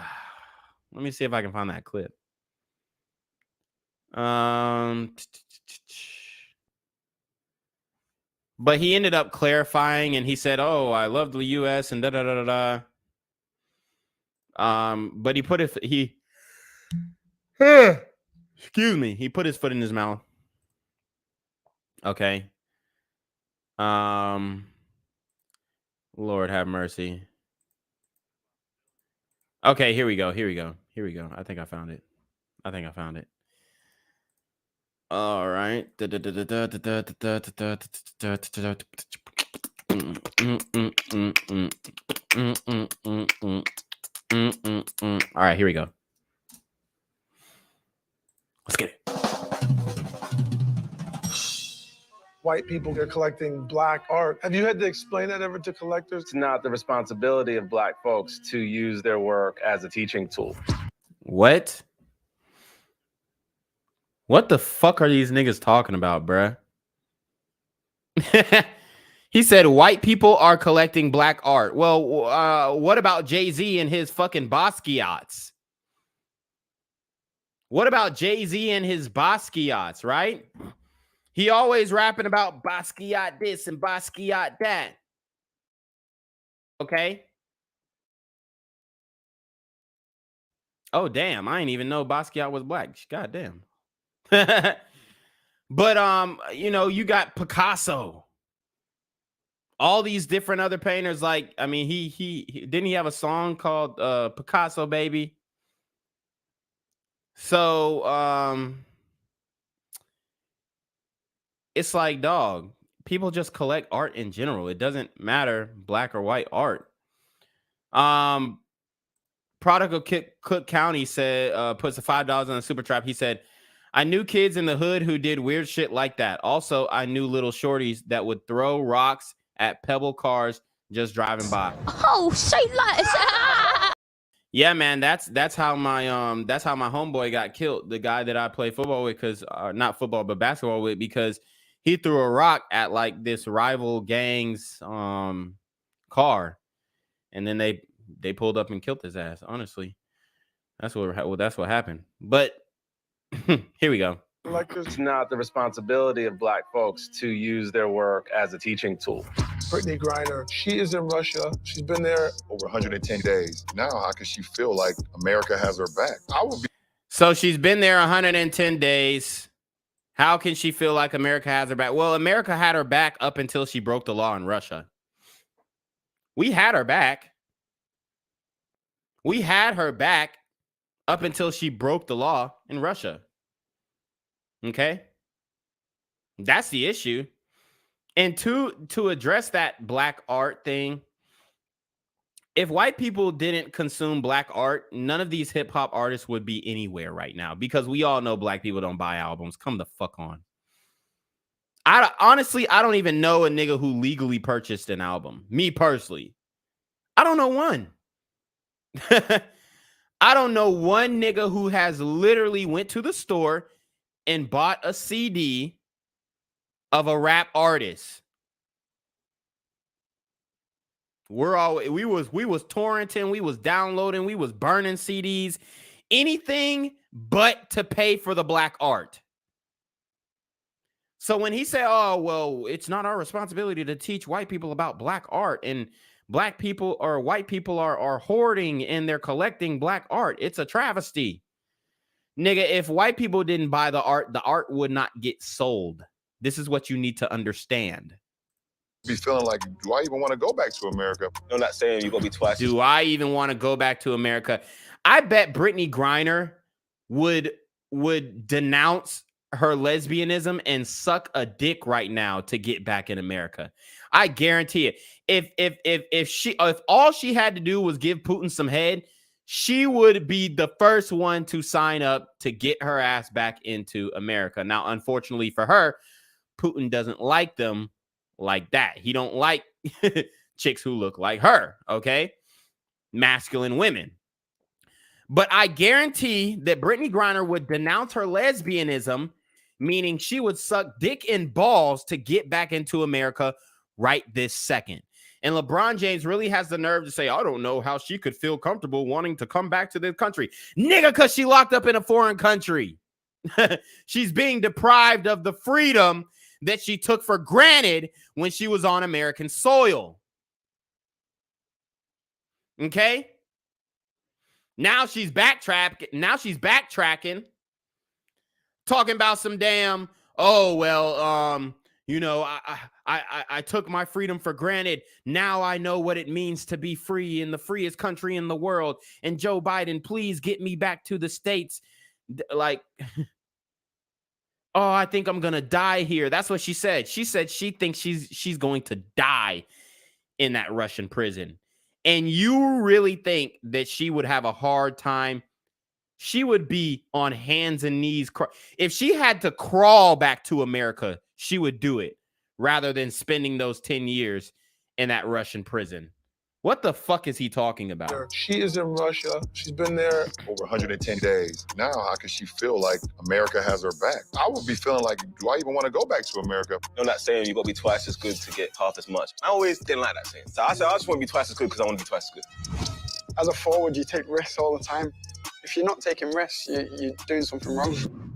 me see if I can find that clip. But he ended up clarifying and he said, "Oh, I love the US and da da da da da." But he put he put his foot in his mouth. Okay. Lord have mercy. Okay, here we go. I think I found it. All right. All right, here we go. Let's get it. White people are collecting black art. Have you had to explain that ever to collectors? It's not the responsibility of black folks to use their work as a teaching tool. What? What the fuck are these niggas talking about, bruh? He said white people are collecting black art. Well, what about Jay-Z and his fucking Basquiats? What about Jay-Z and his Basquiats, right? He always rapping about Basquiat this and Basquiat that. Okay. Oh, damn. I didn't even know Basquiat was black. God damn. But, you know, you got Picasso. All these different other painters. Like, I mean, he didn't he have a song called Picasso Baby? So, it's like, dog, people just collect art in general. It doesn't matter black or white art. Prodigal Cook County said, puts the $5 on the super trap. He said, "I knew kids in the hood who did weird shit like that. Also, I knew little shorties that would throw rocks at pebble cars just driving by." Oh, say less. Yeah, man, that's how my homeboy got killed. The guy that I play football with, because not football but basketball with, because he threw a rock at like this rival gang's car, and then they pulled up and killed his ass. Honestly, that's what happened. But here we go. It's not the responsibility of black folks to use their work as a teaching tool. Brittany Griner, she is in Russia. She's been there over 110 days. Now, how can she feel like America has her back? So she's been there 110 days. How can she feel like America has her back? Well, America had her back up until she broke the law in Russia. We had her back. We had her back up until she broke the law in Russia. Okay? That's the issue. And to address that black art thing, if white people didn't consume black art, none of these hip hop artists would be anywhere right now, because we all know black people don't buy albums. Come the fuck on. Honestly, I don't even know a nigga who legally purchased an album. Me personally. I don't know one. I don't know one nigga who has literally went to the store and bought a CD of a rap artist. We was torrenting, we was downloading, we was burning CDs, anything but to pay for the black art. So when he said, "Oh, well, it's not our responsibility to teach white people about black art, and black people or white people are hoarding and they're collecting black art," it's a travesty. Nigga, if white people didn't buy the art would not get sold. This is what you need to understand. Be feeling like, do I even want to go back to America? I'm not saying you're gonna be twice. Do I even want to go back to America? I bet Brittany Griner would denounce her lesbianism and suck a dick right now to get back in America. I guarantee it. If all she had to do was give Putin some head, she would be the first one to sign up to get her ass back into America. Now, unfortunately for her, Putin doesn't like them like that. He don't like chicks who look like her, okay? Masculine women. But I guarantee that Brittany Griner would denounce her lesbianism, meaning she would suck dick and balls to get back into America right this second. And LeBron James really has the nerve to say, "I don't know how she could feel comfortable wanting to come back to this country." Nigga, because she locked up in a foreign country. She's being deprived of the freedom that she took for granted when she was on American soil. Okay? Now she's backtracking, talking about some damn, "Oh, well, you know, I took my freedom for granted. Now I know what it means to be free in the freest country in the world. And Joe Biden, please get me back to the States." Like, "Oh, I think I'm going to die here." That's what she said. She said she thinks she's going to die in that Russian prison. And you really think that she would have a hard time? She would be on hands and knees. If she had to crawl back to America, she would do it rather than spending those 10 years in that Russian prison. What the fuck is he talking about? She is in Russia. She's been there over 110 days. Now, how can she feel like America has her back? I would be feeling like, do I even want to go back to America? I'm not saying you're gonna be twice as good to get half as much. I always didn't like that saying. So I said I just want to be twice as good because I want to be twice as good. As a forward, you take risks all the time. If you're not taking risks, you're doing something wrong.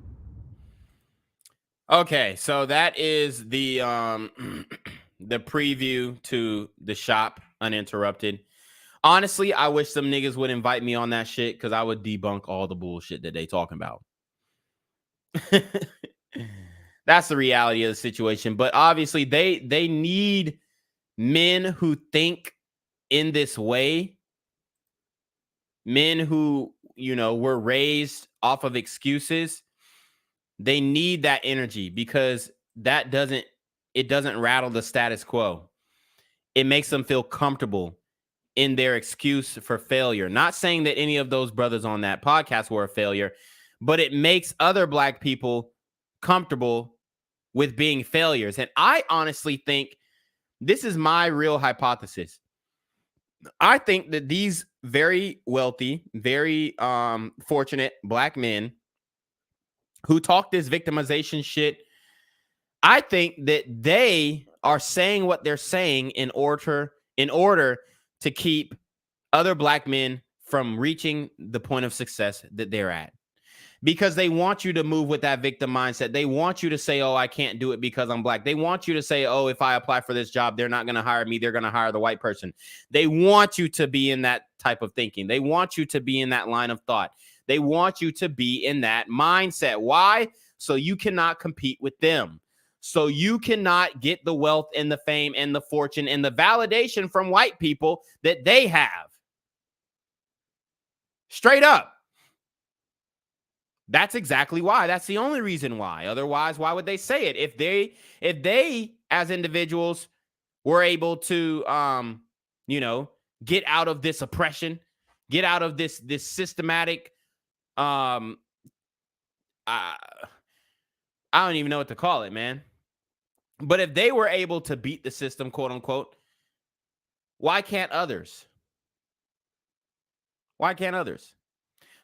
Okay, so that is the the preview to the shop uninterrupted. Honestly, I wish some niggas would invite me on that shit because I would debunk all the bullshit that they talking about. That's the reality of the situation. But obviously, they need men who think in this way. Men who, you know, were raised off of excuses. They need that energy because it doesn't rattle the status quo. It makes them feel comfortable in their excuse for failure. Not saying that any of those brothers on that podcast were a failure, but it makes other black people comfortable with being failures. And I honestly think this is my real hypothesis. I think that these very wealthy, very fortunate black men who talk this victimization shit, I think that they are saying what they're saying in order to keep other black men from reaching the point of success that they're at. Because they want you to move with that victim mindset. They want you to say, "Oh, I can't do it because I'm black." They want you to say, "Oh, if I apply for this job, they're not going to hire me. They're going to hire the white person." They want you to be in that type of thinking. They want you to be in that line of thought. They want you to be in that mindset. Why? So you cannot compete with them. So you cannot get the wealth and the fame and the fortune and the validation from white people that they have. Straight up. That's exactly why. That's the only reason why. Otherwise, why would they say it? If they as individuals were able to you know, get out of this oppression, get out of this systematic I don't even know what to call it, man. But if they were able to beat the system, quote unquote, why can't others? Why can't others?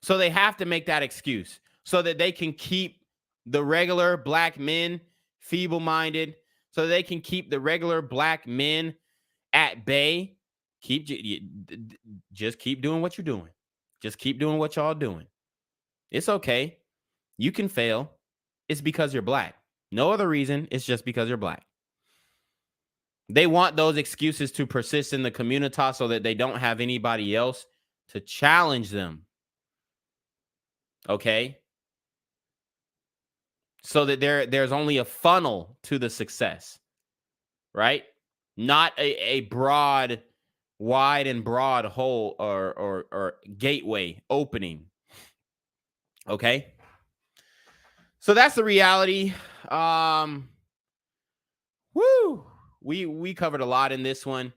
So they have to make that excuse so that they can keep the regular black men feeble-minded, so they can keep the regular black men at bay. Just keep doing what you're doing. Just keep doing what y'all doing. It's okay. You can fail. It's because you're black. No other reason. It's just because you're black. They want those excuses to persist in the community so that they don't have anybody else to challenge them. Okay? So that there's only a funnel to the success, right? Not a broad, wide and broad hole or gateway opening. Okay? So that's the reality. Woo! We covered a lot in this one.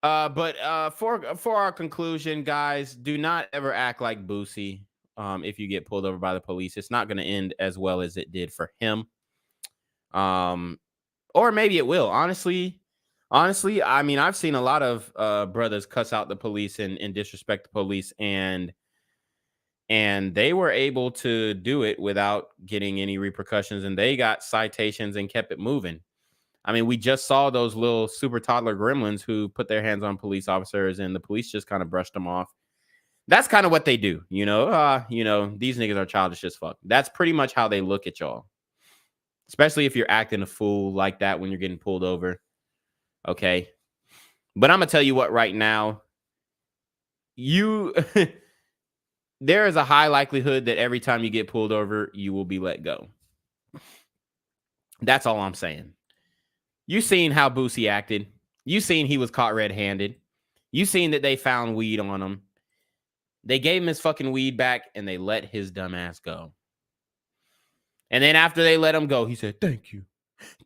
But for our conclusion, guys, do not ever act like Boosie. If you get pulled over by the police, it's not going to end as well as it did for him. Or maybe it will. Honestly, I mean, I've seen a lot of brothers cuss out the police and disrespect the police, and they were able to do it without getting any repercussions, and they got citations and kept it moving. I mean, we just saw those little super toddler gremlins who put their hands on police officers, and the police just kind of brushed them off. That's kind of what they do, you know. These niggas are childish as fuck. That's pretty much how they look at y'all, especially if you're acting a fool like that when you're getting pulled over. Okay, but I'm gonna tell you what right now. There is a high likelihood that every time you get pulled over, you will be let go. That's all I'm saying. You seen how Boosie acted. You seen he was caught red-handed. You seen that they found weed on him. They gave him his fucking weed back, and they let his dumb ass go. And then after they let him go, he said, "Thank you.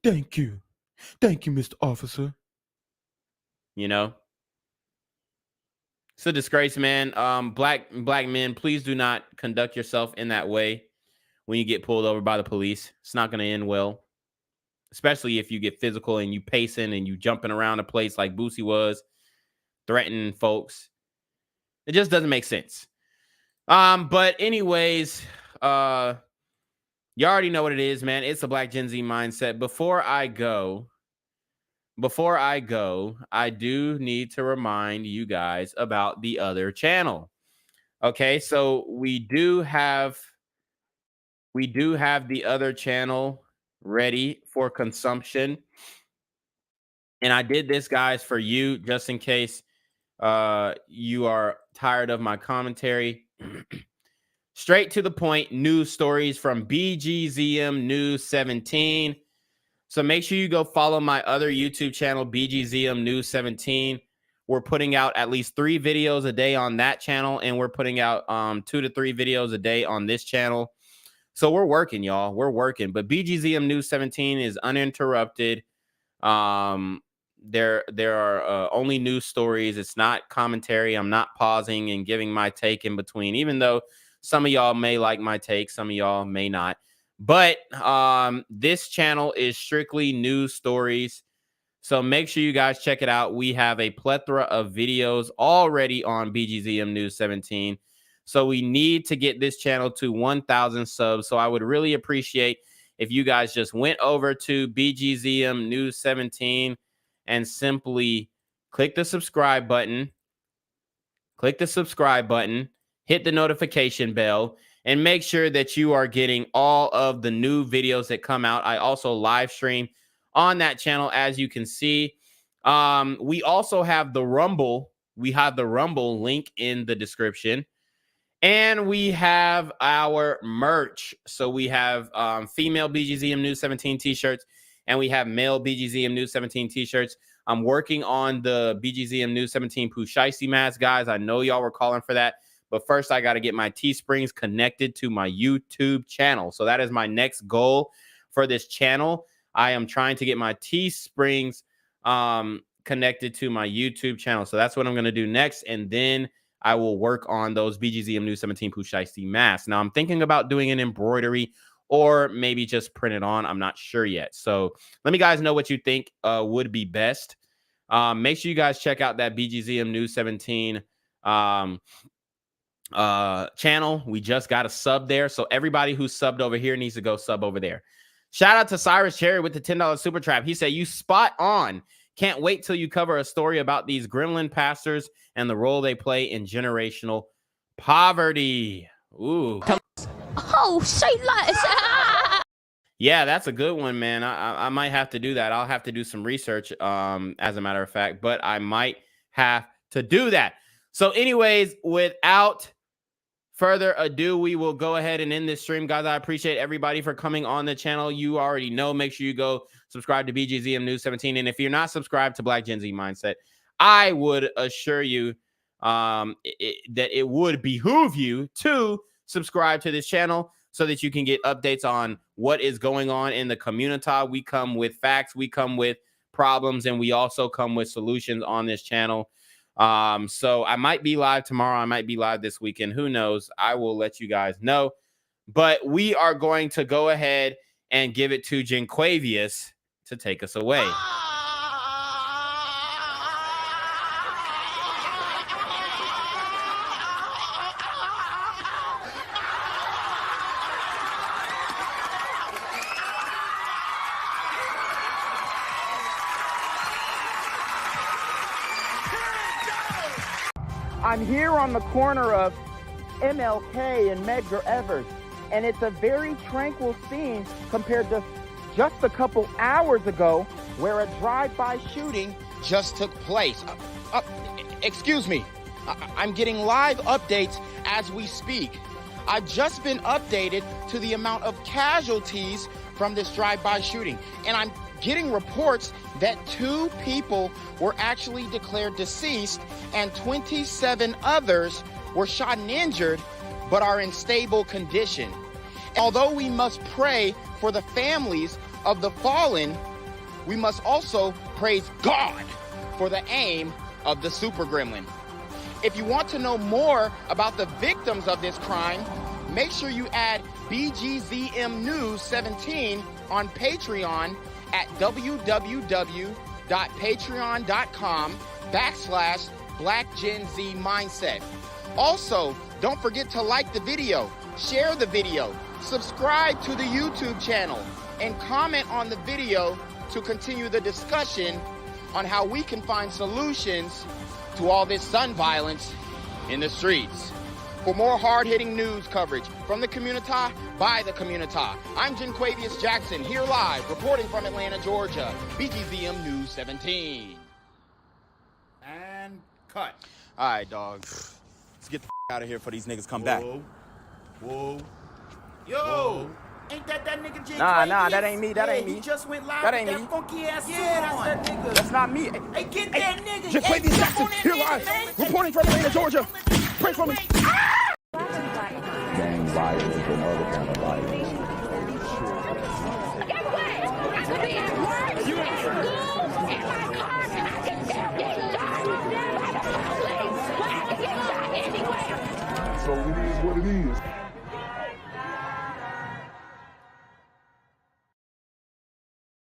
Thank you. Thank you, Mr. Officer." You know? It's a disgrace, man. Black men, please do not conduct yourself in that way when you get pulled over by the police. It's not going to end well. Especially if you get physical and you pacing and you jumping around a place like Boosie was, threatening folks. It just doesn't make sense. But anyways, you already know what it is, man. It's a Black Gen Z mindset. Before I go, I do need to remind you guys about the other channel. Okay, so we do have the other channel ready for consumption. And I did this, guys, for you, just in case you are tired of my commentary. Straight to the point, news stories from BGZM News 17. So make sure you go follow my other YouTube channel, BGZM News 17. We're putting out at least 3 videos a day on that channel, and we're putting out 2 to 3 videos a day on this channel. So we're working, y'all. We're working. But BGZM News 17 is uninterrupted. There are only news stories. It's not commentary. I'm not pausing and giving my take in between, even though some of y'all may like my take, some of y'all may not. But this channel is strictly news stories. So make sure you guys check it out. We have a plethora of videos already on BGZM News 17. So we need to get this channel to 1,000 subs. So I would really appreciate if you guys just went over to BGZM News 17 and simply click the subscribe button. Click the subscribe button. Hit the notification bell. And make sure that you are getting all of the new videos that come out. I also live stream on that channel, as you can see. We also have the Rumble. We have the Rumble link in the description. And we have our merch. So we have female BGZM News 17 t-shirts, and we have male BGZM News 17 t-shirts. I'm working on the BGZM News 17 Pooh Shiesty mask, guys. I know y'all were calling for that, But first, I got to get my Teesprings connected to my YouTube channel. So that is my next goal for this channel. I am trying to get my Teesprings connected to my YouTube channel. So that's what I'm going to do next. And then I will work on those BGZM News 17 Pooh Shiesty masks. Now, I'm thinking about doing an embroidery or maybe just print it on. I'm not sure yet. So let me guys know what you think would be best. Make sure you guys check out that BGZM News 17 channel. We just got a sub there. So everybody who subbed over here needs to go sub over there. Shout out to Cyrus Cherry with the $10 super trap. He said, you spot on. Can't wait till you cover a story about these gremlin pastors and the role they play in generational poverty. Ooh. Oh, say less. Yeah, that's a good one, man. I might have to do that. I'll have to do some research, as a matter of fact, but I might have to do that. So anyways, without further ado, we will go ahead and end this stream. Guys, I appreciate everybody for coming on the channel. You already know, make sure you go subscribe to BGZM News 17. And if you're not subscribed to Black Gen Z Mindset, I would assure you that it would behoove you to subscribe to this channel so that you can get updates on what is going on in the community. We come with facts, we come with problems, and we also come with solutions on this channel. So I might be live tomorrow. I might be live this weekend. Who knows? I will let you guys know. But we are going to go ahead and give it to Jinquavius to take us away. I'm here on the corner of MLK and Medgar Evers, and it's a very tranquil scene compared to just a couple hours ago where a drive-by shooting just took place. Excuse me, I'm getting live updates as we speak. I've just been updated to the amount of casualties from this drive-by shooting, and I'm getting reports that 2 people were actually declared deceased and 27 others were shot and injured but are in stable condition. Although we must pray for the families of the fallen, we must also praise God for the aim of the super gremlin. If you want to know more about the victims of this crime, make sure you add BGZM News 17 on Patreon at www.patreon.com/BlackGenZMindset. Also, don't forget to like the video, share the video, subscribe to the YouTube channel, and comment on the video to continue the discussion on how we can find solutions to all this gun violence in the streets. For more hard-hitting news coverage from the community, by the community, I'm Jinquavius Jackson, here live, reporting from Atlanta, Georgia, BGZM News 17. And cut. All right, dog. Let's get the out of here before these niggas come back. Whoa. Yo. Ain't that nigga J? Nah, that ain't me. That ain't me. He just went live. That ain't with me. Funky ass That's that nigga. That's not me. Hey, get that nigga. Jinquavius Jackson, here live, reporting from Atlanta, Georgia. Pray for me. Gang violence and other kind of violence. So it is what it is.